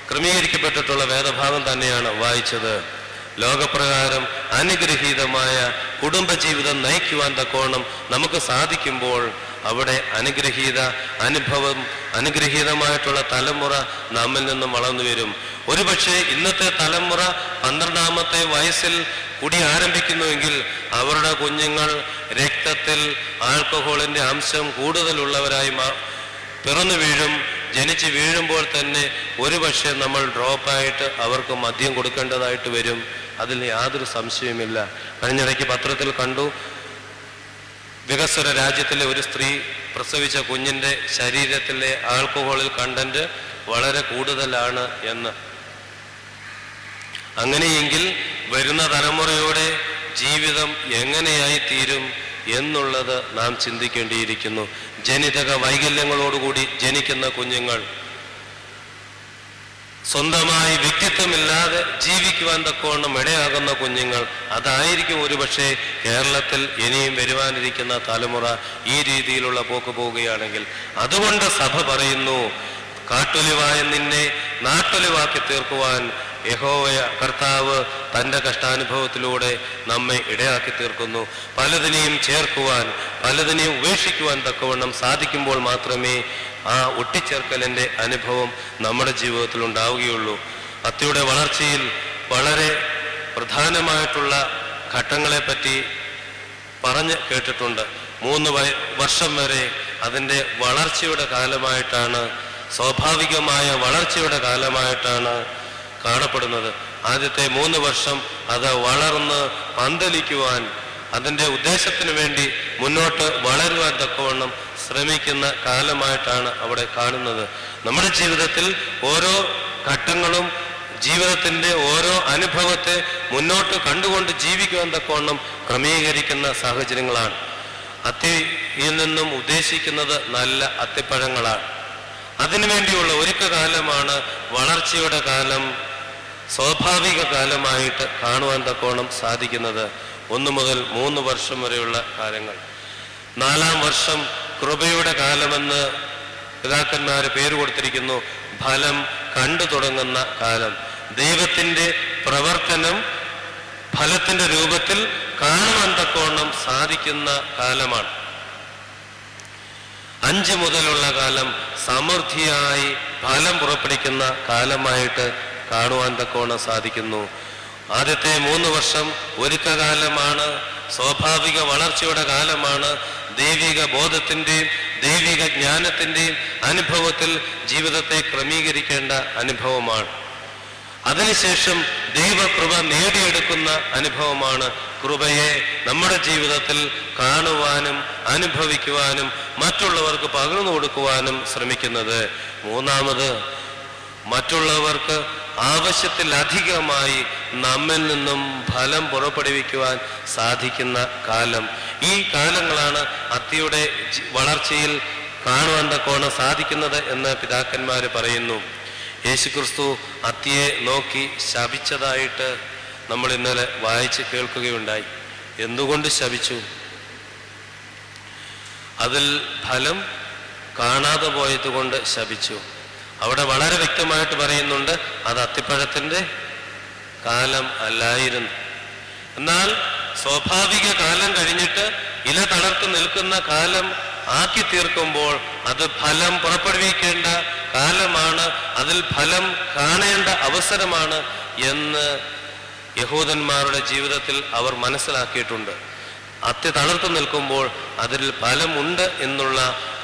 ക്രമീകരിക്കപ്പെട്ടിട്ടുള്ള വേദഭാഗം തന്നെയാണ് വായിച്ചത്. ലോകപ്രകാരം അനുഗ്രഹീതമായ കുടുംബജീവിതം നയിക്കുവാൻ തക്കവണ്ണം നമുക്ക് സാധിക്കുമ്പോൾ അവിടെ അനുഗ്രഹീതമായിട്ടുള്ള തലമുറ നമ്മിൽ നിന്നും വളർന്നു വരും. ഒരുപക്ഷെ ഇന്നത്തെ തലമുറ 12-ാമത്തെ വയസ്സിൽ കുടി ആരംഭിക്കുന്നുവെങ്കിൽ അവരുടെ കുഞ്ഞുങ്ങൾ രക്തത്തിൽ ആൽക്കഹോളിന്റെ അംശം കൂടുതലുള്ളവരായി പിറന്നു വീഴും. ജനിച്ച് വീഴുമ്പോൾ തന്നെ ഒരുപക്ഷെ നമ്മൾ ഡ്രോപ്പായിട്ട് അവർക്ക് മദ്യം കൊടുക്കേണ്ടതായിട്ട് വരും. അതിൽ യാതൊരു സംശയവുമില്ല. കഴിഞ്ഞിടയ്ക്ക് പത്രത്തിൽ കണ്ടു, വികസ്വര രാജ്യത്തിലെ ഒരു സ്ത്രീ പ്രസവിച്ച കുഞ്ഞിൻ്റെ ശരീരത്തിലെ ആൽക്കഹോളിൽ കണ്ടന്റ് വളരെ കൂടുതലാണ് എന്ന്. അങ്ങനെയെങ്കിൽ വരുന്ന തലമുറയുടെ ജീവിതം എങ്ങനെയായി തീരും എന്നുള്ളത് നാം ചിന്തിക്കേണ്ടിയിരിക്കുന്നു. ജനിതക വൈകല്യങ്ങളോടുകൂടി ജനിക്കുന്ന കുഞ്ഞുങ്ങൾ, സ്വന്തമായി വ്യക്തിത്വമില്ലാതെ ജീവിക്കുവാൻ തക്കവണ്ണം ഇടയാകുന്ന കുഞ്ഞുങ്ങൾ, അതായിരിക്കും ഒരുപക്ഷെ കേരളത്തിൽ ഇനിയും വരുവാനിരിക്കുന്ന തലമുറ ഈ രീതിയിലുള്ള പോക്ക് പോവുകയാണെങ്കിൽ. അതുകൊണ്ട് സഭ പറയുന്നു, കാട്ടൊലിവായ നിന്നെ നാട്ടൊലിവാക്കി തീർക്കുവാൻ യഹോവ കർത്താവ് തൻ്റെ കഷ്ടാനുഭവത്തിലൂടെ നമ്മെ ഇടയാക്കി തീർക്കുന്നു. പലതിനെയും ചേർക്കുവാൻ പലതിനെയും ഉപേക്ഷിക്കുവാൻ തക്കവണ്ണം സാധിക്കുമ്പോൾ മാത്രമേ ആ ഒട്ടിച്ചേർക്കലിൻ്റെ അനുഭവം നമ്മുടെ ജീവിതത്തിൽ ഉണ്ടാവുകയുള്ളൂ. അത്തിയുടെ വളർച്ചയിൽ വളരെ പ്രധാനമായിട്ടുള്ള ഘട്ടങ്ങളെപ്പറ്റി പറഞ്ഞ് കേട്ടിട്ടുണ്ട്. 3 വർഷം വരെ അതിൻ്റെ വളർച്ചയുടെ കാലമായിട്ടാണ്, സ്വാഭാവികമായ വളർച്ചയുടെ കാലമായിട്ടാണ് കാണപ്പെടുന്നത്. ആദ്യത്തെ 3 വർഷം അത് വളർന്ന് പന്തലിക്കുവാൻ അതിൻ്റെ ഉദ്ദേശത്തിന് വേണ്ടി മുന്നോട്ട് വളരുവാൻ തക്കവണ്ണം ശ്രമിക്കുന്ന കാലമായിട്ടാണ് അവിടെ കാണുന്നത്. നമ്മുടെ ജീവിതത്തിൽ ഓരോ ഘട്ടങ്ങളും ജീവിതത്തിൻ്റെ ഓരോ അനുഭവത്തെ മുന്നോട്ട് കണ്ടുകൊണ്ട് ജീവിക്കുവാൻ തക്കവണ്ണം ക്രമീകരിക്കുന്ന സാഹചര്യങ്ങളാണ്. അത്തിയിൽ നിന്നും ഉദ്ദേശിക്കുന്നത് നല്ല അത്തിപ്പഴങ്ങളാണ്. അതിനുവേണ്ടിയുള്ള ഒരുക്ക കാലമാണ് വളർച്ചയുടെ കാലം, സ്വാഭാവിക കാലമായിട്ട് കാണുവാൻ തക്കോണം സാധിക്കുന്നത്. 1 മുതൽ 3 വർഷം വരെയുള്ള കാലങ്ങൾ. 4-ാം വർഷം കൃപയുടെ കാലമെന്ന് പിതാക്കന്മാർ പേര് കൊടുത്തിരിക്കുന്നു. ഫലം കണ്ടു തുടങ്ങുന്ന കാലം, ദൈവത്തിൻ്റെ പ്രവർത്തനം ഫലത്തിൻ്റെ രൂപത്തിൽ കാണുവാൻ തക്കോണം സാധിക്കുന്ന കാലമാണ്. 5 മുതലുള്ള കാലം സമൃദ്ധിയായി ഫലം പുറപ്പെടുവിക്കുന്ന കാലമായിട്ട് കാണുവാൻ തക്കോണം സാധിക്കുന്നു. ആദ്യത്തെ 3 വർഷം ഒരുക്കകാലമാണ്, സ്വാഭാവിക വളർച്ചയുടെ കാലമാണ്, ദൈവിക ബോധത്തിൻ്റെയും ദൈവിക ജ്ഞാനത്തിൻ്റെയും അനുഭവത്തിൽ ജീവിതത്തെ ക്രമീകരിക്കേണ്ട അനുഭവമാണ്. അതിനുശേഷം ദൈവകൃപ നേടിയെടുക്കുന്ന അനുഭവമാണ്. കൃപയെ നമ്മുടെ ജീവിതത്തിൽ കാണുവാനും അനുഭവിക്കുവാനും മറ്റുള്ളവർക്ക് പകർന്നു കൊടുക്കുവാനും ശ്രമിക്കുന്നത്. 3-ാമത് മറ്റുള്ളവർക്ക് ആവശ്യത്തിലധികമായി നമ്മിൽ നിന്നും ഫലം പുറപ്പെടുവിക്കുവാൻ സാധിക്കുന്ന കാലം. ഈ കാലങ്ങളാണ് അത്തിയുടെ വളർച്ചയിൽ കാണുവാൻ തക്കോണം സാധിക്കുന്നത് എന്ന് പിതാക്കന്മാർ പറയുന്നു. യേശുക്രിസ്തു അത്തിയെ നോക്കി ശപിച്ചതായിട്ട് നമ്മൾ ഇന്നലെ വായിച്ച് കേൾക്കുകയുണ്ടായി. എന്തുകൊണ്ട് ശപിച്ചു? അതിൽ ഫലം കാണാതെ പോയത് കൊണ്ട് ശപിച്ചു. അവിടെ വളരെ വ്യക്തമായിട്ട് പറയുന്നുണ്ട്, അത് അത്തിപ്പഴത്തിൻ്റെ കാലം അല്ലായിരുന്നു. എന്നാൽ സ്വാഭാവിക കാലം കഴിഞ്ഞിട്ട് ഇല തളർത്ത് നിൽക്കുന്ന കാലം ആക്കി തീർക്കുമ്പോൾ അത് ഫലം പുറപ്പെടുവിക്കേണ്ട കാലമാണ്, അതിൽ ഫലം കാണേണ്ട അവസരമാണ് എന്ന് യഹൂദന്മാരുടെ ജീവിതത്തിൽ അവർ മനസ്സിലാക്കിയിട്ടുണ്ട്. അത്തി തളർത്ത് നിൽക്കുമ്പോൾ അതിൽ ഫലമുണ്ട് എന്നുള്ള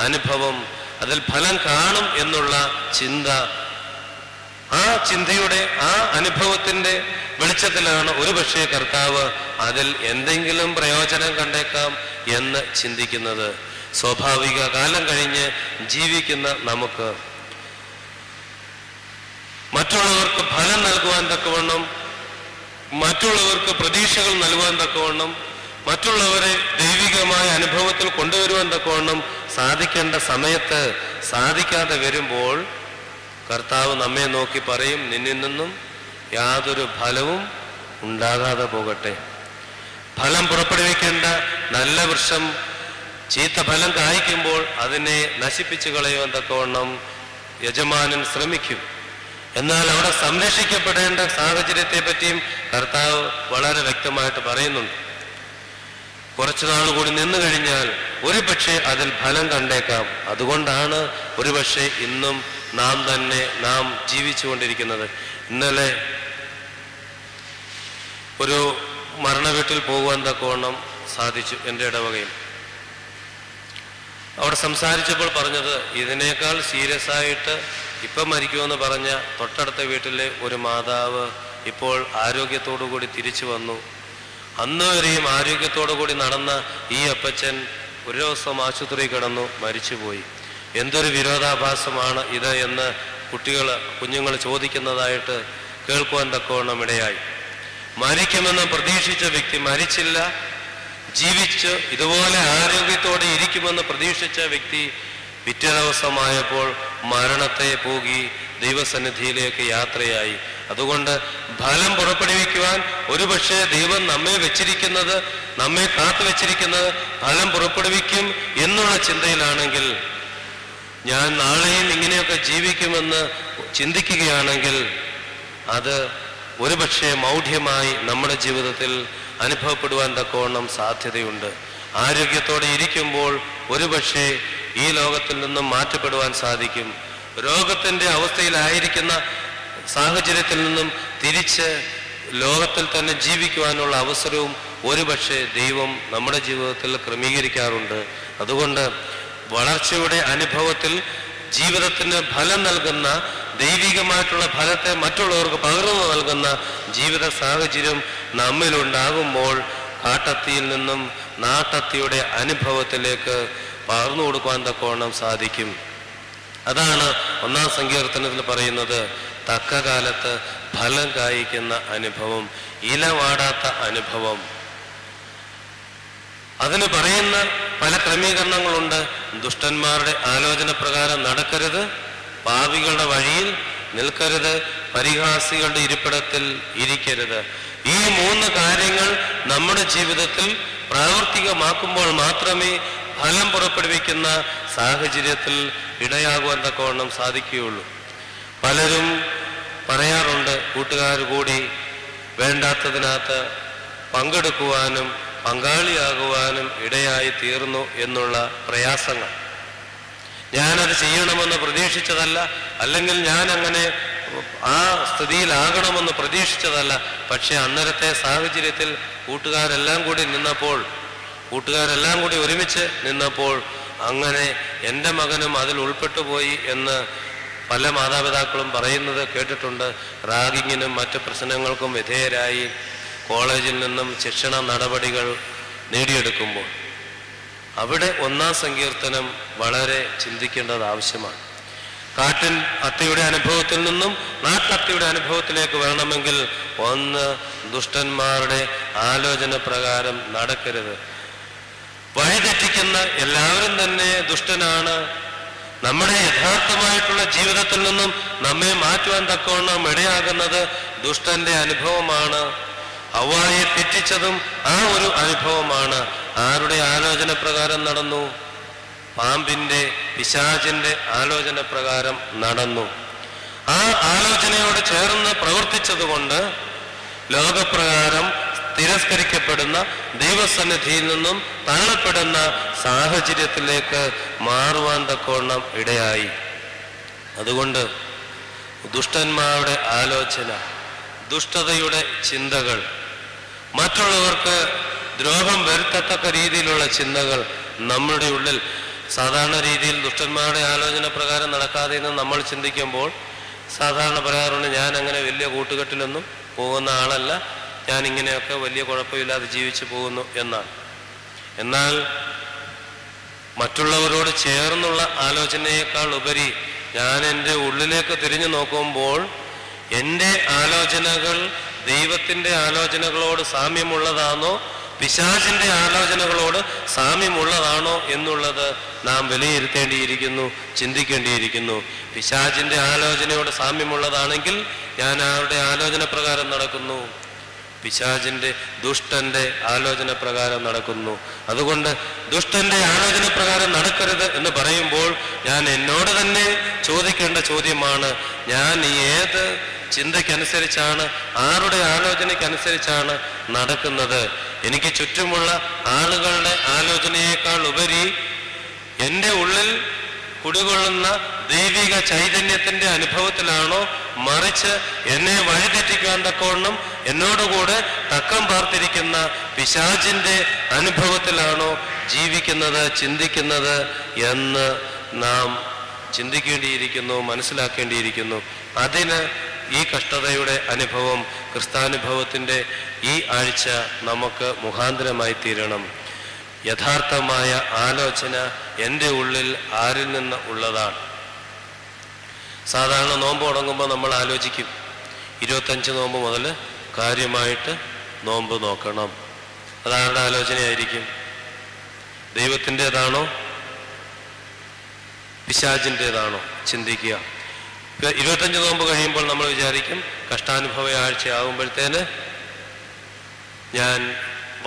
അനുഭവം, അതിൽ ഫലം കാണും എന്നുള്ള ചിന്ത, ആ ചിന്തയുടെ ആ അനുഭവത്തിൻ്റെ വെളിച്ചത്തിലാണ് ഒരുപക്ഷെ കർത്താവ് അതിൽ എന്തെങ്കിലും പ്രയോജനം കണ്ടേക്കാം എന്ന് ചിന്തിക്കുന്നത്. സ്വാഭാവിക കാലം കഴിഞ്ഞ് ജീവിക്കുന്ന നമുക്ക് മറ്റുള്ളവർക്ക് ഫലം നൽകുവാൻ തക്കവണ്ണം, മറ്റുള്ളവർക്ക് പ്രതീക്ഷകൾ നൽകുവാൻ തക്കവണ്ണം, മറ്റുള്ളവരെ ദൈവികമായ അനുഭവത്തിൽ കൊണ്ടുവരുവാൻ തക്കവണ്ണം സാധിക്കേണ്ട സമയത്ത് സാധിക്കാതെ വരുമ്പോൾ കർത്താവ് നമ്മെ നോക്കി പറയും, നിന്നിൽ നിന്നും യാതൊരു ഫലവും ഉണ്ടാകാതെ പോകട്ടെ. ഫലം പുറപ്പെടുവിക്കേണ്ട നല്ല വൃക്ഷം ചീത്ത ഫലം കായ്ക്കുമ്പോൾ അതിനെ നശിപ്പിച്ചു കളയുവാൻ തക്കവണ്ണം യജമാനൻ ശ്രമിക്കും. എന്നാൽ അവിടെ സംരക്ഷിക്കപ്പെടേണ്ട സാഹചര്യത്തെ പറ്റിയും കർത്താവ് വളരെ വ്യക്തമായിട്ട് പറയുന്നുണ്ട്. കുറച്ചുനാൾ കൂടി നിന്നു കഴിഞ്ഞാൽ ഒരുപക്ഷെ അതിൽ ഫലം കണ്ടേക്കാം. അതുകൊണ്ടാണ് ഒരുപക്ഷെ ഇന്നും നാം ജീവിച്ചുകൊണ്ടിരിക്കുന്നത്. ഇന്നലെ ഒരു മരണവീട്ടിൽ പോകുവാൻ തക്കവണ്ണം സാധിച്ചു എൻ്റെ ഇടവകയിൽ. അവിടെ സംസാരിച്ചപ്പോൾ പറഞ്ഞത്, ഇതിനേക്കാൾ സീരിയസ് ആയിട്ട് ഇപ്പം മരിക്കുമെന്ന് പറഞ്ഞ തൊട്ടടുത്ത വീട്ടിലെ ഒരു മാതാവ് ഇപ്പോൾ ആരോഗ്യത്തോടു കൂടി തിരിച്ചു വന്നു. അന്ന് വരെയും ആരോഗ്യത്തോടു കൂടി നടന്ന ഈ അപ്പച്ചൻ ഒരു ദിവസം ആശുപത്രി കിടന്നു, മരിച്ചുപോയി. എന്തൊരു വിരോധാഭാസമാണ് ഇത് എന്ന് കുഞ്ഞുങ്ങൾ ചോദിക്കുന്നതായിട്ട് കേൾക്കുവാൻ തക്കവണ്ണം ഇടയായി. മരിക്കുമെന്ന് പ്രതീക്ഷിച്ച വ്യക്തി മരിച്ചില്ല, ജീവിച്ച് ഇതുപോലെ ആരോഗ്യത്തോടെ ഇരിക്കുമെന്ന് പ്രതീക്ഷിച്ച വ്യക്തി പിറ്റേ ദിവസമായപ്പോൾ മരണത്തെ പോകി ദൈവസന്നിധിയിലേക്ക് യാത്രയായി. അതുകൊണ്ട് ഫലം പുറപ്പെടുവിക്കുവാൻ ഒരുപക്ഷെ ദൈവം നമ്മെ കാത്തു വെച്ചിരിക്കുന്നത് ഫലം പുറപ്പെടുവിക്കും എന്നുള്ള ചിന്തയിലാണെങ്കിൽ, ഞാൻ നാളെയും ഇങ്ങനെയൊക്കെ ജീവിക്കുമെന്ന് ചിന്തിക്കുകയാണെങ്കിൽ അത് ഒരുപക്ഷെ മൗഢ്യമായി നമ്മുടെ ജീവിതത്തിൽ അനുഭവപ്പെടുവാൻ തക്കവണ്ണം സാധ്യതയുണ്ട്. ആരോഗ്യത്തോടെ ഇരിക്കുമ്പോൾ ഒരുപക്ഷെ ഈ ലോകത്തിൽ നിന്നും മാറ്റപ്പെടുവാൻ സാധിക്കും. രോഗത്തിൻ്റെ അവസ്ഥയിലായിരിക്കുന്ന സാഹചര്യത്തിൽ നിന്നും തിരിച്ച് ലോകത്തിൽ തന്നെ ജീവിക്കുവാനുള്ള അവസരവും ഒരുപക്ഷെ ദൈവം നമ്മുടെ ജീവിതത്തിൽ ക്രമീകരിക്കാറുണ്ട്. അതുകൊണ്ട് വളർച്ചയുടെ അനുഭവത്തിൽ ജീവിതത്തിന് ഫലം നൽകുന്ന, ദൈവികമായിട്ടുള്ള ഫലത്തെ മറ്റുള്ളവർക്ക് പകർന്നു നൽകുന്ന ജീവിത സാഹചര്യം നമ്മിലുണ്ടാകുമ്പോൾ കാട്ടത്തിയിൽ നിന്നും നാട്ടത്തിയുടെ അനുഭവത്തിലേക്ക് പകർന്നു കൊടുക്കുവാൻ തക്കവണ്ണം സാധിക്കും. അതാണ് 1-ാം സങ്കീർത്തനത്തിൽ പറയുന്നത്, തക്ക കാലത്ത് ഫലം കായ്ക്കുന്ന അനുഭവം, ഇല വാടാത്ത അനുഭവം. അതിന് പറയുന്ന പല ക്രമീകരണങ്ങളുണ്ട്. ദുഷ്ടന്മാരുടെ ആലോചന പ്രകാരം നടക്കരുത്, പാപികളുടെ വഴിയിൽ നിൽക്കരുത്, പരിഹാസികളുടെ ഇരിപ്പിടത്തിൽ ഇരിക്കരുത്. ഈ 3 കാര്യങ്ങൾ നമ്മുടെ ജീവിതത്തിൽ പ്രാവർത്തികമാക്കുമ്പോൾ മാത്രമേ ഫലം പുറപ്പെടുവിക്കുന്ന സാഹചര്യത്തിൽ ഇടയാകുവാൻ തക്കവണ്ണം സാധിക്കുകയുള്ളൂ. പലരും പറയാറുണ്ട്, കൂട്ടുകാർ കൂടി വേണ്ടാത്തതിനകത്ത് പങ്കെടുക്കുവാനും പങ്കാളിയാകുവാനും ഇടയായി തീർന്നു എന്നുള്ള പ്രയാസങ്ങൾ. ഞാനത് ചെയ്യണമെന്ന് പ്രതീക്ഷിച്ചതല്ല, അല്ലെങ്കിൽ ഞാൻ അങ്ങനെ ആ സ്ഥിതിയിലാകണമെന്ന് പ്രതീക്ഷിച്ചതല്ല. പക്ഷെ അന്നേരത്തെ സാഹചര്യത്തിൽ കൂട്ടുകാരെല്ലാം കൂടി ഒരുമിച്ച് നിന്നപ്പോൾ അങ്ങനെ എൻ്റെ മകനും അതിൽ ഉൾപ്പെട്ടു പോയി എന്ന് പല മാതാപിതാക്കളും പറയുന്നത് കേട്ടിട്ടുണ്ട്. റാഗിങ്ങിനും മറ്റ് പ്രശ്നങ്ങൾക്കും വിധേയരായി കോളേജിൽ നിന്നും ശിക്ഷണ നടപടികൾ നേടിയെടുക്കുമ്പോൾ അവിടെ 1-ാം സങ്കീർത്തനം വളരെ ചിന്തിക്കേണ്ടത് ആവശ്യമാണ്. കാട്ടിൻ അത്തിയുടെ അനുഭവത്തിൽ നിന്നും നാട്ടത്തിയുടെ അനുഭവത്തിലേക്ക് വരണമെങ്കിൽ 1, ദുഷ്ടന്മാരുടെ ആലോചന പ്രകാരം നടക്കരുത്. വഴിതെറ്റിക്കുന്ന എല്ലാവരും തന്നെ ദുഷ്ടനാണ്. നമ്മുടെ യഥാർത്ഥമായിട്ടുള്ള ജീവിതത്തിൽ നിന്നും നമ്മെ മാറ്റുവാൻ തക്കവണ്ണം ഇടയാകുന്നത് ദുഷ്ടന്റെ അനുഭവമാണ്. ഹവ്വായെ തെറ്റിച്ചതും ആ ഒരു അനുഭവമാണ്. ആരുടെ ആലോചന പ്രകാരം നടന്നു? പാമ്പിന്റെ, പിശാചിന്റെ ആലോചന പ്രകാരം നടന്നു. ആ ആലോചനയോട് ചേർന്ന് പ്രവർത്തിച്ചതുകൊണ്ട് ലോകപ്രകാരം തിരസ്കരിക്കപ്പെടുന്ന, ദൈവസന്നിധിയിൽ നിന്നും തള്ളപ്പെടുന്ന സാഹചര്യത്തിലേക്ക് മാറുവാൻ തക്കവണ്ണം ഇടയായി. അതുകൊണ്ട് ദുഷ്ടന്മാരുടെ ആലോചന, ദുഷ്ടതയുടെ ചിന്തകൾ, മറ്റുള്ളവർക്ക് ദ്രോഹം വരുത്തത്തക്ക രീതിയിലുള്ള ചിന്തകൾ നമ്മുടെ ഉള്ളിൽ സാധാരണ രീതിയിൽ ദുഷ്ടന്മാരുടെ ആലോചന പ്രകാരം നടക്കാതെ എന്ന് നമ്മൾ ചിന്തിക്കുമ്പോൾ സാധാരണ പറയാറുണ്ട്, ഞാൻ അങ്ങനെ വലിയ കൂട്ടുകെട്ടിലൊന്നും പോകുന്ന ആളല്ല, ഞാൻ ഇങ്ങനെയൊക്കെ വലിയ കുഴപ്പമില്ലാതെ ജീവിച്ചു പോകുന്നു എന്നാണ്. എന്നാൽ മറ്റുള്ളവരോട് ചേർന്നുള്ള ആലോചനയേക്കാൾ ഉപരി ഞാൻ എൻ്റെ ഉള്ളിലേക്ക് തിരിഞ്ഞു നോക്കുമ്പോൾ എൻ്റെ ആലോചനകൾ ദൈവത്തിൻ്റെ ആലോചനകളോട് സാമ്യമുള്ളതാണോ പിശാചിന്റെ ആലോചനകളോട് സാമ്യമുള്ളതാണോ എന്നുള്ളത് നാം വിലയിരുത്തേണ്ടിയിരിക്കുന്നു, ചിന്തിക്കേണ്ടിയിരിക്കുന്നു. പിശാചിന്റെ ആലോചനയോട് സാമ്യമുള്ളതാണെങ്കിൽ ഞാൻ ആരുടെ ആലോചന പ്രകാരം നടക്കുന്നു? പിശാചിന്റെ, ദുഷ്ടന്റെ ആലോചന പ്രകാരം നടക്കുന്നു. അതുകൊണ്ട് ദുഷ്ടന്റെ ആലോചന പ്രകാരം നടക്കരുത് എന്ന് പറയുമ്പോൾ ഞാൻ എന്നോട് തന്നെ ചോദിക്കേണ്ട ചോദ്യമാണ്, ഞാൻ ഏത് ചിന്തയ്ക്കനുസരിച്ചാണ്, ആരുടെ ആലോചനയ്ക്കനുസരിച്ചാണ് നടക്കുന്നത്? എനിക്ക് ചുറ്റുമുള്ള ആളുകളുടെ ആലോചനയേക്കാൾ ഉപരി എൻ്റെ ഉള്ളിൽ കുടികൊള്ളുന്ന ദൈവിക ചൈതന്യത്തിന്റെ അനുഭവത്തിലാണോ, മറിച്ച് എന്നെ വഴിതെറ്റിക്കാൻ തക്കവണ്ണം എന്നോടുകൂടെ തക്കം പാർത്തിരിക്കുന്ന പിശാചിന്റെ അനുഭവത്തിലാണോ ജീവിക്കുന്നത്, ചിന്തിക്കുന്നത് എന്ന് നാം ചിന്തിക്കേണ്ടിയിരിക്കുന്നു, മനസ്സിലാക്കേണ്ടിയിരിക്കുന്നു. അതിന് ഈ കഷ്ടതയുടെ അനുഭവം, ക്രിസ്താനുഭവത്തിൻ്റെ ഈ ആഴ്ച നമുക്ക് മുഖാന്തരമായി തീരണം. യഥാർത്ഥമായ ആലോചന എൻ്റെ ഉള്ളിൽ ആരിൽ നിന്ന് ഉള്ളതാണ്? സാധാരണ നോമ്പ് തുടങ്ങുമ്പോൾ നമ്മൾ ആലോചിക്കും, 25 നോമ്പ് മുതൽ കാര്യമായിട്ട് നോമ്പ് നോക്കണം. അതാരുടെ ആലോചനയായിരിക്കും? ദൈവത്തിൻ്റെതാണോ പിശാചിൻ്റെതാണോ? ചിന്തിക്കുക. 25 നോമ്പ് കഴിയുമ്പോൾ നമ്മൾ വിചാരിക്കും, കഷ്ടാനുഭവ ആഴ്ചയാകുമ്പോഴത്തേന് ഞാൻ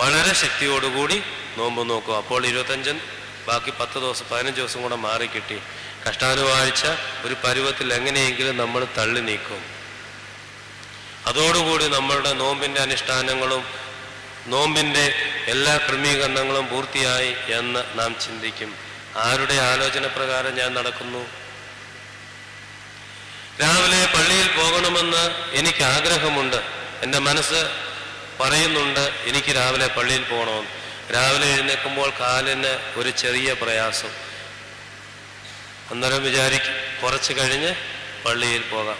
വളരെ ശക്തിയോടുകൂടി നോമ്പ് നോക്കും. അപ്പോൾ 25 ബാക്കി 10 ദിവസം 15 ദിവസം കൂടെ മാറിക്കിട്ടി. കഷ്ടാനുഭവ ആഴ്ച ഒരു പരുവത്തിൽ എങ്ങനെയെങ്കിലും നമ്മൾ തള്ളി നീക്കും. അതോടുകൂടി നമ്മളുടെ നോമ്പിൻ്റെ അനുഷ്ഠാനങ്ങളും നോമ്പിൻ്റെ എല്ലാ ക്രമീകരണങ്ങളും പൂർത്തിയായി എന്ന് നാം ചിന്തിക്കും. ആരുടെ ആലോചന പ്രകാരം ഞാൻ നടക്കുന്നു? രാവിലെ പള്ളിയിൽ പോകണമെന്ന് എനിക്ക് ആഗ്രഹമുണ്ട്, എൻ്റെ മനസ്സ് പറയുന്നുണ്ട് എനിക്ക് രാവിലെ പള്ളിയിൽ പോകണമെന്ന്. രാവിലെ എഴുന്നേൽക്കുമ്പോൾ കാലിന് ഒരു ചെറിയ പ്രയാസം, അന്നേരം വിചാരിക്കും കുറച്ച് കഴിഞ്ഞ് പള്ളിയിൽ പോകാം.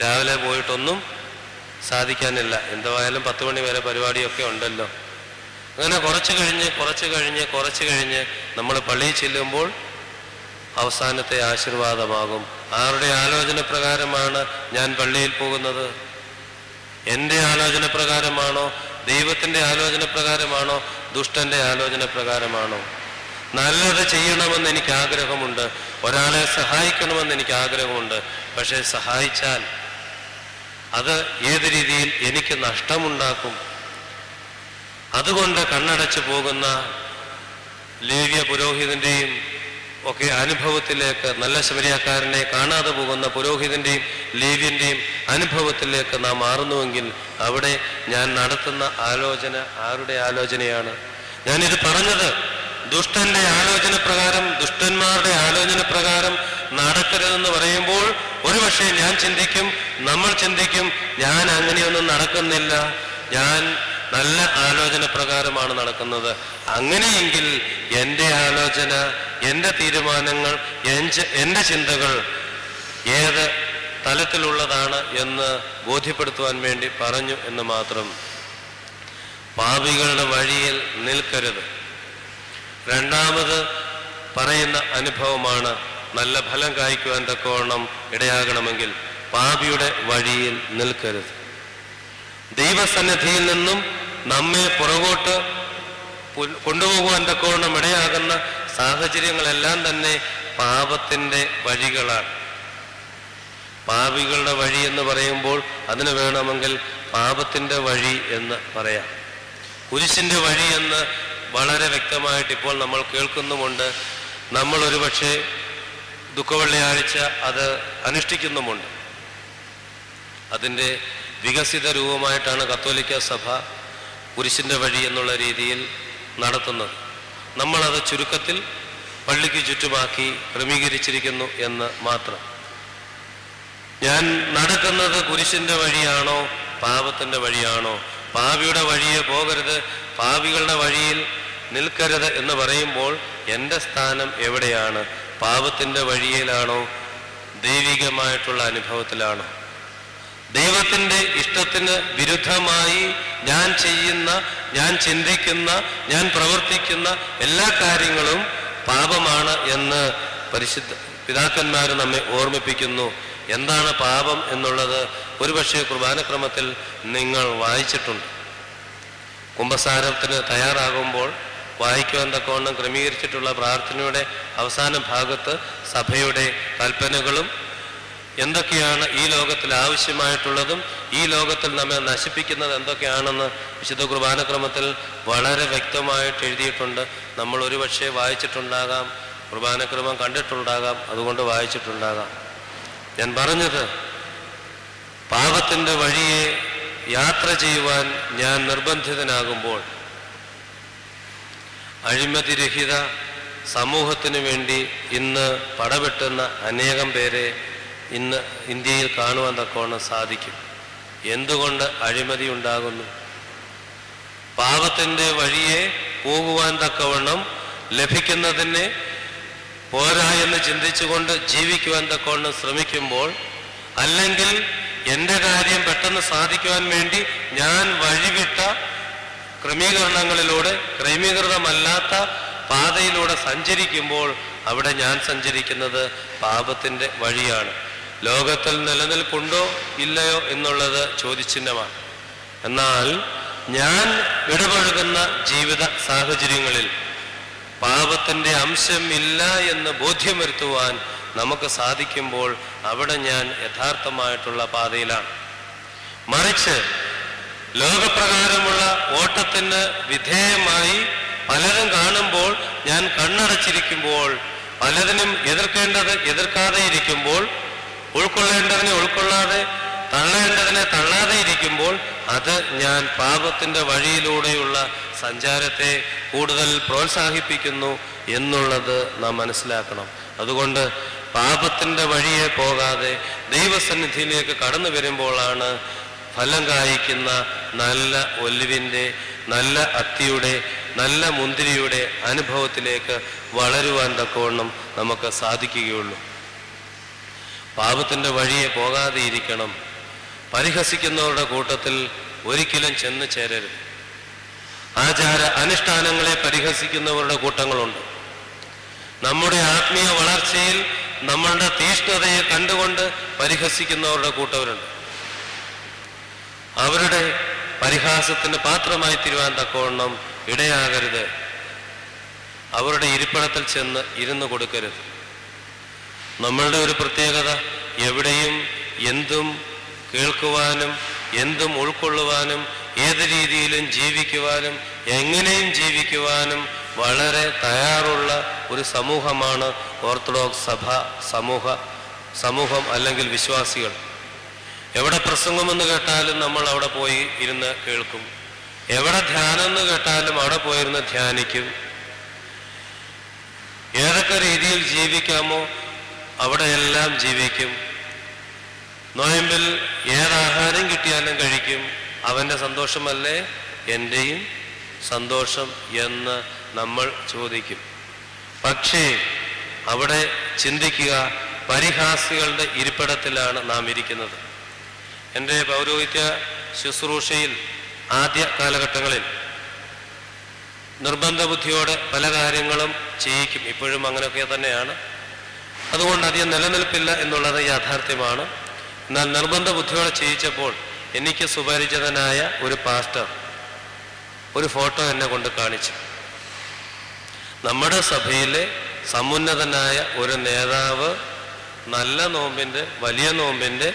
രാവിലെ പോയിട്ടൊന്നും സാധിക്കാനില്ല, എന്തായാലും 10 മണി വരെ പരിപാടിയൊക്കെ ഉണ്ടല്ലോ. അങ്ങനെ കുറച്ച് കഴിഞ്ഞ് നമ്മൾ പള്ളിയിൽ ചെല്ലുമ്പോൾ അവസാനത്തെ ആശീർവാദമാകും. ആരുടെ ആലോചന പ്രകാരമാണ് ഞാൻ പള്ളിയിൽ പോകുന്നത്? എൻ്റെ ആലോചന പ്രകാരമാണോ? ദൈവത്തിൻ്റെ ആലോചന പ്രകാരമാണോ? ദുഷ്ടൻ്റെ ആലോചന പ്രകാരമാണോ? നല്ലത് ചെയ്യണമെന്ന് എനിക്ക് ആഗ്രഹമുണ്ട്, ഒരാളെ സഹായിക്കണമെന്ന് എനിക്ക് ആഗ്രഹമുണ്ട്. പക്ഷേ സഹായിച്ചാൽ അത് ഏത് രീതിയിൽ എനിക്ക് നഷ്ടമുണ്ടാക്കും? അതുകൊണ്ട് കണ്ണടച്ചു പോകുന്ന ലേവ്യ പുരോഹിതൻ്റെയും ഒക്കെ അനുഭവത്തിലേക്ക്, നല്ല ശമരിയാക്കാരനെ കാണാതെ പോകുന്ന പുരോഹിതൻ്റെയും ലേവ്യൻ്റെയും അനുഭവത്തിലേക്ക് നാം മാറുന്നുവെങ്കിൽ അവിടെ ഞാൻ നടത്തുന്ന ആലോചന ആരുടെ ആലോചനയാണ്? ഞാനിത് പറഞ്ഞത് ദുഷ്ടന്റെ ആലോചന പ്രകാരം, ദുഷ്ടന്മാരുടെ ആലോചന പ്രകാരം നടക്കരുതെന്ന് പറയുമ്പോൾ ഒരുപക്ഷെ നമ്മൾ ചിന്തിക്കും ഞാൻ അങ്ങനെയൊന്നും നടക്കുന്നില്ല, ഞാൻ നല്ല ആലോചന പ്രകാരമാണ് നടക്കുന്നത്. അങ്ങനെയെങ്കിൽ എൻ്റെ ആലോചന, എൻ്റെ തീരുമാനങ്ങൾ, എൻ്റെ ചിന്തകൾ ഏത് തലത്തിലുള്ളതാണ് എന്ന് ബോധ്യപ്പെടുത്തുവാൻ വേണ്ടി പറഞ്ഞു എന്ന് മാത്രം. പാപികളുടെ വഴിയിൽ നിൽക്കരുത്. രണ്ടാമത് പറയുന്ന അനുഭവമാണ്, നല്ല ഫലം കായ്ക്കുവാൻ തക്കവണ്ണം ഇടയാകണമെങ്കിൽ പാപിയുടെ വഴിയിൽ നിൽക്കരുത്. ദൈവസന്നിധിയിൽ നിന്നും നമ്മെ പുറകോട്ട് കൊണ്ടുപോകുവാൻ തക്കവണ്ണം ഇടയാകുന്ന സാഹചര്യങ്ങളെല്ലാം തന്നെ പാപത്തിൻ്റെ വഴികളാണ്. പാപികളുടെ വഴി എന്ന് പറയുമ്പോൾ അതിന് വേണമെങ്കിൽ പാപത്തിൻ്റെ വഴി എന്ന് പറയാം. കുരിശിൻ്റെ വഴി എന്ന് വളരെ വ്യക്തമായിട്ട് ഇപ്പോൾ നമ്മൾ കേൾക്കുന്നുമുണ്ട്. നമ്മൾ ഒരുപക്ഷെ ദുഃഖവെള്ളിയാഴ്ച അത് അനുഷ്ഠിക്കുന്നുമുണ്ട്. അതിൻ്റെ വികസിത രൂപമായിട്ടാണ് കത്തോലിക്ക സഭ കുരിശിൻ്റെ വഴി എന്നുള്ള രീതിയിൽ നടത്തുന്നത്. നമ്മളത് ചുരുക്കത്തിൽ പള്ളിക്ക് ചുറ്റുമാക്കി ക്രമീകരിച്ചിരിക്കുന്നു എന്ന് മാത്രം. ഞാൻ നടക്കുന്നത് കുരിശിൻ്റെ വഴിയാണോ പാപത്തിൻ്റെ വഴിയാണോ? പാപിയുടെ വഴിയെ പോകരുത്, പാപികളുടെ വഴിയിൽ നിൽക്കരുത് എന്ന് പറയുമ്പോൾ എൻ്റെ സ്ഥാനം എവിടെയാണ്? പാപത്തിൻ്റെ വഴിയിലാണോ? ദൈവികമായിട്ടുള്ള അനുഭവത്തിലാണോ? ദൈവത്തിൻ്റെ ഇഷ്ടത്തിന് വിരുദ്ധമായി ഞാൻ ചെയ്യുന്ന, ഞാൻ ചിന്തിക്കുന്ന, ഞാൻ പ്രവർത്തിക്കുന്ന എല്ലാ കാര്യങ്ങളും പാപമാണ് എന്ന് പരിശുദ്ധ പിതാക്കന്മാർ നമ്മെ ഓർമ്മിപ്പിക്കുന്നു. എന്താണ് പാപം എന്നുള്ളത് ഒരുപക്ഷെ കുർബാനക്രമത്തിൽ നിങ്ങൾ വായിച്ചിട്ടുണ്ട്. കുമ്പസാരത്തിന് തയ്യാറാകുമ്പോൾ വായിക്കുവാൻ തക്കവണ്ണം ക്രമീകരിച്ചിട്ടുള്ള പ്രാർത്ഥനയുടെ അവസാന ഭാഗത്ത് സഭയുടെ കൽപ്പനകളും എന്തൊക്കെയാണ് ഈ ലോകത്തിൽ ആവശ്യമായിട്ടുള്ളതും ഈ ലോകത്തിൽ നമ്മെ നശിപ്പിക്കുന്നത് എന്തൊക്കെയാണെന്ന് വിശുദ്ധ കുർബാനക്രമത്തിൽ വളരെ വ്യക്തമായിട്ട് എഴുതിയിട്ടുണ്ട്. നമ്മൾ ഒരുപക്ഷെ വായിച്ചിട്ടുണ്ടാകാം, കുർബാനക്രമം കണ്ടിട്ടുണ്ടാകാം, അതുകൊണ്ട് വായിച്ചിട്ടുണ്ടാകാം. ഞാൻ പറഞ്ഞത്, പാപത്തിൻ്റെ വഴിയെ യാത്ര ചെയ്യുവാൻ ഞാൻ നിർബന്ധിതനാകുമ്പോൾ അഴിമതിരഹിത സമൂഹത്തിനു വേണ്ടി ഇന്ന് പടവെട്ടുന്ന അനേകം പേരെ ഇന്ന് ഇന്ത്യയിൽ കാണുവാൻ തക്കവണ്ണം സാധിക്കും. എന്തുകൊണ്ട് അഴിമതി ഉണ്ടാകുന്നു? പാപത്തിൻ്റെ വഴിയെ പോകുവാൻ തക്കവണ്ണം ലഭിക്കുന്നതിനെ പോരാ എന്ന് ചിന്തിച്ചുകൊണ്ട് ജീവിക്കുവാൻ തക്കവണ്ണം ശ്രമിക്കുമ്പോൾ, അല്ലെങ്കിൽ എൻ്റെ കാര്യം പെട്ടെന്ന് സാധിക്കുവാൻ വേണ്ടി ഞാൻ വഴിവിട്ട ക്രമീകരണങ്ങളിലൂടെ, ക്രമീകൃതമല്ലാത്ത പാതയിലൂടെ സഞ്ചരിക്കുമ്പോൾ അവിടെ ഞാൻ സഞ്ചരിക്കുന്നത് പാപത്തിൻ്റെ വഴിയാണ്. ലോകത്തിൽ നിലനിൽപ്പുണ്ടോ ഇല്ലയോ എന്നുള്ളത് ചോദ്യചിഹ്നമാണ്. എന്നാൽ ഞാൻ ഇടപഴകുന്ന ജീവിത സാഹചര്യങ്ങളിൽ പാപത്തിൻ്റെ അംശമില്ല എന്ന് ബോധ്യം വരുത്തുവാൻ നമുക്ക് സാധിക്കുമ്പോൾ അവിടെ ഞാൻ യഥാർത്ഥമായിട്ടുള്ള പാതയിലാണ്. മറിച്ച് ലോകപ്രകാരമുള്ള ഓട്ടത്തിന് വിധേയമായി പലരും കാണുമ്പോൾ ഞാൻ കണ്ണടച്ചിരിക്കുമ്പോൾ, പലതിനും എതിർക്കാതെ ഇരിക്കുമ്പോൾ, ഉൾക്കൊള്ളേണ്ടതിനെ ഉൾക്കൊള്ളാതെ, തള്ളേണ്ടതിനെ തള്ളാതെ ഇരിക്കുമ്പോൾ അത് ഞാൻ പാപത്തിൻ്റെ വഴിയിലൂടെയുള്ള സഞ്ചാരത്തെ കൂടുതൽ പ്രോത്സാഹിപ്പിക്കുന്നു എന്നുള്ളത് നാം മനസ്സിലാക്കണം. അതുകൊണ്ട് പാപത്തിൻ്റെ വഴിയെ പോകാതെ ദൈവസന്നിധിയിലേക്ക് കടന്നു വരുമ്പോഴാണ് ഫലം കായ്ക്കുന്ന നല്ല ഒലിവിൻ്റെ, നല്ല അത്തിയുടെ, നല്ല മുന്തിരിയുടെ അനുഭവത്തിലേക്ക് വളരുവാൻ തക്കവണ്ണം നമുക്ക് സാധിക്കുകയുള്ളൂ. പാപത്തിൻ്റെ വഴിയെ പോകാതെ ഇരിക്കണം. പരിഹസിക്കുന്നവരുടെ കൂട്ടത്തിൽ ഒരിക്കലും ചെന്ന് ചേരരുത്. ആചാര അനുഷ്ഠാനങ്ങളെ പരിഹസിക്കുന്നവരുടെ കൂട്ടങ്ങളുണ്ട്. നമ്മുടെ ആത്മീയ വളർച്ചയിൽ നമ്മളുടെ തീഷ്ണതയെ കണ്ടുകൊണ്ട് പരിഹസിക്കുന്നവരുടെ കൂട്ടവരുണ്ട്. അവരുടെ പരിഹാസത്തിന് പാത്രമായി തീരുവാൻ തക്കവണ്ണം ഇടയാകരുത്. അവരുടെ ഇരിപ്പിടത്തിൽ ചെന്ന് ഇരുന്നു കൊടുക്കരുത്. നമ്മളുടെ ഒരു പ്രത്യേകത എവിടെയും എന്തും കേൾക്കുവാനും എന്തും ഉൾക്കൊള്ളുവാനും ഏത് രീതിയിലും ജീവിക്കുവാനും എങ്ങനെയും ജീവിക്കുവാനും വളരെ തയ്യാറുള്ള ഒരു സമൂഹമാണ് ഓർത്തഡോക്സ് സഭ സമൂഹം അല്ലെങ്കിൽ വിശ്വാസികൾ. എവിടെ പ്രസംഗമെന്ന് കേട്ടാലും നമ്മൾ അവിടെ പോയി ഇരുന്ന് കേൾക്കും. എവിടെ ധ്യാനം എന്ന് കേട്ടാലും അവിടെ പോയിരുന്ന് ധ്യാനിക്കും. ഏതൊക്കെ രീതിയിൽ ജീവിക്കാമോ അവിടെയെല്ലാം ജീവിക്കും. നോയമ്പിൽ ഏതാഹാരം കിട്ടിയാലും കഴിക്കും. അവൻ്റെ സന്തോഷമല്ലേ എൻ്റെയും സന്തോഷം എന്ന് നമ്മൾ ചോദിക്കും. പക്ഷേ അവിടെ ചിന്തിക്കുക, പരിഹാസികളുടെ ഇരിപ്പിടത്തിലാണ് നാം ഇരിക്കുന്നത്. എൻ്റെ പൗരോഹിത്യ ശുശ്രൂഷയിൽ ആദ്യ കാലഘട്ടങ്ങളിൽ നിർബന്ധ ബുദ്ധിയോടെ പല കാര്യങ്ങളും ചെയ്യിക്കും. ഇപ്പോഴും അങ്ങനെയൊക്കെ തന്നെയാണ്. അതുകൊണ്ട് അധികം നിലനിൽപ്പില്ല എന്നുള്ളത് യാഥാർത്ഥ്യമാണ്. എന്നാൽ നിർബന്ധ ബുദ്ധിയോടെ ചെയ്യിച്ചപ്പോൾ എനിക്ക് സുപരിചിതനായ ഒരു പാസ്റ്റർ ഒരു ഫോട്ടോ എന്നെ കൊണ്ട് കാണിച്ചു. നമ്മുടെ സഭയിലെ സമുന്നതനായ ഒരു നേതാവ് നല്ല നോമ്പിൻ്റെ വലിയ നോമ്പിൻ്റെ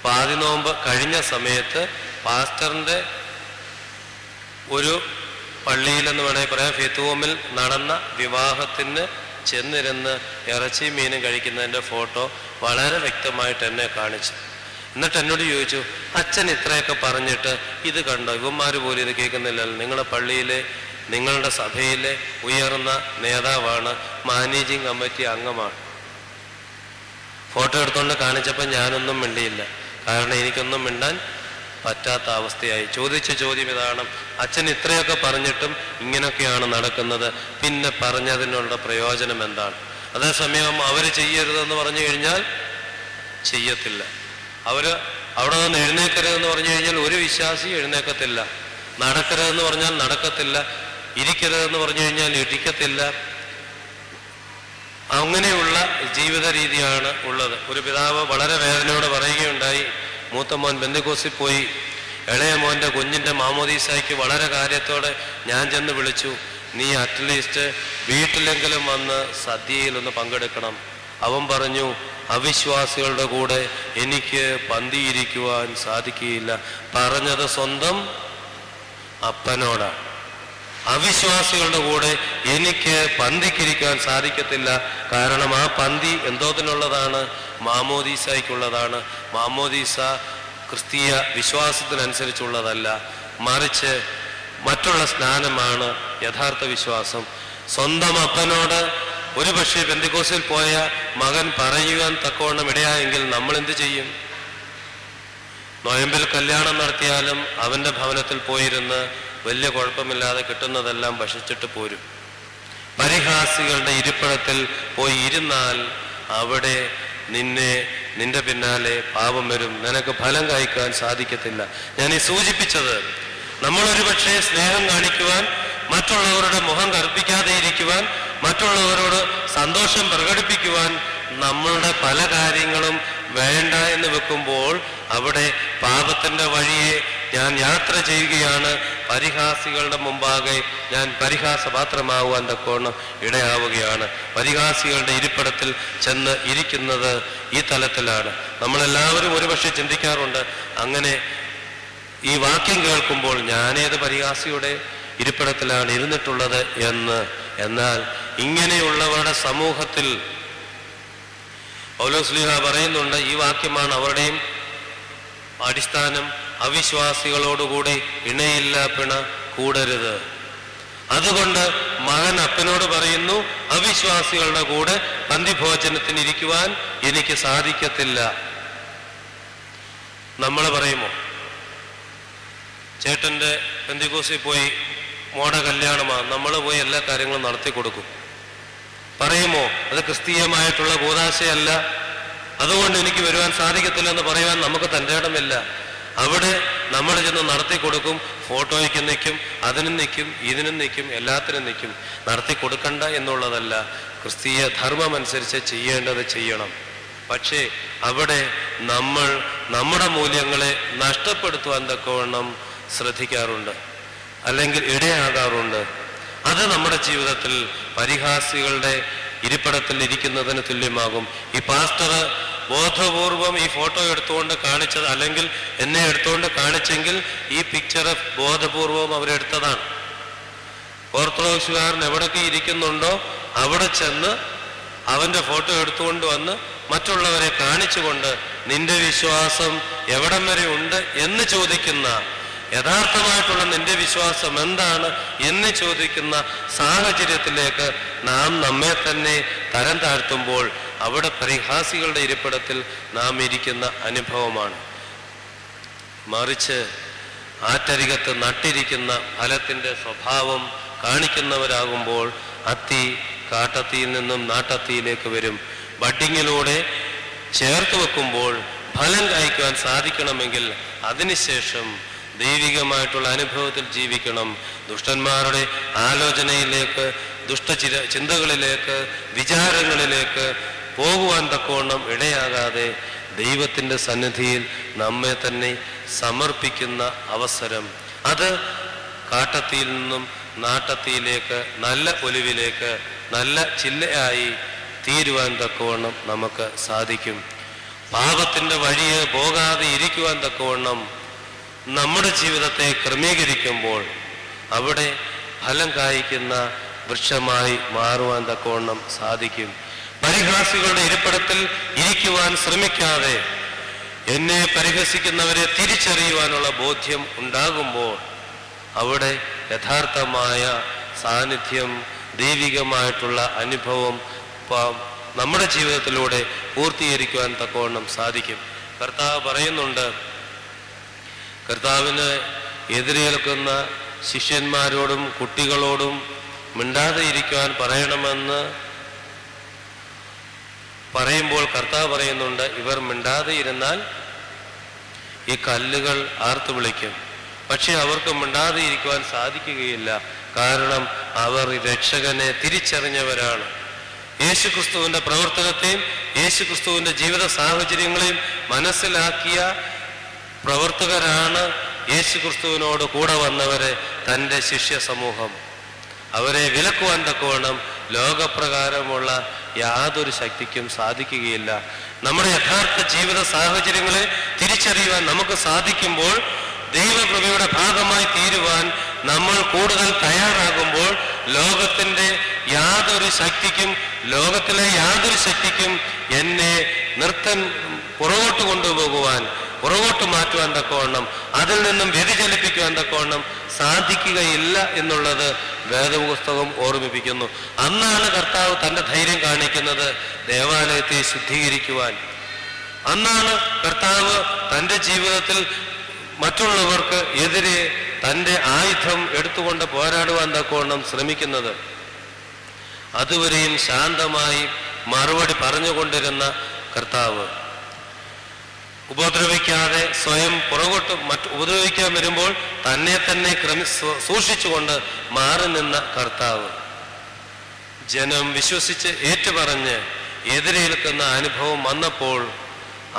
പാതി നോമ്പ് കഴിഞ്ഞ സമയത്ത് പാസ്റ്ററിൻ്റെ ഒരു പള്ളിയിലെന്ന് വേണമെങ്കിൽ പറയാം ഫെയ്ത്ത് ഹോമിൽ നടന്ന വിവാഹത്തിന് ചെന്നിരുന്ന് ഇറച്ചി മീനും കഴിക്കുന്നതിൻ്റെ ഫോട്ടോ വളരെ വ്യക്തമായിട്ട് എന്നെ കാണിച്ചു. എന്നിട്ട് എന്നോട് ചോദിച്ചു, അച്ഛൻ ഇത്രയൊക്കെ പറഞ്ഞിട്ട് ഇത് കണ്ടോ? ഇവന്മാർ പോലും ഇത് കേൾക്കുന്നില്ലല്ലോ. നിങ്ങളുടെ പള്ളിയിലെ നിങ്ങളുടെ സഭയിലെ ഉയർന്ന നേതാവാണ്, മാനേജിങ് കമ്മിറ്റി അംഗമാണ്. ഫോട്ടോ എടുത്തുകൊണ്ട് കാണിച്ചപ്പോൾ ഞാനൊന്നും മിണ്ടിയില്ല. കാരണം എനിക്കൊന്നും മിണ്ടാൻ പറ്റാത്ത അവസ്ഥയായി. ചോദിച്ച ചോദ്യം ഇതാണ്, അച്ഛൻ ഇത്രയൊക്കെ പറഞ്ഞിട്ടും ഇങ്ങനെയൊക്കെയാണ് നടക്കുന്നത്, പിന്നെ പറഞ്ഞതിനുള്ള പ്രയോജനം എന്താണ്? അതേസമയം അവർ ചെയ്യരുതെന്ന് പറഞ്ഞു കഴിഞ്ഞാൽ ചെയ്യത്തില്ല. അവിടെ നിന്ന് എഴുന്നേക്കരുതെന്ന് പറഞ്ഞു കഴിഞ്ഞാൽ ഒരു വിശ്വാസി എഴുന്നേക്കത്തില്ല. നടക്കരുതെന്ന് പറഞ്ഞാൽ നടക്കത്തില്ല. ഇരിക്കരുതെന്ന് പറഞ്ഞു കഴിഞ്ഞാൽ ഇരിക്കത്തില്ല. അങ്ങനെയുള്ള ജീവിത രീതിയാണ് ഉള്ളത്. ഒരു പിതാവ് വളരെ വേദനയോടെ പറയുകയുണ്ടായി, മൂത്ത മോൻ ബെന്തക്കോസിൽ പോയി, ഇളയ മോൻ്റെ കുഞ്ഞിൻ്റെ മാമോദീസായ്ക്ക് വളരെ കാര്യത്തോടെ ഞാൻ ചെന്ന് വിളിച്ചു, നീ അറ്റ്ലീസ്റ്റ് വീട്ടിലെങ്കിലും വന്ന് സദ്യയിലൊന്ന് പങ്കെടുക്കണം. അവൻ പറഞ്ഞു, അവിശ്വാസികളുടെ കൂടെ എനിക്ക് പന്തിയിരിക്കുവാൻ സാധിക്കുകയില്ല. പറഞ്ഞത് സ്വന്തം അപ്പനോടാണ്. അവിശ്വാസികളുടെ കൂടെ എനിക്ക് പന്തിക്കിരിക്കാൻ സാധിക്കത്തില്ല. കാരണം ആ പന്തി എന്തോത്തിനുള്ളതാണ്? മാമോദീസായ്ക്കുള്ളതാണ്. മാമോദീസ ക്രിസ്തീയ വിശ്വാസത്തിനനുസരിച്ചുള്ളതല്ല, മറിച്ച് മറ്റുള്ള സ്നാനമാണ് യഥാർത്ഥ വിശ്വാസം. സ്വന്തം അപ്പനോട് ഒരു പക്ഷേ പെന്തക്കോസ്തിൽ പോയ മകൻ പറയുവാൻ തക്കവണ്ണം ഇടയായെങ്കിൽ നമ്മൾ എന്ത് ചെയ്യും? നോയമ്പിൽ കല്യാണം നടത്തിയാലും അവൻ്റെ ഭവനത്തിൽ പോയിരുന്ന് വലിയ കുഴപ്പമില്ലാതെ കിട്ടുന്നതെല്ലാം ഭക്ഷിച്ചിട്ട് പോരും. പരിഹാസികളുടെ ഇരിപ്പിടത്തിൽ പോയി ഇരുന്നാൽ അവിടെ നിന്റെ പിന്നാലെ പാപം വരും, നിനക്ക് ഫലം കായ്ക്കാൻ സാധിക്കത്തില്ല. ഞാൻ ഈ സൂചിപ്പിച്ചത്, നമ്മളൊരു പക്ഷേ സ്നേഹം കാണിക്കുവാൻ, മറ്റുള്ളവരുടെ മുഖം കറുപ്പിക്കാതെ ഇരിക്കുവാൻ, മറ്റുള്ളവരോട് സന്തോഷം പ്രകടിപ്പിക്കുവാൻ നമ്മളുടെ പല കാര്യങ്ങളും വേണ്ട എന്ന് വെക്കുമ്പോൾ അവിടെ പാപത്തിൻ്റെ വഴിയെ ഞാൻ യാത്ര ചെയ്യുകയാണ്. പരിഹാസികളുടെ മുമ്പാകെ ഞാൻ പരിഹാസപാത്രമാകുവാൻ തക്കോണം ഇടയാവുകയാണ്. പരിഹാസികളുടെ ഇരിപ്പിടത്തിൽ ചെന്ന് ഇരിക്കുന്നത് ഈ തലത്തിലാണ്. നമ്മളെല്ലാവരും ഒരുപക്ഷെ ചിന്തിക്കാറുണ്ട്, അങ്ങനെ ഈ വാക്യം കേൾക്കുമ്പോൾ ഞാനേത് പരിഹാസിയുടെ ഇരിപ്പിടത്തിലാണ് ഇരുന്നിട്ടുള്ളത് എന്ന്. എന്നാൽ ഇങ്ങനെയുള്ളവരുടെ സമൂഹത്തിൽ പൗലോസ്ലീഹ പറയുന്നുണ്ട്, ഈ വാക്യമാണ് അവരുടെയും അടിസ്ഥാനം. അവിശ്വാസികളോടുകൂടി ഇണയില്ല പിണ കൂടരുത്. അതുകൊണ്ട് മകൻ അപ്പനോട് പറയുന്നു, അവിശ്വാസികളുടെ കൂടെ പന്തിഭോജനത്തിന് ഇരിക്കുവാൻ എനിക്ക് സാധിക്കത്തില്ല. നമ്മൾ പറയുമോ? ചേട്ടൻ്റെ പെന്തക്കോസ്തിൽ പോയി മോടെ കല്യാണമാണ്, നമ്മൾ പോയി എല്ലാ കാര്യങ്ങളും നടത്തി കൊടുക്കും. പറയുമോ അത് ക്രിസ്തീയമായിട്ടുള്ള കൂദാശയല്ല, അതുകൊണ്ട് എനിക്ക് വരുവാൻ സാധിക്കത്തില്ലെന്ന് പറയുവാൻ നമുക്ക് തൻ്റെ ഇടമില്ല. അവിടെ നമ്മൾ ചെന്ന് നടത്തി കൊടുക്കും. ഫോട്ടോയ്ക്ക് നിൽക്കും, അതിനും നിൽക്കും, ഇതിനും നിൽക്കും, എല്ലാത്തിനും നിൽക്കും. നടത്തി കൊടുക്കണ്ട എന്നുള്ളതല്ല, ക്രിസ്തീയ ധർമ്മം അനുസരിച്ച് ചെയ്യേണ്ടത് ചെയ്യണം. പക്ഷേ അവിടെ നമ്മൾ നമ്മുടെ മൂല്യങ്ങളെ നഷ്ടപ്പെടുത്തുവാൻ തക്കവണ്ണം ശ്രദ്ധിക്കാറുണ്ട്, അല്ലെങ്കിൽ ഇടയാകാറുണ്ട്. അത് നമ്മുടെ ജീവിതത്തിൽ പരിഹാസികളുടെ ഇരിപ്പിടത്തിൽ ഇരിക്കുന്നതിന് തുല്യമാകും. ഈ പാസ്റ്റർ ബോധപൂർവം ഈ ഫോട്ടോ എടുത്തുകൊണ്ട് കാണിച്ചത്, അല്ലെങ്കിൽ എന്നെ എടുത്തുകൊണ്ട് കാണിച്ചെങ്കിൽ ഈ പിക്ചർ ബോധപൂർവം അവരെടുത്തതാണ്. ഓർത്തഡോക്സുകാരൻ എവിടൊക്കെ ഇരിക്കുന്നുണ്ടോ അവിടെ ചെന്ന് അവൻ്റെ ഫോട്ടോ എടുത്തുകൊണ്ട് വന്ന് മറ്റുള്ളവരെ കാണിച്ചുകൊണ്ട് നിന്റെ വിശ്വാസം എവിടം വരെ ഉണ്ട് എന്ന് ചോദിക്കുന്ന, യഥാർത്ഥമായിട്ടുള്ള നിന്റെ വിശ്വാസം എന്താണ് എന്ന് ചോദിക്കുന്ന സാഹചര്യത്തിലേക്ക് നാം നമ്മെ തന്നെ തരം താഴ്ത്തുമ്പോൾ അവിടെ പരിഹാസികളുടെ ഇരിപ്പിടത്തിൽ നാം ഇരിക്കുന്ന അനുഭവമാണ്. മറിച്ച് ആറ്റരികത്ത് നട്ടിരിക്കുന്ന ഫലത്തിൻ്റെ സ്വഭാവം കാണിക്കുന്നവരാകുമ്പോൾ അത്തി കാട്ടത്തിയിൽ നിന്നും നാട്ടത്തിയിലേക്ക് വരും. ബഡ്ഡിങ്ങിലൂടെ ചേർത്ത് വെക്കുമ്പോൾ ഫലം കായ്ക്കുവാൻ സാധിക്കണമെങ്കിൽ അതിനുശേഷം ദൈവികമായിട്ടുള്ള അനുഭവത്തിൽ ജീവിക്കണം. ദുഷ്ടന്മാരുടെ ആലോചനയിലേക്ക്, ചിന്തകളിലേക്ക്, വിചാരങ്ങളിലേക്ക് പോകുവാൻ തക്കവണ്ണം ഇടയാകാതെ ദൈവത്തിൻ്റെ സന്നിധിയിൽ നമ്മെ തന്നെ സമർപ്പിക്കുന്ന അവസരം, അത് കാട്ടത്തിയിൽ നിന്നും നാട്ടത്തിയിലേക്ക്, നല്ല ഒലിവിലേക്ക്, നല്ല ചില്ലയായി തീരുവാൻ തക്കവണ്ണം നമുക്ക് സാധിക്കും. പാപത്തിൻ്റെ വഴിയെ പോകാതെ ഇരിക്കുവാൻ തക്കവണ്ണം നമ്മുടെ ജീവിതത്തെ ക്രമീകരിക്കുമ്പോൾ അവിടെ ഫലം കായ്ക്കുന്ന വൃക്ഷമായി മാറുവാൻ തക്കവണ്ണം സാധിക്കും. പരിഹാസികളുടെ ഇരിപ്പിടത്തിൽ ഇരിക്കുവാൻ ശ്രമിക്കാതെ എന്നെ പരിഹസിക്കുന്നവരെ തിരിച്ചറിയുവാനുള്ള ബോധ്യം ഉണ്ടാകുമ്പോൾ അവിടെ യഥാർത്ഥമായ സാന്നിധ്യം, ദൈവികമായിട്ടുള്ള അനുഭവം നമ്മുടെ ജീവിതത്തിലൂടെ പൂർത്തീകരിക്കുവാൻ തക്കവണ്ണം സാധിക്കും. കർത്താവ് പറയുന്നുണ്ട്, കർത്താവിന് എതിരേൽക്കുന്ന ശിഷ്യന്മാരോടും കുട്ടികളോടും മിണ്ടാതെ ഇരിക്കുവാൻ പറയണമെന്ന് പറയുമ്പോൾ കർത്താവ് പറയുന്നുണ്ട്, ഇവർ മിണ്ടാതെ ഇരുന്നാൽ ഈ കല്ലുകൾ ആർത്തു വിളിക്കും. പക്ഷെ അവർക്ക് മിണ്ടാതെ ഇരിക്കുവാൻ സാധിക്കുകയില്ല. കാരണം അവർ രക്ഷകനെ തിരിച്ചറിഞ്ഞവരാണ്. യേശുക്രിസ്തുവിന്റെ പ്രവർത്തനത്തെയും യേശുക്രിസ്തുവിന്റെ ജീവിത സാഹചര്യങ്ങളെയും മനസ്സിലാക്കിയ പ്രവർത്തകരാണ് യേശുക്രിസ്തുവിനോട് കൂടെ വന്നവരെ തൻ്റെ ശിഷ്യ സമൂഹം. അവരെ വിലക്കുവാൻ തക്കവണ്ണം ലോകപ്രകാരമുള്ള യാതൊരു ശക്തിക്കും സാധിക്കുകയില്ല. നമ്മുടെ യഥാർത്ഥ ജീവിത സാഹചര്യങ്ങളെ തിരിച്ചറിയുവാൻ നമുക്ക് സാധിക്കുമ്പോൾ, ദൈവകൃപയുടെ ഭാഗമായി തീരുവാൻ നമ്മൾ കൂടുതൽ തയ്യാറാകുമ്പോൾ, ലോകത്തിൻ്റെ യാതൊരു ശക്തിക്കും, ലോകത്തിലെ യാതൊരു ശക്തിക്കും എന്നെ പുറകോട്ട് കൊണ്ടുപോകുവാൻ, പുറകോട്ട് മാറ്റുവാൻ തക്കവണ്ണം, അതിൽ നിന്നും വ്യതിചലിപ്പിക്കുവാൻ തക്കവണ്ണം സാധിക്കുകയില്ല എന്നുള്ളത് വേദപുസ്തകം ഓർമ്മിപ്പിക്കുന്നു. അന്നാണ് കർത്താവ് തൻ്റെ ധൈര്യം കാണിക്കുന്നത് ദേവാലയത്തെ ശുദ്ധീകരിക്കുവാൻ. അന്നാണ് കർത്താവ് തൻ്റെ ജീവിതത്തിൽ മറ്റുള്ളവർക്ക് എതിരെ തൻ്റെ ആയുധം എടുത്തുകൊണ്ട് പോരാടുവാൻ തക്കവണ്ണം ശ്രമിക്കുന്നത്. അതുവരെയും ശാന്തമായി മറുപടി പറഞ്ഞുകൊണ്ടിരുന്ന കർത്താവ്, ഉപദ്രവിക്കാതെ സ്വയം പുറകോട്ട് ഉപദ്രവിക്കാൻ വരുമ്പോൾ തന്നെ തന്നെ സൂക്ഷിച്ചുകൊണ്ട് മാറി നിന്ന കർത്താവ്, ജനം വിശ്വസിച്ച് ഏറ്റുപറഞ്ഞ് എതിരേൽക്കുന്ന അനുഭവം വന്നപ്പോൾ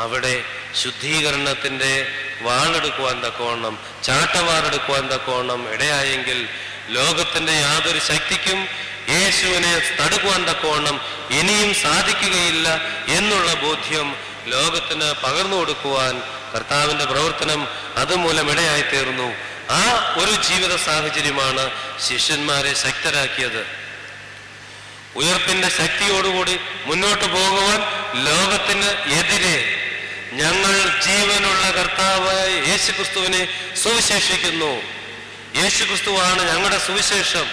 അവിടെ ശുദ്ധീകരണത്തിൻ്റെ വാളെടുക്കുവാൻ തക്കവണ്ണം, ചാട്ടവാറെടുക്കുവാൻ തക്കവണ്ണം ഇടയായെങ്കിൽ ലോകത്തിൻ്റെ യാതൊരു ശക്തിക്കും യേശുവിനെ തടുക്കുവാൻ തക്കവണ്ണം ഇനിയും സാധിക്കുകയില്ല എന്നുള്ള ബോധ്യം ലോകത്തിന് പകർന്നു കൊടുക്കുവാൻ കർത്താവിൻ്റെ പ്രവർത്തനം അതുമൂലം ഇടയായി തീർന്നു. ആ ഒരു ജീവിത സാഹചര്യമാണ് ശിഷ്യന്മാരെ ശക്തരാക്കിയത്. ഉയർപ്പിന്റെ ശക്തിയോടുകൂടി മുന്നോട്ട് പോകുവാൻ ലോകത്തിന് എതിരെ ഞങ്ങൾ ജീവനുള്ള കർത്താവായ യേശുക്രിസ്തുവിനെ സുവിശേഷിക്കുന്നു, യേശുക്രിസ്തുവാണ് ഞങ്ങളുടെ സുവിശേഷം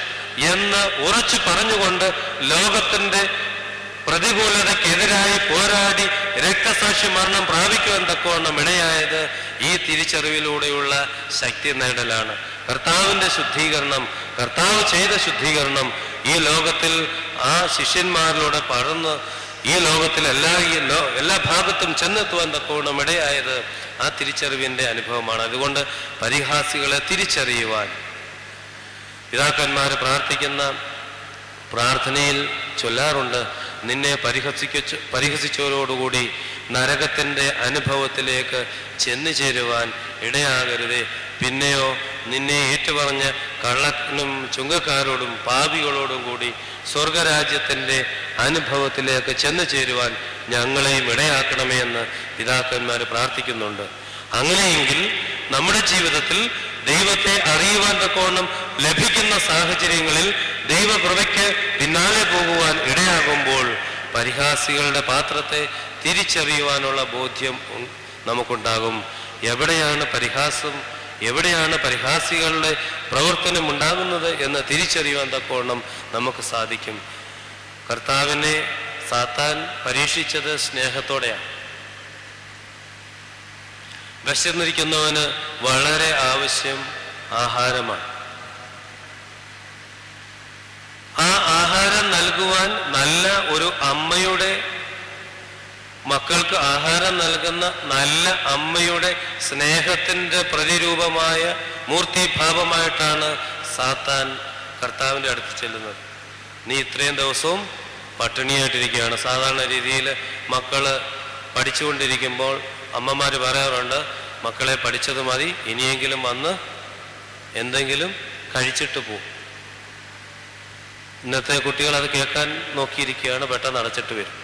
എന്ന് ഉറച്ചു പറഞ്ഞുകൊണ്ട് ലോകത്തിന്റെ പ്രതികൂലതയ്ക്കെതിരായി പോരാടി രക്തസാക്ഷി മരണം പ്രാപിക്കുവാൻ തക്കവണ്ണം ഇടയായത് ഈ തിരിച്ചറിവിലൂടെയുള്ള ശക്തി നേടലാണ്. കർത്താവിൻ്റെ ശുദ്ധീകരണം, കർത്താവ് ചെയ്ത ശുദ്ധീകരണം ഈ ലോകത്തിൽ ആ ശിഷ്യന്മാരിലൂടെ പടർന്ന് ഈ ലോകത്തിൽ എല്ലാ ഭാഗത്തും ചെന്നെത്തുവാൻ തക്കവണ്ണം ഇടയായത് ആ തിരിച്ചറിവിൻ്റെ അനുഭവമാണ്. അതുകൊണ്ട് പരിഹാസികളെ തിരിച്ചറിയുവാൻ പിതാക്കന്മാർ പ്രാർത്ഥിക്കുന്ന പ്രാർത്ഥനയിൽ ചൊല്ലാറുണ്ട്, നിന്നെ പരിഹസിച്ചവരോടുകൂടി നരകത്തിൻ്റെ അനുഭവത്തിലേക്ക് ചെന്നു ചേരുവാൻ ഇടയാകരുതേ. പിന്നെയോ നിന്നെ ഏറ്റുപറഞ്ഞ കള്ളനും ചുങ്കക്കാരോടും പാപികളോടും കൂടി സ്വർഗരാജ്യത്തിൻ്റെ അനുഭവത്തിലേക്ക് ചെന്നു ചേരുവാൻ ഞങ്ങളെയും ഇടയാക്കണമേ എന്ന് പിതാക്കന്മാർ പ്രാർത്ഥിക്കുന്നുണ്ട്. അങ്ങനെയെങ്കിൽ നമ്മുടെ ജീവിതത്തിൽ ദൈവത്തെ അറിയുവാൻ തക്കവണ്ണം ലഭിക്കുന്ന സാഹചര്യങ്ങളിൽ ദൈവകൃപയ്ക്ക് പിന്നാലെ പോകുവാൻ ഇടയാകുമ്പോൾ പരിഹാസികളുടെ പാത്രത്തെ തിരിച്ചറിയുവാനുള്ള ബോധ്യം നമുക്കുണ്ടാകും. എവിടെയാണ് പരിഹാസം, എവിടെയാണ് പരിഹാസികളുടെ പ്രവർത്തനം ഉണ്ടാകുന്നത് എന്ന് തിരിച്ചറിയുവാൻ തക്കവണ്ണം നമുക്ക് സാധിക്കും. കർത്താവിനെ സാത്താൻ പരീക്ഷിച്ചത് സ്നേഹത്തോടെയാണ്. വിശന്നിരിക്കുന്നവന് വളരെ ആവശ്യം ആഹാരമാണ്. ആ ആഹാരം നൽകുവാൻ നല്ല ഒരു അമ്മയുടെ, മക്കൾക്ക് ആഹാരം നൽകുന്ന നല്ല അമ്മയുടെ സ്നേഹത്തിൻ്റെ പ്രതിരൂപമായ മൂർത്തിഭാവമായിട്ടാണ് സാത്താൻ കർത്താവിൻ്റെ അടുത്ത് ചെല്ലുന്നത്. നീ ഇത്രയും ദിവസവും പട്ടിണിയായിട്ടിരിക്കുകയാണ്. സാധാരണ രീതിയിൽ മക്കള് പഠിച്ചുകൊണ്ടിരിക്കുമ്പോൾ അമ്മമാർ പറയാറുണ്ട്, മക്കളെ പഠിച്ചത് മതി, ഇനിയെങ്കിലും വന്ന് എന്തെങ്കിലും കഴിച്ചിട്ട് പോകും. ഇന്നത്തെ കുട്ടികൾ അത് കേൾക്കാൻ നോക്കിയിരിക്കുകയാണ്, പെട്ടെന്ന് അടച്ചിട്ട് വരും.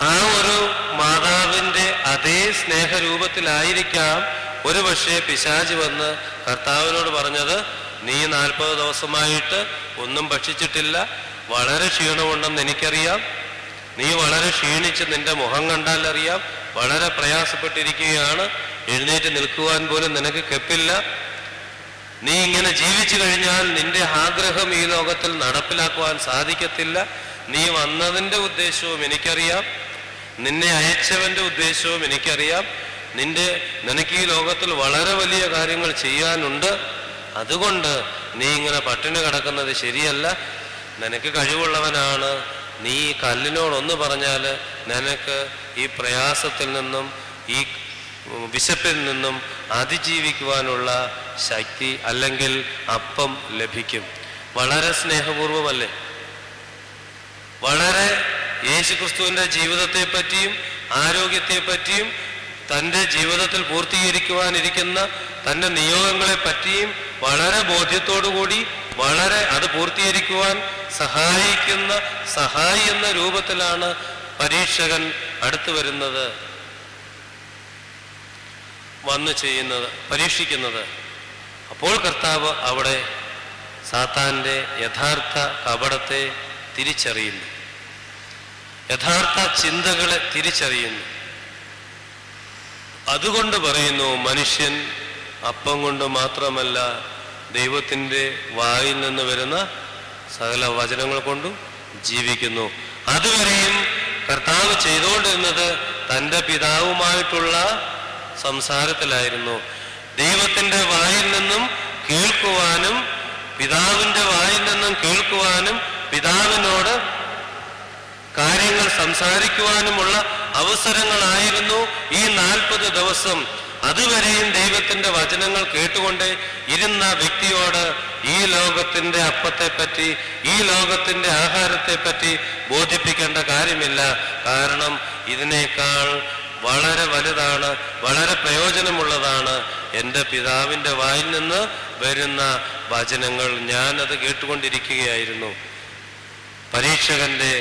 ആ ഒരു മാതാവിൻ്റെ അതേ സ്നേഹരൂപത്തിലായിരിക്കാം ഒരു പക്ഷേ പിശാച് വന്ന് കർത്താവിനോട് പറഞ്ഞത്, നീ 40 ദിവസമായിട്ട് ഒന്നും ഭക്ഷിച്ചിട്ടില്ല, വളരെ ക്ഷീണമുണ്ടെന്ന് എനിക്കറിയാം, നീ വളരെ ക്ഷീണിച്ച് നിന്റെ മുഖം കണ്ടാൽ അറിയാം, വളരെ പ്രയാസപ്പെട്ടിരിക്കുകയാണ്, എഴുന്നേറ്റ് നിൽക്കുവാൻ പോലും നിനക്ക് കെപ്പില്ല, നീ ഇങ്ങനെ ജീവിച്ചു കഴിഞ്ഞാൽ നിന്റെ ആഗ്രഹം ഈ ലോകത്തിൽ നടപ്പിലാക്കുവാൻ സാധിക്കത്തില്ല, നീ വന്നതിൻ്റെ ഉദ്ദേശവും എനിക്കറിയാം, നിന്നെ അയച്ചവന്റെ ഉദ്ദേശവും എനിക്കറിയാം, നിനക്ക് ഈ ലോകത്തിൽ വളരെ വലിയ കാര്യങ്ങൾ ചെയ്യാനുണ്ട്, അതുകൊണ്ട് നീ ഇങ്ങനെ പട്ടിണി കിടക്കുന്നത് ശരിയല്ല, നിനക്ക് കഴിവുള്ളവനാണ്, നീ കല്ലിനോടൊന്ന് പറഞ്ഞാൽ നിനക്ക് ഈ പ്രയാസത്തിൽ നിന്നും ഈ വിശപ്പിൽ നിന്നും അതിജീവിക്കുവാനുള്ള ശക്തി അല്ലെങ്കിൽ അപ്പം ലഭിക്കും. വളരെ സ്നേഹപൂർവമല്ലേ, വളരെ യേശുക്രിസ്തുവിൻ്റെ ജീവിതത്തെ പറ്റിയും ആരോഗ്യത്തെ പറ്റിയും തൻ്റെ ജീവിതത്തിൽ പൂർത്തീകരിക്കുവാനിരിക്കുന്ന തൻ്റെ നിയോഗങ്ങളെ പറ്റിയും വളരെ ബോധ്യത്തോടുകൂടി വളരെ അത് പൂർത്തീകരിക്കുവാൻ സഹായിക്കുന്ന സഹായി എന്ന രൂപത്തിലാണ് പരീക്ഷകൻ അടുത്തു വരുന്നത്, വന്നു ചെയ്യുന്നത്, പരീക്ഷിക്കുന്നത്. അപ്പോൾ കർത്താവ് അവിടെ സാത്താൻ്റെ യഥാർത്ഥ കപടത്തെ തിരിച്ചറിയുന്നു, യഥാർത്ഥ ചിന്തകളെ തിരിച്ചറിയുന്നു. അതുകൊണ്ട് പറയുന്നു, മനുഷ്യൻ അപ്പം കൊണ്ട് മാത്രമല്ല ദൈവത്തിൻ്റെ വായിൽ നിന്ന് വരുന്ന സകല വചനങ്ങൾ കൊണ്ടും ജീവിക്കുന്നു. അതുവരെയും കർത്താവ് ചെയ്തുകൊണ്ടിരുന്നത് തൻ്റെ പിതാവുമായിട്ടുള്ള സംസാരത്തിലായിരുന്നു. ദൈവത്തിൻ്റെ വായിൽ നിന്നും കേൾക്കുവാനും പിതാവിൻ്റെ വായിൽ നിന്നും കേൾക്കുവാനും പിതാവിനോട് കാര്യങ്ങൾ സംസാരിക്കുവാനുമുള്ള അവസരങ്ങളായിരുന്നു ഈ 40 ദിവസം. അതുവരെയും ദൈവത്തിൻ്റെ വചനങ്ങൾ കേട്ടുകൊണ്ട് ഇരുന്ന വ്യക്തിയോട് ഈ ലോകത്തിൻ്റെ അപ്പത്തെപ്പറ്റി, ഈ ലോകത്തിൻ്റെ ആഹാരത്തെപ്പറ്റി ബോധിപ്പിക്കേണ്ട കാര്യമില്ല. കാരണം ഇതിനേക്കാൾ വളരെ വലുതാണ്, വളരെ പ്രയോജനമുള്ളതാണ് എൻ്റെ പിതാവിൻ്റെ വായിൽ നിന്ന് വരുന്ന വചനങ്ങൾ. ഞാനത് കേട്ടുകൊണ്ടിരിക്കുകയായിരുന്നു. പരീക്ഷകന്റെ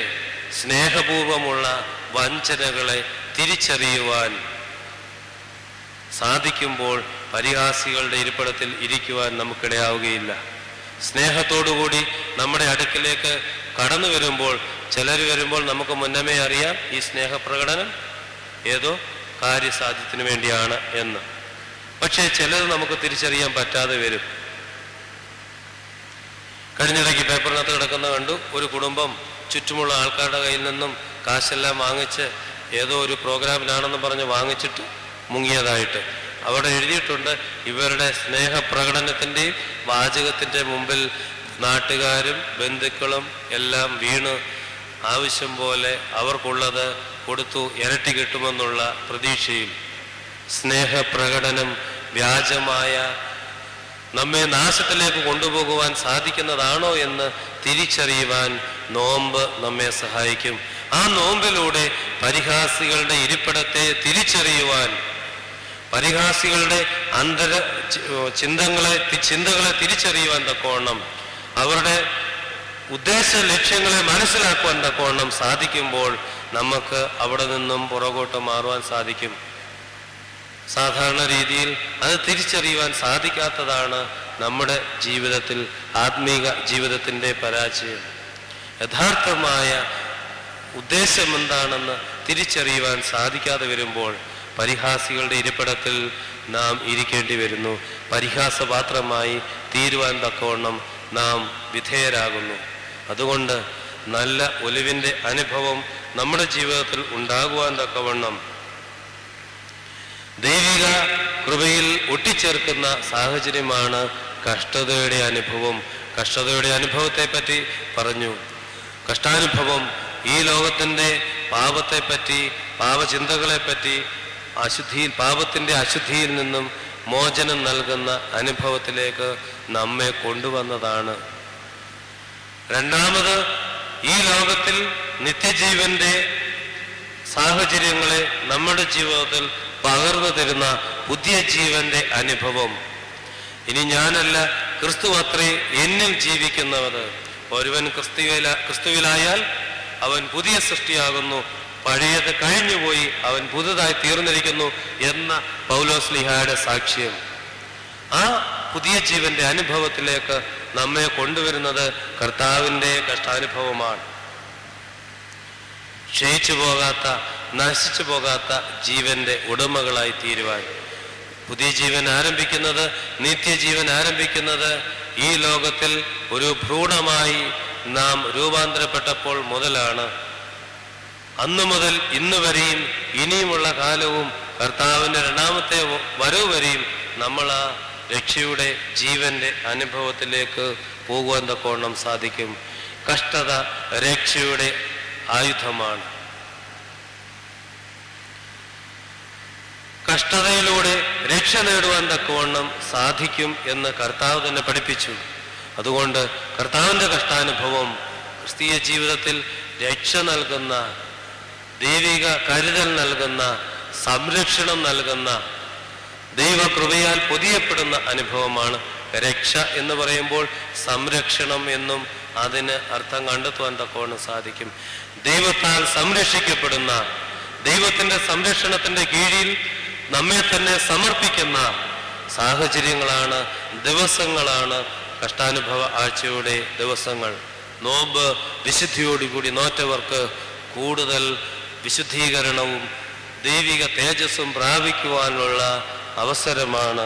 സ്നേഹപൂർവമുള്ള വഞ്ചനകളെ തിരിച്ചറിയുവാൻ സാധിക്കുമ്പോൾ പരിഹാസികളുടെ ഇരിപ്പിടത്തിൽ ഇരിക്കുവാൻ നമുക്കിടയാവുകയില്ല. സ്നേഹത്തോടുകൂടി നമ്മുടെ അടുക്കിലേക്ക് കടന്നു വരുമ്പോൾ, ചിലർ വരുമ്പോൾ നമുക്ക് മുന്നമേ അറിയാം ഈ സ്നേഹപ്രകടനം ഏതോ കാര്യസാധ്യത്തിന് വേണ്ടിയാണ് എന്ന്. പക്ഷേ ചിലത് നമുക്ക് തിരിച്ചറിയാൻ പറ്റാതെ വരും. കഴിഞ്ഞിടയ്ക്ക് പേപ്പറിനകത്ത് കിടക്കുന്ന കണ്ടു, ഒരു കുടുംബം ചുറ്റുമുള്ള ആൾക്കാരുടെ കയ്യിൽ നിന്നും കാശെല്ലാം വാങ്ങിച്ച് ഏതോ ഒരു പ്രോഗ്രാമിനാണെന്ന് പറഞ്ഞ് വാങ്ങിച്ചിട്ട് മുങ്ങിയതായിട്ട്. അവിടെ എഴുതിയിട്ടുണ്ട്, ഇവരുടെ സ്നേഹപ്രകടനത്തിൻ്റെയും വാചകത്തിൻ്റെ മുമ്പിൽ നാട്ടുകാരും ബന്ധുക്കളും എല്ലാം വീണ് ആവശ്യം പോലെ അവർക്കുള്ളത് കൊടുത്തു ഇരട്ടി കിട്ടുമെന്നുള്ള പ്രതീക്ഷയിൽ സ്നേഹപ്രകടനം വ്യാജമായ നമ്മെ നാശത്തിലേക്ക് കൊണ്ടുപോകുവാൻ സാധിക്കുന്നതാണോ എന്ന് തിരിച്ചറിയുവാൻ നോമ്പ് നമ്മെ സഹായിക്കും. ആ നോമ്പിലൂടെ പരിഹാസികളുടെ ഇരിപ്പിടത്തെ തിരിച്ചറിയുവാൻ, പരിഹാസികളുടെ ചിന്തകളെ തിരിച്ചറിയുവാൻ തക്കവണ്ണം, അവരുടെ ഉദ്ദേശ ലക്ഷ്യങ്ങളെ മനസ്സിലാക്കുവാൻ തക്കവണ്ണം സാധിക്കുമ്പോൾ നമുക്ക് അവിടെ നിന്നും പുറകോട്ട് മാറുവാൻ സാധിക്കും. സാധാരണ രീതിയിൽ അത് തിരിച്ചറിയുവാൻ സാധിക്കാത്തതാണ് നമ്മുടെ ജീവിതത്തിൽ ആത്മീക ജീവിതത്തിൻ്റെ പരാജയം. യഥാർത്ഥമായ ഉദ്ദേശം എന്താണെന്ന് തിരിച്ചറിയുവാൻ സാധിക്കാതെ വരുമ്പോൾ പരിഹാസികളുടെ ഇരിപ്പിടത്തിൽ നാം ഇരിക്കേണ്ടി വരുന്നു. പരിഹാസപാത്രമായി തീരുവാൻ തക്കവണ്ണം നാം വിധേയരാകുന്നു. അതുകൊണ്ട് നല്ല ഒലിവിൻ്റെ അനുഭവം നമ്മുടെ ജീവിതത്തിൽ ഉണ്ടാകുവാൻ തക്കവണ്ണം ദൈവിക കൃപയിൽ ഒട്ടിച്ചേർക്കുന്ന സാഹചര്യമാണ് കഷ്ടതയുടെ അനുഭവം. കഷ്ടതയുടെ അനുഭവത്തെ പറ്റി പറഞ്ഞു. കഷ്ടാനുഭവം ഈ ലോകത്തിൻ്റെ പാപത്തെപ്പറ്റി, പാപചിന്തകളെപ്പറ്റി, പാപത്തിൻ്റെ അശുദ്ധിയിൽ നിന്നും മോചനം നൽകുന്ന അനുഭവത്തിലേക്ക് നമ്മെ കൊണ്ടുവന്നതാണ്. രണ്ടാമത്, ഈ ലോകത്തിൽ നിത്യജീവന്റെ സാഹചര്യങ്ങളെ നമ്മുടെ ജീവിതത്തിൽ പകർന്നു തരുന്ന പുതിയ ജീവന്റെ അനുഭവം. ഇനി ഞാനല്ല, ക്രിസ്തു അത്രേ എന്നിൽ ജീവിക്കുന്നവർ. ഒരുവൻ ക്രിസ്തുവിലായാൽ അവൻ പുതിയ സൃഷ്ടിയാകുന്നു, പഴയത് കഴിഞ്ഞുപോയി, അവൻ പുതുതായി തീർന്നിരിക്കുന്നു എന്ന പൗലോസ്ലീഹായുടെ സാക്ഷ്യം. ആ പുതിയ ജീവന്റെ അനുഭവത്തിലേക്ക് നമ്മെ കൊണ്ടുവരുന്നത് കർത്താവിൻ്റെ കഷ്ടാനുഭവമാണ്. ക്ഷയിച്ചു പോകാത്ത, നശിച്ചു പോകാത്ത ജീവന്റെ ഉടമകളായി തീരുവാൻ. പുതിയ ജീവൻ ആരംഭിക്കുന്നത്, നിത്യജീവൻ ആരംഭിക്കുന്നത് ഈ ലോകത്തിൽ ഒരു ഭ്രൂണമായി നാം രൂപാന്തരപ്പെട്ടപ്പോൾ മുതലാണ്. അന്നു മുതൽ ഇന്ന് വരെയും ഇനിയുമുള്ള കാലവും കർത്താവിൻ്റെ രണ്ടാമത്തെ വരവ് വരെയും നമ്മൾ ആ രക്ഷയുടെ ജീവന്റെ അനുഭവത്തിലേക്ക് പോകുവാൻ തക്കവണ്ണം സാധിക്കും. കഷ്ടത രക്ഷയുടെ ആയുധമാണ്. കഷ്ടതയിലൂടെ രക്ഷ നേടുവാൻ തക്കവണ്ണം സാധിക്കും എന്ന് കർത്താവ് തന്നെ പഠിപ്പിച്ചു. അതുകൊണ്ട് കർത്താവിൻ്റെ കഷ്ടാനുഭവം ക്രിസ്തീയ ജീവിതത്തിൽ രക്ഷ നൽകുന്ന, ദൈവിക കരുതൽ നൽകുന്ന, സംരക്ഷണം നൽകുന്ന, ദൈവകൃപയാൽ പൊതിയപ്പെടുന്ന അനുഭവമാണ്. രക്ഷ എന്ന് പറയുമ്പോൾ സംരക്ഷണം എന്നും അതിന് അർത്ഥം കണ്ടെത്തുവാൻ തക്കവണ്ണം സാധിക്കും. ദൈവത്താൽ സംരക്ഷിക്കപ്പെടുന്ന, ദൈവത്തിൻ്റെ സംരക്ഷണത്തിൻ്റെ കീഴിൽ നമ്മെ തന്നെ സമർപ്പിക്കുന്ന സാഹചര്യങ്ങളാണ്, ദിവസങ്ങളാണ് കഷ്ടാനുഭവ ആഴ്ചയുടെ ദിവസങ്ങൾ. നോമ്പ് വിശുദ്ധിയോടുകൂടി നോറ്റവർക്ക് കൂടുതൽ വിശുദ്ധീകരണവും ദൈവിക തേജസ്സും പ്രാപിക്കുവാനുള്ള അവസരമാണ്.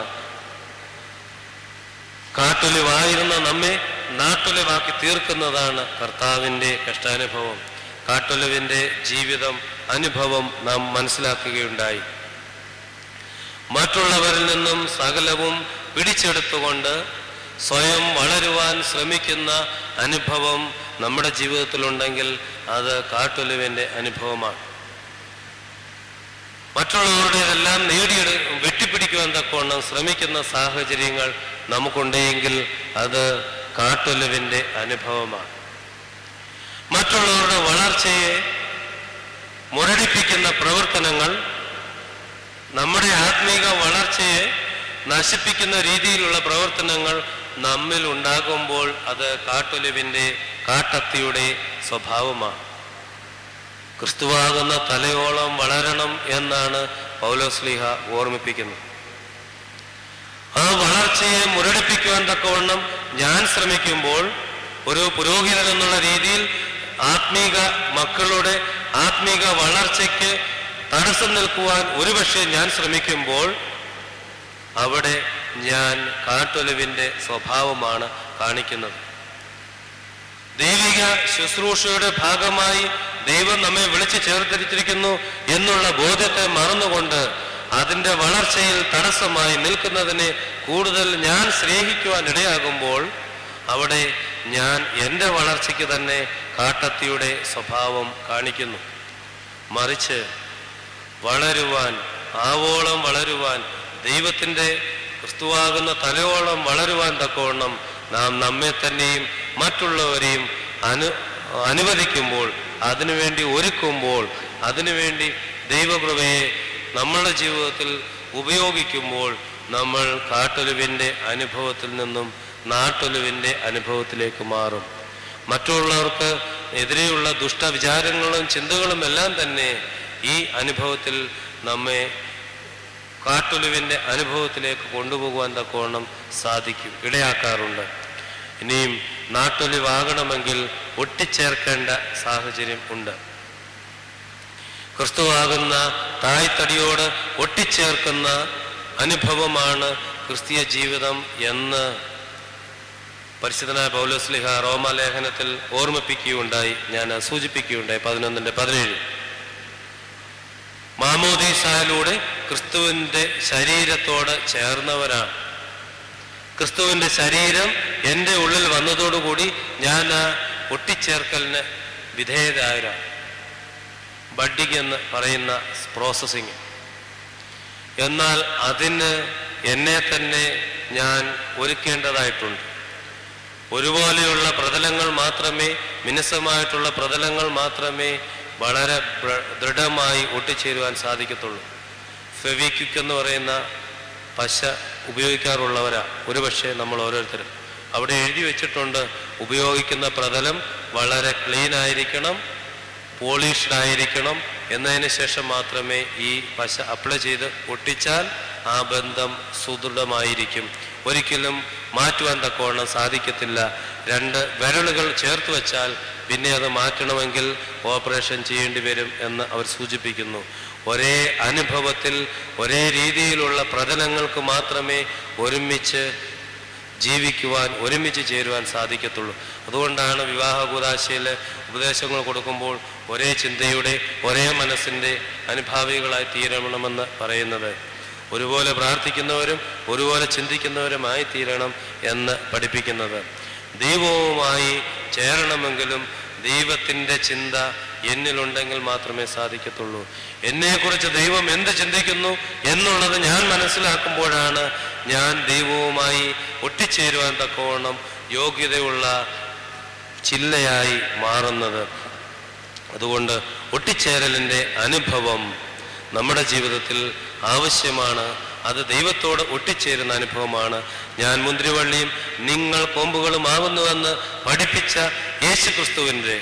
കാട്ടൊലിവായിരുന്ന നമ്മെ നാട്ടൊലിവാക്കി തീർക്കുന്നതാണ് കർത്താവിൻ്റെ കഷ്ടാനുഭവം. കാട്ടൊലിവിൻ്റെ ജീവിതം, അനുഭവം നാം മനസ്സിലാക്കുകയുണ്ടായി. മറ്റുള്ളവരിൽ നിന്നും സകലവും പിടിച്ചെടുത്തുകൊണ്ട് സ്വയം വളരുവാൻ ശ്രമിക്കുന്ന അനുഭവം നമ്മുടെ ജീവിതത്തിലുണ്ടെങ്കിൽ അത് കാട്ടൊലിവിൻ്റെ അനുഭവമാണ്. മറ്റുള്ളവരുടേതെല്ലാം വെട്ടിപ്പിടിക്കുവാൻ തക്കവണ്ണം ശ്രമിക്കുന്ന സാഹചര്യങ്ങൾ നമുക്കുണ്ടെങ്കിൽ അത് കാട്ടൊലിവിൻ്റെ അനുഭവമാണ്. മറ്റുള്ളവരുടെ വളർച്ചയെ മുരടിപ്പിക്കുന്ന പ്രവർത്തനങ്ങൾ നമ്മുടെ ആത്മീക വളർച്ചയെ നശിപ്പിക്കുന്ന രീതിയിലുള്ള പ്രവർത്തനങ്ങൾ നമ്മിൽ ഉണ്ടാകുമ്പോൾ അത് കാട്ടൊലിവിൻ്റെ, കാട്ടത്തിയുടെ സ്വഭാവമാണ്. ക്രിസ്തുവാകുന്ന തലയോളം വളരണം എന്നാണ് പൗലോസ്ലീഹ ഓർമ്മിപ്പിക്കുന്നത്. ആ വളർച്ചയെ മുരടിപ്പിക്കുവാൻ തക്കവണ്ണം ഞാൻ ശ്രമിക്കുമ്പോൾ, ഒരു പുരോഹിതൻ എന്നുള്ള രീതിയിൽ ആത്മീക മക്കളുടെ ആത്മീക വളർച്ചയ്ക്ക് തടസ്സം നിൽക്കുവാൻ ഒരുപക്ഷെ ഞാൻ ശ്രമിക്കുമ്പോൾ അവിടെ ഞാൻ കാട്ടൊലിവിൻ്റെ സ്വഭാവമാണ് കാണിക്കുന്നത്. ദൈവിക ശുശ്രൂഷയുടെ ഭാഗമായി ദൈവം നമ്മെ വിളിച്ചു ചേർത്തിരിച്ചിരിക്കുന്നു എന്നുള്ള ബോധ്യത്തെ മറന്നുകൊണ്ട് അതിൻ്റെ വളർച്ചയിൽ തടസ്സമായി നിൽക്കുന്നതിനെ കൂടുതൽ ഞാൻ സ്നേഹിക്കുവാൻ ഇടയാകുമ്പോൾ അവിടെ ഞാൻ എൻ്റെ വളർച്ചയ്ക്ക് തന്നെ കാട്ടത്തിയുടെ സ്വഭാവം കാണിക്കുന്നു. മറിച്ച് വളരുവാൻ, ആവോളം വളരുവാൻ, ദൈവത്തിൻ്റെ ക്രിസ്തുവാകുന്ന തലയോളം വളരുവാൻ തക്കവണ്ണം നാം നമ്മെ തന്നെയും മറ്റുള്ളവരെയും അനുവദിക്കുമ്പോൾ, അതിനുവേണ്ടി ഒരുക്കുമ്പോൾ, അതിനുവേണ്ടി ദൈവകൃപയെ നമ്മളുടെ ജീവിതത്തിൽ ഉപയോഗിക്കുമ്പോൾ നമ്മൾ കാട്ടൊലിവിൻ്റെ അനുഭവത്തിൽ നിന്നും നാട്ടൊലിവിൻ്റെ അനുഭവത്തിലേക്ക് മാറും. മറ്റുള്ളവർക്ക് എതിരെയുള്ള ദുഷ്ടവിചാരങ്ങളും ചിന്തകളും എല്ലാം തന്നെ ഈ അനുഭവത്തിൽ നമ്മെ കാട്ടൊലിവിൻ്റെ അനുഭവത്തിലേക്ക് കൊണ്ടുപോകുവാൻ തക്കവണ്ണം സാധിക്കും, ഇടയാക്കാറുണ്ട്. ഇനിയും നാട്ടൊലിവാകണമെങ്കിൽ ഒട്ടിച്ചേർക്കേണ്ട സാഹചര്യം ഉണ്ട്. ക്രിസ്തുവാകുന്ന തായ്തടിയോട് ഒട്ടിച്ചേർക്കുന്ന അനുഭവമാണ് ക്രിസ്തീയ ജീവിതം എന്ന് പരിശുദ്ധനായ പൗലോസ്ലീഹ റോമാലേഖനത്തിൽ ഓർമ്മിപ്പിക്കുകയുണ്ടായി, ഞാൻ സൂചിപ്പിക്കുകയുണ്ടായി. 11:17 മാമോദീസായിലൂടെ ക്രിസ്തുവിൻ്റെ ശരീരത്തോട് ചേർന്നവരാണ്. ക്രിസ്തുവിൻ്റെ ശരീരം എൻ്റെ ഉള്ളിൽ വന്നതോടുകൂടി ഞാൻ ആ ഒട്ടിച്ചേർക്കലിന് വിധേയരായവരാണ്. ബഡ്ഡിങ് എന്ന് പറയുന്ന പ്രോസസ്സിങ്. എന്നാൽ അതിന് എന്നെ തന്നെ ഞാൻ ഒരുക്കേണ്ടതായിട്ടുണ്ട്. ഒരുപോലെയുള്ള പ്രതലങ്ങൾ മാത്രമേ, മിനുസമായിട്ടുള്ള പ്രതലങ്ങൾ മാത്രമേ വളരെ ദൃഢമായി ഒട്ടിച്ചേരുവാൻ സാധിക്കത്തുള്ളൂ. ഫെവിക്വിക്ക് എന്ന് പറയുന്ന പശ ഉപയോഗിക്കാറുള്ളവരാ ഒരുപക്ഷെ നമ്മൾ ഓരോരുത്തരും. അവിടെ എഴുതി വെച്ചിട്ടുണ്ട്, ഉപയോഗിക്കുന്ന പ്രതലം വളരെ ക്ലീൻ ആയിരിക്കണം, പോളിഷ്ഡ് ആയിരിക്കണം. എന്നതിന് ശേഷം മാത്രമേ ഈ പശ അപ്ലൈ ചെയ്ത് ഒട്ടിച്ചാൽ ആ ബന്ധം സുദൃഢമായിരിക്കും. ഒരിക്കലും മാറ്റുവാൻ തക്കവണ്ണം സാധിക്കത്തില്ല. 2 വിരലുകൾ ചേർത്ത് വെച്ചാൽ പിന്നെ അത് മാറ്റണമെങ്കിൽ ഓപ്പറേഷൻ ചെയ്യേണ്ടി വരും എന്ന് അവർ സൂചിപ്പിക്കുന്നു. ഒരേ അനുഭവത്തിൽ ഒരേ രീതിയിലുള്ള പ്രതലങ്ങൾക്ക് മാത്രമേ ഒരുമിച്ച് ജീവിക്കുവാൻ, ഒരുമിച്ച് ചേരുവാൻ സാധിക്കത്തുള്ളൂ. അതുകൊണ്ടാണ് വിവാഹ കൂദാശയിലെ ഉപദേശങ്ങൾ കൊടുക്കുമ്പോൾ ഒരേ ചിന്തയുടെ, ഒരേ മനസ്സിൻ്റെ അനുഭാവികളായി തീരണമെന്ന് പറയുന്നത്. ഒരുപോലെ പ്രാർത്ഥിക്കുന്നവരും ഒരുപോലെ ചിന്തിക്കുന്നവരുമായി തീരണം എന്ന് പഠിപ്പിക്കുന്നത്. ദൈവവുമായി ചേരണമെങ്കിലും ദൈവത്തിൻ്റെ ചിന്ത എന്നിലുണ്ടെങ്കിൽ മാത്രമേ സാധിക്കത്തുള്ളൂ. എന്നെക്കുറിച്ച് ദൈവം എന്ത് ചിന്തിക്കുന്നു എന്നുള്ളത് ഞാൻ മനസ്സിലാക്കുമ്പോഴാണ് ഞാൻ ദൈവവുമായി ഒട്ടിച്ചേരുവാൻ തക്കവണ്ണം യോഗ്യതയുള്ള ചില്ലയായി മാറുന്നത്. അതുകൊണ്ട് ഒട്ടിച്ചേരലിൻ്റെ അനുഭവം നമ്മുടെ ജീവിതത്തിൽ ആവശ്യമാണ്. അത് ദൈവത്തോട് ഒട്ടിച്ചേരുന്ന അനുഭവമാണ്. ഞാൻ മുന്തിരിവള്ളിയും നിങ്ങൾ കൊമ്പുകളുമാകുന്നുവെന്ന് പഠിപ്പിച്ച യേശുക്രിസ്തുവിൻ്റെ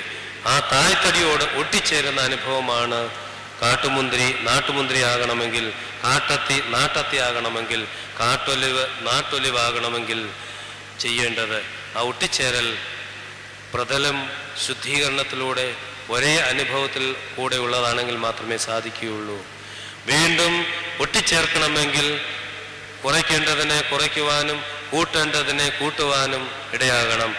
ആ തായ്തടിയോട് ഒട്ടിച്ചേരുന്ന അനുഭവമാണ് കാട്ടുമുന്തിരി നാട്ടുമുന്തിരി ആകണമെങ്കിൽ, കാട്ടത്തി നാട്ടത്തി ആകണമെങ്കിൽ, കാട്ടൊലിവ് നാട്ടൊലിവാകണമെങ്കിൽ ചെയ്യേണ്ടത്. ആ ഒട്ടിച്ചേരൽ പ്രതലം ശുദ്ധീകരണത്തിലൂടെ ഒരേ അനുഭവത്തിൽ കൂടെ ഉള്ളതാണെങ്കിൽ മാത്രമേ സാധിക്കുകയുള്ളൂ. വീണ്ടും ഒട്ടിച്ചേർക്കണമെങ്കിൽ കുറയ്ക്കേണ്ടതിനെ കുറയ്ക്കുവാനും കൂട്ടേണ്ടതിനെ കൂട്ടുവാനും ഇടയാകണം.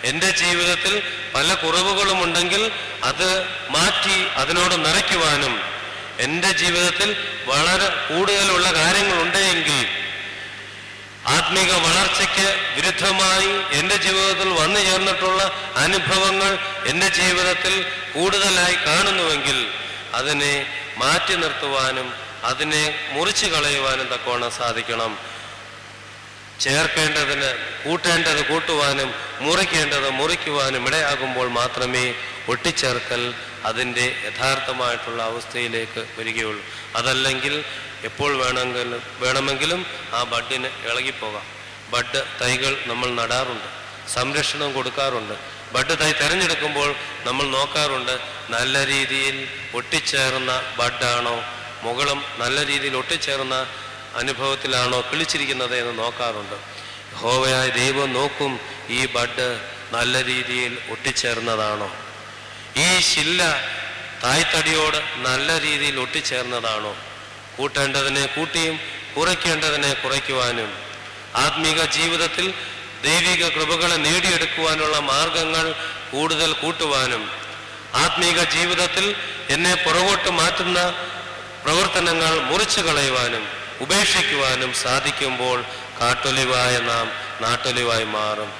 എൻ്റെ ജീവിതത്തിൽ പല കുറവുകളുമുണ്ടെങ്കിൽ അത് മാറ്റി അതിനോട് നിറയ്ക്കുവാനും, എൻ്റെ ജീവിതത്തിൽ വളരെ കൂടുതലുള്ള കാര്യങ്ങളുണ്ടെങ്കിൽ ആത്മീക വളർച്ചയ്ക്ക് വിരുദ്ധമായി എൻ്റെ ജീവിതത്തിൽ വന്നു ചേർന്നിട്ടുള്ള അനുഭവങ്ങൾ എൻ്റെ ജീവിതത്തിൽ കൂടുതലായി കാണുന്നുവെങ്കിൽ അതിനെ മാറ്റി നിർത്തുവാനും അതിനെ മുറിച്ചു കളയുവാനും തക്കവണ്ണം സാധിക്കണം. ചേർക്കേണ്ടതിന് കൂട്ടേണ്ടത് കൂട്ടുവാനും മുറിക്കേണ്ടത് മുറിക്കുവാനും ഇടയാകുമ്പോൾ മാത്രമേ ഒട്ടിച്ചേർക്കൽ അതിൻ്റെ യഥാർത്ഥമായിട്ടുള്ള അവസ്ഥയിലേക്ക് വരികയുള്ളൂ. അതല്ലെങ്കിൽ എപ്പോൾ വേണമെങ്കിലും ആ ബഡിന് ഇളകിപ്പോകാം. ബഡ് തൈകൾ നമ്മൾ നടാറുണ്ട്, സംരക്ഷണം കൊടുക്കാറുണ്ട്. ബഡ് തൈ തിരഞ്ഞെടുക്കുമ്പോൾ നമ്മൾ നോക്കാറുണ്ട്, നല്ല രീതിയിൽ ഒട്ടിച്ചേർന്ന ബഡാണോ, മുകളം നല്ല രീതിയിൽ ഒട്ടിച്ചേർന്ന അനുഭവത്തിലാണോ കിളിച്ചിരിക്കുന്നത് എന്ന് നോക്കാറുണ്ട്. യഹോവയായ ദൈവം നോക്കും, ഈ ബഡ് നല്ല രീതിയിൽ ഒട്ടിച്ചേർന്നതാണോ, ഈ ശില തായ്തടിയോട് നല്ല രീതിയിൽ ഒട്ടിച്ചേർന്നതാണോ. കൂട്ടേണ്ടതിനെ കൂട്ടിയും കുറയ്ക്കേണ്ടതിനെ കുറയ്ക്കുവാനും ആത്മീക ജീവിതത്തിൽ ദൈവിക കൃപകളെ നേടിയെടുക്കുവാനുള്ള മാർഗങ്ങൾ കൂടുതൽ കൂട്ടുവാനും ആത്മീക ജീവിതത്തിൽ എന്നെ പുറകോട്ട് മാറ്റുന്ന പ്രവർത്തനങ്ങൾ മുറിച്ചു കളയുവാനും ഉപേക്ഷിക്കുവാനും സാധിക്കുമ്പോൾ കാട്ടൊലിവായ നാം നാട്ടൊലിവായി മാറും.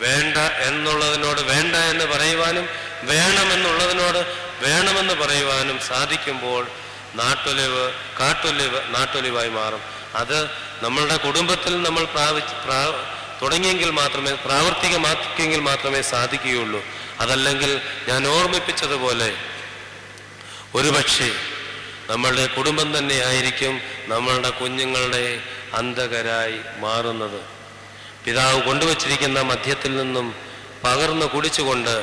വേണ്ട എന്നുള്ളതിനോട് വേണ്ട എന്ന് പറയുവാനും വേണമെന്നുള്ളതിനോട് വേണമെന്ന് പറയുവാനും സാധിക്കുമ്പോൾ നാട്ടൊലിവായി മാറും. അത് നമ്മളുടെ കുടുംബത്തിൽ നമ്മൾ തുടങ്ങിയെങ്കിൽ മാത്രമേ, പ്രാവർത്തികമാക്കിയെങ്കിൽ മാത്രമേ സാധിക്കുകയുള്ളൂ. അതല്ലെങ്കിൽ ഞാൻ ഓർമ്മിപ്പിച്ചതുപോലെ ഒരുപക്ഷെ നമ്മളുടെ കുടുംബം തന്നെ ആയിരിക്കും നമ്മളുടെ കുഞ്ഞുങ്ങളുടെ അന്ധകരായി മാറുന്നത്. പിതാവ് കൊണ്ടുവച്ചിരിക്കുന്ന മദ്യത്തിൽ നിന്നും പകർന്നു കുടിച്ചുകൊണ്ട്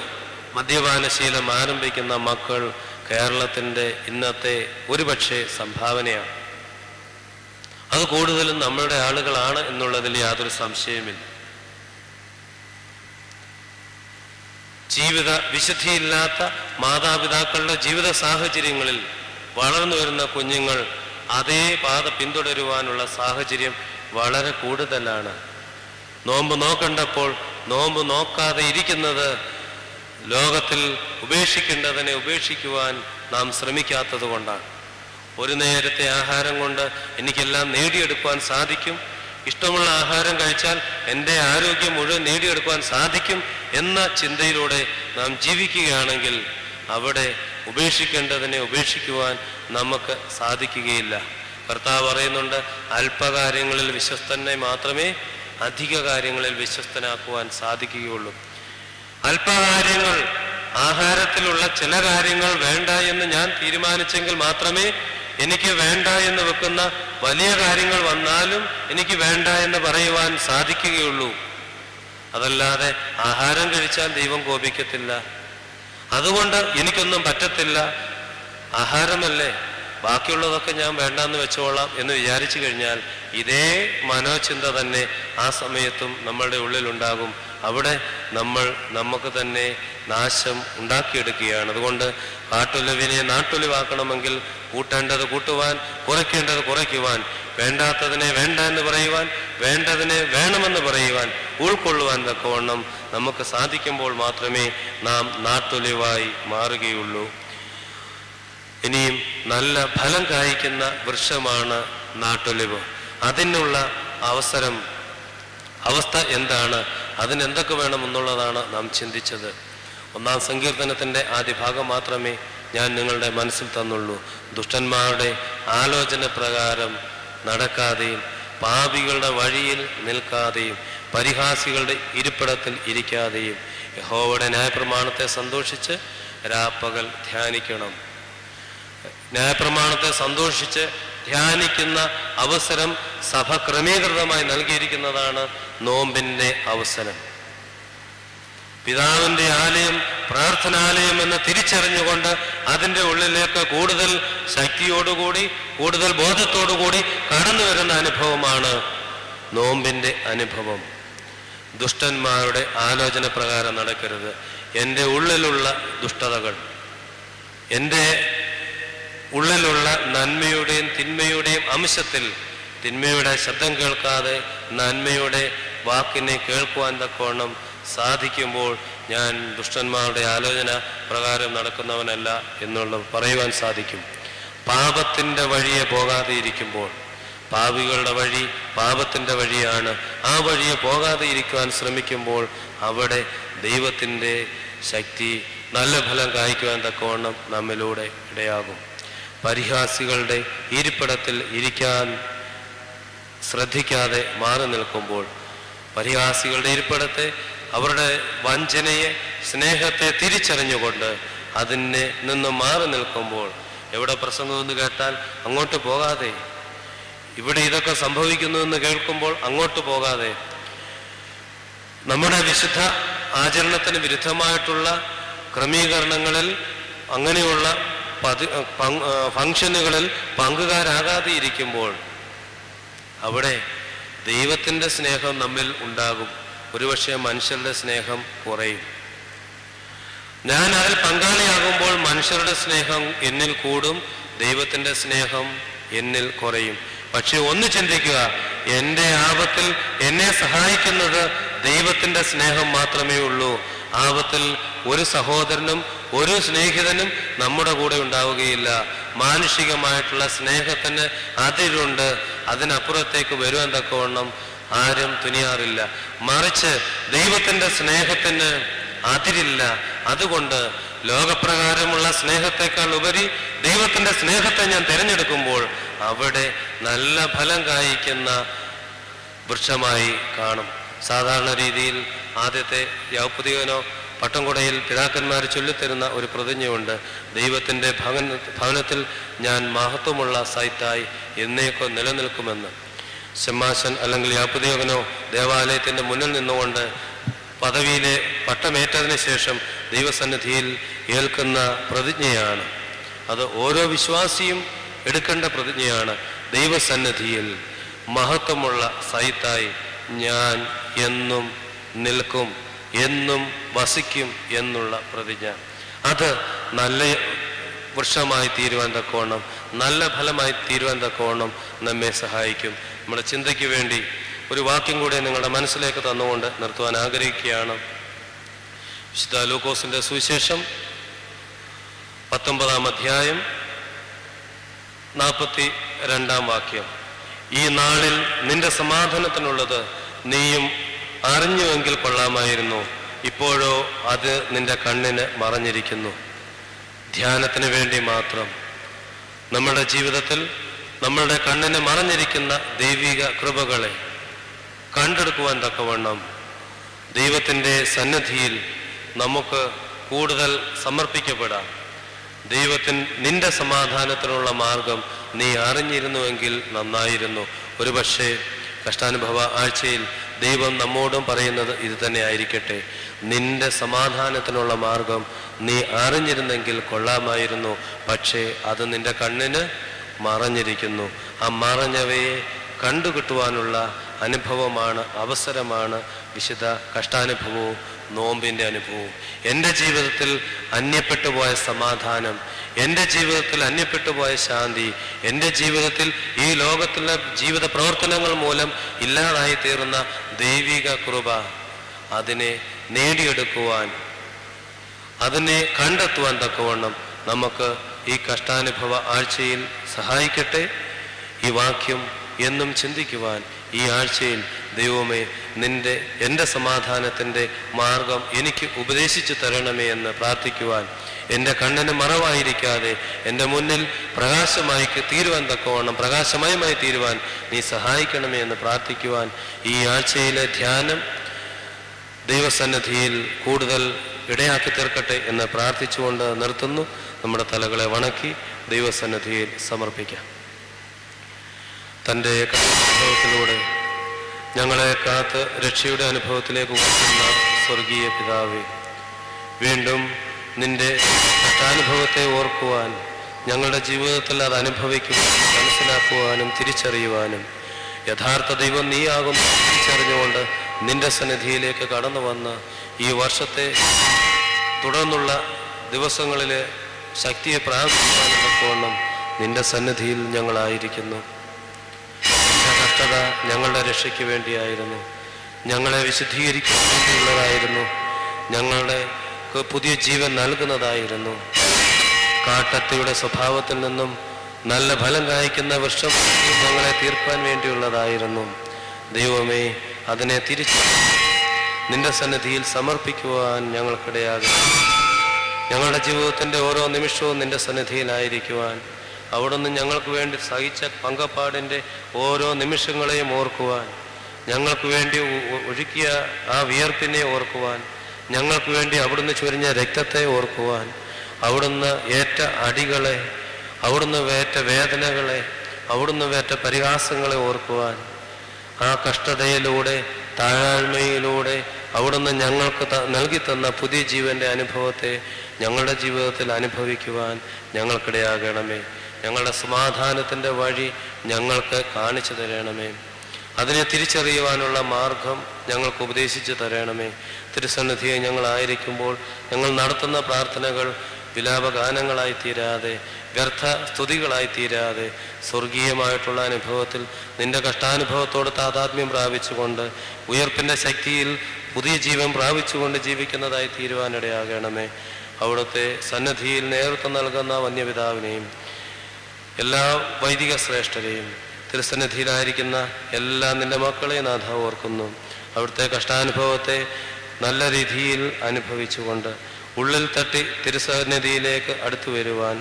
മദ്യപാനശീലം ആരംഭിക്കുന്ന മക്കൾ കേരളത്തിൻ്റെ ഇന്നത്തെ ഒരുപക്ഷെ സംഭാവനയാണ്. അത് കൂടുതലും നമ്മളുടെ ആളുകളാണ് എന്നുള്ളതിൽ യാതൊരു സംശയമില്ല. ജീവിത വിശുദ്ധിയില്ലാത്ത മാതാപിതാക്കളുടെ ജീവിത സാഹചര്യങ്ങളിൽ വളർന്നു വരുന്ന കുഞ്ഞുങ്ങൾ അതേ പാത പിന്തുടരുവാനുള്ള സാഹചര്യം വളരെ കൂടുതലാണ്. നോമ്പ് നോക്കണ്ടപ്പോൾ നോമ്പ് നോക്കാതെ ഇരിക്കുന്നത് ലോകത്തിൽ ഉപേക്ഷിക്കേണ്ടതിനെ ഉപേക്ഷിക്കുവാൻ നാം ശ്രമിക്കാത്തത് കൊണ്ടാണ്. ഒരു നേരത്തെ ആഹാരം കൊണ്ട് എനിക്കെല്ലാം നേടിയെടുക്കുവാൻ സാധിക്കും, ഇഷ്ടമുള്ള ആഹാരം കഴിച്ചാൽ എൻ്റെ ആരോഗ്യം മുഴുവൻ നേടിയെടുക്കുവാൻ സാധിക്കും എന്ന ചിന്തയിലൂടെ നാം ജീവിക്കുകയാണെങ്കിൽ അവിടെ ഉപേക്ഷിക്കേണ്ടതിനെ ഉപേക്ഷിക്കുവാൻ നമുക്ക് സാധിക്കുകയില്ല. കർത്താവ് പറയുന്നുണ്ട്, അല്പകാര്യങ്ങളിൽ വിശ്വസ്തനെ മാത്രമേ അധിക കാര്യങ്ങളിൽ വിശ്വസ്തനാക്കുവാൻ സാധിക്കുകയുള്ളൂ. അല്പകാര്യങ്ങൾ, ആഹാരത്തിലുള്ള ചില കാര്യങ്ങൾ വേണ്ട എന്ന് ഞാൻ തീരുമാനിച്ചെങ്കിൽ മാത്രമേ എനിക്ക് വേണ്ട എന്ന് വെക്കുന്ന വലിയ കാര്യങ്ങൾ വന്നാലും എനിക്ക് വേണ്ട എന്ന് പറയുവാൻ സാധിക്കുകയുള്ളൂ. അതല്ലാതെ ആഹാരം കഴിച്ചാൽ ദൈവം കോപിക്കത്തില്ല, അതുകൊണ്ട് എനിക്കൊന്നും പറ്റത്തില്ല, ആഹാരമല്ലേ ബാക്കിയുള്ളതൊക്കെ ഞാൻ വേണ്ടാന്ന് വെച്ചോളാം എന്ന് വിചാരിച്ചു കഴിഞ്ഞാൽ ഇതേ മനോചിന്ത തന്നെ ആ സമയത്തും നമ്മളുടെ ഉള്ളിലുണ്ടാകും. അവിടെ നമ്മൾ നമുക്ക് തന്നെ നാശം ഉണ്ടാക്കിയെടുക്കുകയാണ്. അതുകൊണ്ട് കാട്ടൊലിവിനെ നാട്ടൊലിവാക്കണമെങ്കിൽ കൂട്ടേണ്ടത് കൂട്ടുവാൻ, കുറയ്ക്കേണ്ടത് കുറയ്ക്കുവാൻ, വേണ്ടാത്തതിനെ വേണ്ട എന്ന് പറയുവാൻ, വേണ്ടതിനെ വേണമെന്ന് പറയുവാൻ, ഉൾക്കൊള്ളുവാൻ തക്കവണ്ണം നമുക്ക് സാധിക്കുമ്പോൾ മാത്രമേ നാം നാട്ടൊലിവായി മാറുകയുള്ളൂ. ഇനിയും നല്ല ഫലം കായ്ക്കുന്ന വൃക്ഷമാണ് നാട്ടൊലിവ്. അതിനുള്ള അവസ്ഥ എന്താണ്, അതിനെന്തൊക്കെ വേണമെന്നുള്ളതാണ് നാം ചിന്തിച്ചത്. 1-ാം സങ്കീർത്തനത്തിൻ്റെ ആദ്യ ഭാഗം മാത്രമേ ഞാൻ നിങ്ങളുടെ മനസ്സിൽ തന്നുള്ളൂ. ദുഷ്ടന്മാരുടെ ആലോചന പ്രകാരം നടക്കാതെയും പാപികളുടെ വഴിയിൽ നിൽക്കാതെയും പരിഹാസികളുടെ ഇരിപ്പിടത്തിൽ ഇരിക്കാതെയും യഹോവയുടെ ന്യായപ്രമാണത്തെ സന്തോഷിച്ച് രാപ്പകൽ ധ്യാനിക്കണം. ന്യായപ്രമാണത്തെ സന്തോഷിച്ച് ധ്യാനിക്കുന്ന അവസരം സഭ ക്രമീകൃതമായി നൽകിയിരിക്കുന്നതാണ് നോമ്പിൻ്റെ അവസരം. പിതാവിൻ്റെ ആലയം പ്രാർത്ഥനാലയം എന്ന് തിരിച്ചറിഞ്ഞുകൊണ്ട് അതിൻ്റെ ഉള്ളിലേക്ക് കൂടുതൽ ശക്തിയോടുകൂടി, കൂടുതൽ ബോധത്തോടുകൂടി കടന്നു വരുന്ന അനുഭവമാണ് നോമ്പിൻ്റെ അനുഭവം. ദുഷ്ടന്മാരുടെ ആലോചന പ്രകാരം നടക്കരുത്. എൻ്റെ ഉള്ളിലുള്ള ദുഷ്ടതകൾ, എൻ്റെ ഉള്ളിലുള്ള നന്മയുടെയും തിന്മയുടെയും അംശത്തിൽ തിന്മയുടെ ശബ്ദം കേൾക്കാതെ നന്മയുടെ വാക്കിനെ കേൾക്കുവാൻ തക്കവണ്ണം സാധിക്കുമ്പോൾ ഞാൻ ദുഷ്ടന്മാരുടെ ആലോചന പ്രകാരം നടക്കുന്നവനല്ല എന്നുള്ളത് പറയുവാൻ സാധിക്കും. പാപത്തിൻ്റെ വഴിയെ പോകാതെ ഇരിക്കുമ്പോൾ, പാപികളുടെ വഴി പാപത്തിൻ്റെ വഴിയാണ്, ആ വഴിയെ പോകാതെ ഇരിക്കുവാൻ ശ്രമിക്കുമ്പോൾ അവിടെ ദൈവത്തിൻ്റെ ശക്തി നല്ല ഫലം കായ്ക്കുവാൻ തക്കവണ്ണം നമ്മിലൂടെ ഇടയാകും. പരിഹാസികളുടെ ഇരിപ്പിടത്തിൽ ഇരിക്കാൻ ശ്രദ്ധിക്കാതെ മാറി നിൽക്കുമ്പോൾ, പരിഹാസികളുടെ ഇരിപ്പിടത്തെ, അവരുടെ വഞ്ചനയെ, സ്നേഹത്തെ തിരിച്ചറിഞ്ഞുകൊണ്ട് അതിനെ നിന്ന് മാറി നിൽക്കുമ്പോൾ, എവിടെ പ്രസംഗമെന്ന് കേട്ടാൽ അങ്ങോട്ട് പോകാതെ, ഇവിടെ ഇതൊക്കെ സംഭവിക്കുന്നുവെന്ന് കേൾക്കുമ്പോൾ അങ്ങോട്ട് പോകാതെ, നമ്മുടെ വിശുദ്ധ ആചരണത്തിന് വിരുദ്ധമായിട്ടുള്ള ക്രമീകരണങ്ങളിൽ, അങ്ങനെയുള്ള ഫംഗ്ഷനുകളിൽ പങ്കുകാരാകാതെ ഇരിക്കുമ്പോൾ അവിടെ ദൈവത്തിൻ്റെ സ്നേഹം നമ്മിൽ ഉണ്ടാകും. ഒരുപക്ഷെ മനുഷ്യരുടെ സ്നേഹം കുറയും. ഞാൻ അതിൽ പങ്കാളിയാകുമ്പോൾ മനുഷ്യരുടെ സ്നേഹം എന്നിൽ കൂടും, ദൈവത്തിൻ്റെ സ്നേഹം എന്നിൽ കുറയും. പക്ഷെ ഒന്ന് ചിന്തിക്കുക, എൻ്റെ ആപത്തിൽ എന്നെ സഹായിക്കുന്നത് ദൈവത്തിൻ്റെ സ്നേഹം മാത്രമേ ഉള്ളൂ. ആപത്തിൽ ഒരു സഹോദരനും ഒരു സ്നേഹിതനും നമ്മുടെ കൂടെ ഉണ്ടാവുകയില്ല. മാനുഷികമായിട്ടുള്ള സ്നേഹത്തിന് അതിരുണ്ട്, അതിനപ്പുറത്തേക്ക് വരുവാൻ തക്കവണ്ണം ആരും തുനിയാറില്ല. മറിച്ച് ദൈവത്തിൻ്റെ സ്നേഹത്തിന് അതിരില്ല. അതുകൊണ്ട് ലോകപ്രകാരമുള്ള സ്നേഹത്തെക്കാൾ ഉപരി ദൈവത്തിൻ്റെ സ്നേഹത്തെ ഞാൻ തിരഞ്ഞെടുക്കുമ്പോൾ അവിടെ നല്ല ഫലം കായ്ക്കുന്ന വൃക്ഷമായി കാണും. സാധാരണ രീതിയിൽ ആദ്യത്തെ യൗപതികനോ പട്ടംകുടയിൽ പിതാക്കന്മാർ ചൊല്ലിത്തരുന്ന ഒരു പ്രതിജ്ഞയുണ്ട്: ദൈവത്തിൻ്റെ ഭവനത്തിൽ ഞാൻ മഹത്വമുള്ള സൈറ്റായി എന്നേക്കോ നിലനിൽക്കുമെന്ന്. ശമ്മാശൻ അല്ലെങ്കിൽ യൗപതികനോ ദേവാലയത്തിൻ്റെ മുന്നിൽ നിന്നുകൊണ്ട് പദവിയിലെ പട്ടമേറ്റതിന് ശേഷം ദൈവസന്നിധിയിൽ ഏൽക്കുന്ന പ്രതിജ്ഞയാണ്. അത് ഓരോ വിശ്വാസിയും എടുക്കേണ്ട പ്രതിജ്ഞയാണ്. ദൈവസന്നിധിയിൽ മഹത്വമുള്ള സൈറ്റായി ഞാൻ എന്നും നിൽക്കും, എന്നും വസിക്കും എന്നുള്ള പ്രതിജ്ഞ. അത് നല്ല വൃക്ഷമായി തീരുവാൻ തക്കവണ്ണം, നല്ല ഫലമായി തീരുവാൻ തക്കവണ്ണം നമ്മെ സഹായിക്കും. നമ്മുടെ ചിന്തയ്ക്ക് വേണ്ടി ഒരു വാക്യം കൂടെ നിങ്ങളുടെ മനസ്സിലേക്ക് തന്നുകൊണ്ട് നിർത്തുവാൻ ആഗ്രഹിക്കുകയാണ്. വിശുദ്ധ ലൂക്കോസിന്റെ സുവിശേഷം 19-ാം അധ്യായം 42-ാം വാക്യം: ഈ നാളിൽ നിന്റെ സമാധാനത്തിനുള്ളത് നീയും അറിഞ്ഞുവെങ്കിൽ കൊള്ളാമായിരുന്നു, ഇപ്പോഴോ അത് നിന്റെ കണ്ണിന് മറഞ്ഞിരിക്കുന്നു. ധ്യാനത്തിന് വേണ്ടി മാത്രം നമ്മുടെ ജീവിതത്തിൽ നമ്മളുടെ കണ്ണിന് മറഞ്ഞിരിക്കുന്ന ദൈവിക കൃപകളെ കണ്ടെടുക്കുവാൻ തക്കവണ്ണം ദൈവത്തിൻ്റെ സന്നിധിയിൽ നമുക്ക് കൂടുതൽ സമർപ്പിക്കപ്പെടാം. നിന്റെ സമാധാനത്തിനുള്ള മാർഗം നീ അറിഞ്ഞിരുന്നുവെങ്കിൽ നന്നായിരുന്നു. ഒരുപക്ഷെ കഷ്ടാനുഭവ ആഴ്ചയിൽ ദൈവം നമ്മോടും പറയുന്നത് ഇത് തന്നെ ആയിരിക്കട്ടെ: നിന്റെ സമാധാനത്തിനുള്ള മാർഗം നീ അറിഞ്ഞിരുന്നെങ്കിൽ കൊള്ളാമായിരുന്നു, പക്ഷേ അത് നിന്റെ കണ്ണിന് മറഞ്ഞിരിക്കുന്നു. ആ മറഞ്ഞവയെ കണ്ടുകിട്ടുവാനുള്ള അനുഭവമാണ്, അവസരമാണ് വിശുദ്ധ കഷ്ടാനുഭവവും നോമ്പിൻ്റെ അനുഭവവും. എൻ്റെ ജീവിതത്തിൽ അന്യപ്പെട്ടുപോയ സമാധാനം, എൻ്റെ ജീവിതത്തിൽ അന്യപ്പെട്ടുപോയ ശാന്തി, എൻ്റെ ജീവിതത്തിൽ ഈ ലോകത്തിലെ ജീവിത പ്രവർത്തനങ്ങൾ മൂലം ഇല്ലാതായി തീർന്ന ദൈവിക കൃപ, അതിനെ നേടിയെടുക്കുവാൻ, അതിനെ കണ്ടെത്തുവാൻ തക്കവണ്ണം നമുക്ക് ഈ കഷ്ടാനുഭവ ആഴ്ചയിൽ സഹായിക്കട്ടെ. ഈ വാക്യം എന്നും ചിന്തിക്കുവാൻ ഈ ആഴ്ചയിൽ ദൈവമേ എൻ്റെ സമാധാനത്തിൻ്റെ മാർഗം എനിക്ക് ഉപദേശിച്ചു തരണമേ എന്ന് പ്രാർത്ഥിക്കുവാൻ, എൻ്റെ കണ്ണിന് മറവായിരിക്കാതെ എൻ്റെ മുന്നിൽ പ്രകാശമായി തീരുവാൻ തക്കവണ്ണം, പ്രകാശമയമായി തീരുവാൻ നീ സഹായിക്കണമേ എന്ന് പ്രാർത്ഥിക്കുവാൻ ഈ ആഴ്ചയിലെ ധ്യാനം ദൈവസന്നിധിയിൽ കൂടുതൽ ഇടയാക്കി തീർക്കട്ടെ എന്ന് പ്രാർത്ഥിച്ചുകൊണ്ട് നിർത്തുന്നു. നമ്മുടെ തലകളെ വണക്കി ദൈവസന്നിധിയിൽ സമർപ്പിക്കാം. തൻ്റെ അനുഭവത്തിലൂടെ ഞങ്ങളെ കാത്ത് രക്ഷയുടെ അനുഭവത്തിലേക്ക് ഉയർത്തുന്ന സ്വർഗീയ പിതാവേ, വീണ്ടും നിന്റെ കഷ്ടാനുഭവത്തെ ഓർക്കുവാൻ, ഞങ്ങളുടെ ജീവിതത്തിൽ അത് അനുഭവിക്കുവാനും മനസ്സിലാക്കുവാനും തിരിച്ചറിയുവാനും യഥാർത്ഥ ദൈവം നീയാകുന്നു തിരിച്ചറിഞ്ഞുകൊണ്ട് നിന്റെ സന്നിധിയിലേക്ക് കടന്നു വന്ന് ഈ വർഷത്തെ തുടർന്നുള്ള ദിവസങ്ങളിൽ ശക്തിയെ പ്രാപിക്കുവാനും നിന്റെ സന്നിധിയിൽ ഞങ്ങളായിരിക്കുന്നു. കഷ്ടത ഞങ്ങളുടെ രക്ഷയ്ക്ക് വേണ്ടിയായിരുന്നു, ഞങ്ങളെ വിശുദ്ധീകരിക്കാൻ വേണ്ടിയുള്ളതായിരുന്നു, ഞങ്ങളുടെ പുതിയ ജീവൻ നൽകുന്നതായിരുന്നു. കാട്ടത്തിയുടെ സ്വഭാവത്തിൽ നിന്നും നല്ല ഫലം കായ്ക്കുന്ന വൃക്ഷം ഞങ്ങളെ തീർക്കാൻ വേണ്ടിയുള്ളതായിരുന്നു. ദൈവമേ, അതിനെ തിരിച്ച് നിന്റെ സന്നിധിയിൽ സമർപ്പിക്കുവാൻ ഞങ്ങൾക്കിടയാകും. ഞങ്ങളുടെ ജീവിതത്തിൻ്റെ ഓരോ നിമിഷവും നിന്റെ സന്നിധിയിലായിരിക്കുവാൻ, അവിടുന്ന് ഞങ്ങൾക്ക് വേണ്ടി സഹിച്ച പങ്കപ്പാടിൻ്റെ ഓരോ നിമിഷങ്ങളെയും ഓർക്കുവാൻ, ഞങ്ങൾക്ക് വേണ്ടി ഒഴുക്കിയ ആ വിയർപ്പിനെ ഓർക്കുവാൻ, ഞങ്ങൾക്ക് വേണ്ടി അവിടുന്ന് ചൊരിഞ്ഞ രക്തത്തെ ഓർക്കുവാൻ, അവിടുന്ന് ഏറ്റ അടികളെ, അവിടുന്ന് ഏറ്റ വേദനകളെ, അവിടുന്ന് ഏറ്റ പരിഹാസങ്ങളെ ഓർക്കുവാൻ, ആ കഷ്ടതയിലൂടെ താഴ്മയിലൂടെ അവിടുന്ന് ഞങ്ങൾക്ക് നൽകി തന്ന പുതിയ ജീവൻ്റെ അനുഭവത്തെ ഞങ്ങളുടെ ജീവിതത്തിൽ അനുഭവിക്കുവാൻ ഞങ്ങൾക്കിടയാകണമേ. ഞങ്ങളുടെ സമാധാനത്തിൻ്റെ വഴി ഞങ്ങൾക്ക് കാണിച്ചു തരണമേ. അതിനെ തിരിച്ചറിയുവാനുള്ള മാർഗം ഞങ്ങൾക്ക് ഉപദേശിച്ചു തരണമേ. തിരുസന്നിധിയെ ഞങ്ങളായിരിക്കുമ്പോൾ ഞങ്ങൾ നടത്തുന്ന പ്രാർത്ഥനകൾ വിലാപഗാനങ്ങളായി തീരാതെ, വ്യർത്ഥ സ്തുതികളായി തീരാതെ, സ്വർഗീയമായിട്ടുള്ള അനുഭവത്തിൽ നിന്റെ കഷ്ടാനുഭവത്തോട് താതാത്മ്യം പ്രാപിച്ചുകൊണ്ട് ഉയർപ്പിൻ്റെ ശക്തിയിൽ പുതിയ ജീവൻ പ്രാപിച്ചുകൊണ്ട് ജീവിക്കുന്നതായി തീരുവാനിടയാകണമേ. അവിടുത്തെ സന്നിധിയിൽ നേതൃത്വം നൽകുന്ന വന്യപിതാവിനെയും എല്ലാ വൈദിക ശ്രേഷ്ഠരെയും തിരുസന്നിധിയിലായിരിക്കുന്ന എല്ലാ നിന്റെ മക്കളെയും നാഥ ഓർക്കുന്നു. അവിടുത്തെ കഷ്ടാനുഭവത്തെ നല്ല രീതിയിൽ അനുഭവിച്ചുകൊണ്ട് ഉള്ളിൽ തട്ടി തിരുസന്നിധിയിലേക്ക് അടുത്തു വരുവാൻ.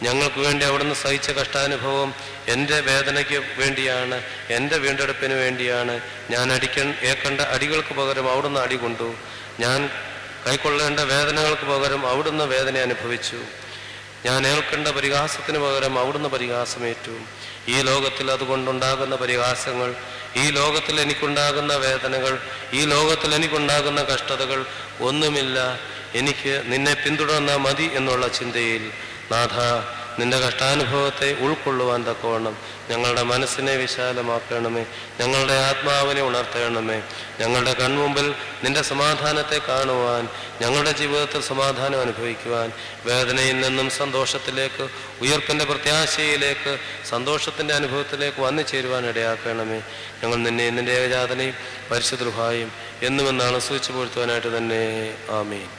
ഞങ്ങൾക്ക് വേണ്ടി അവിടുന്ന് സഹിച്ച കഷ്ടാനുഭവം എൻ്റെ വേദനയ്ക്ക് വേണ്ടിയാണ്, എൻ്റെ വീണ്ടെടുപ്പിന് വേണ്ടിയാണ്. ഞാൻ ഏൽക്കേണ്ട അടികൾക്ക് പകരം അവിടുന്ന് അടി കൊണ്ടു. ഞാൻ കൈക്കൊള്ളേണ്ട വേദനകൾക്ക് പകരം അവിടുന്ന് വേദന അനുഭവിച്ചു. ഞാൻ ഏൽക്കേണ്ട പരിഹാസത്തിന് പകരം അവിടുന്ന് പരിഹാസമേറ്റു. ഈ ലോകത്തിൽ അതുകൊണ്ടുണ്ടാകുന്ന പരിഹാസങ്ങൾ, ഈ ലോകത്തിൽ എനിക്കുണ്ടാകുന്ന വേദനകൾ, ഈ ലോകത്തിൽ എനിക്കുണ്ടാകുന്ന കഷ്ടതകൾ ഒന്നുമില്ല. എനിക്ക് നിന്നെ പിന്തുടർന്നാൽ മതി എന്നുള്ള ചിന്തയിൽ നാഥ, നിന്റെ കഷ്ടാനുഭവത്തെ ഉൾക്കൊള്ളുവാൻ തക്കവണ്ണം ഞങ്ങളുടെ മനസ്സിനെ വിശാലമാക്കണമേ, ഞങ്ങളുടെ ആത്മാവിനെ ഉണർത്തണമേ. ഞങ്ങളുടെ കൺമുമ്പിൽ നിന്റെ സമാധാനത്തെ കാണുവാൻ, ഞങ്ങളുടെ ജീവിതത്തിൽ സമാധാനം അനുഭവിക്കുവാൻ, വേദനയിൽ നിന്നും സന്തോഷത്തിലേക്ക്, ഉയർപ്പിൻ്റെ പ്രത്യാശയിലേക്ക്, സന്തോഷത്തിൻ്റെ അനുഭവത്തിലേക്ക് വന്നു ചേരുവാൻ ഇടയാക്കണമേ. ഞങ്ങൾ നിന്നെ നിന്റെ ഏകജാതനെയും പരിശുദ്ധ റുഹായും എന്നുമെന്നാണ് സൂചിച്ചു പോഴ്ത്തുവാനായിട്ട് തന്നെ. ആമീൻ.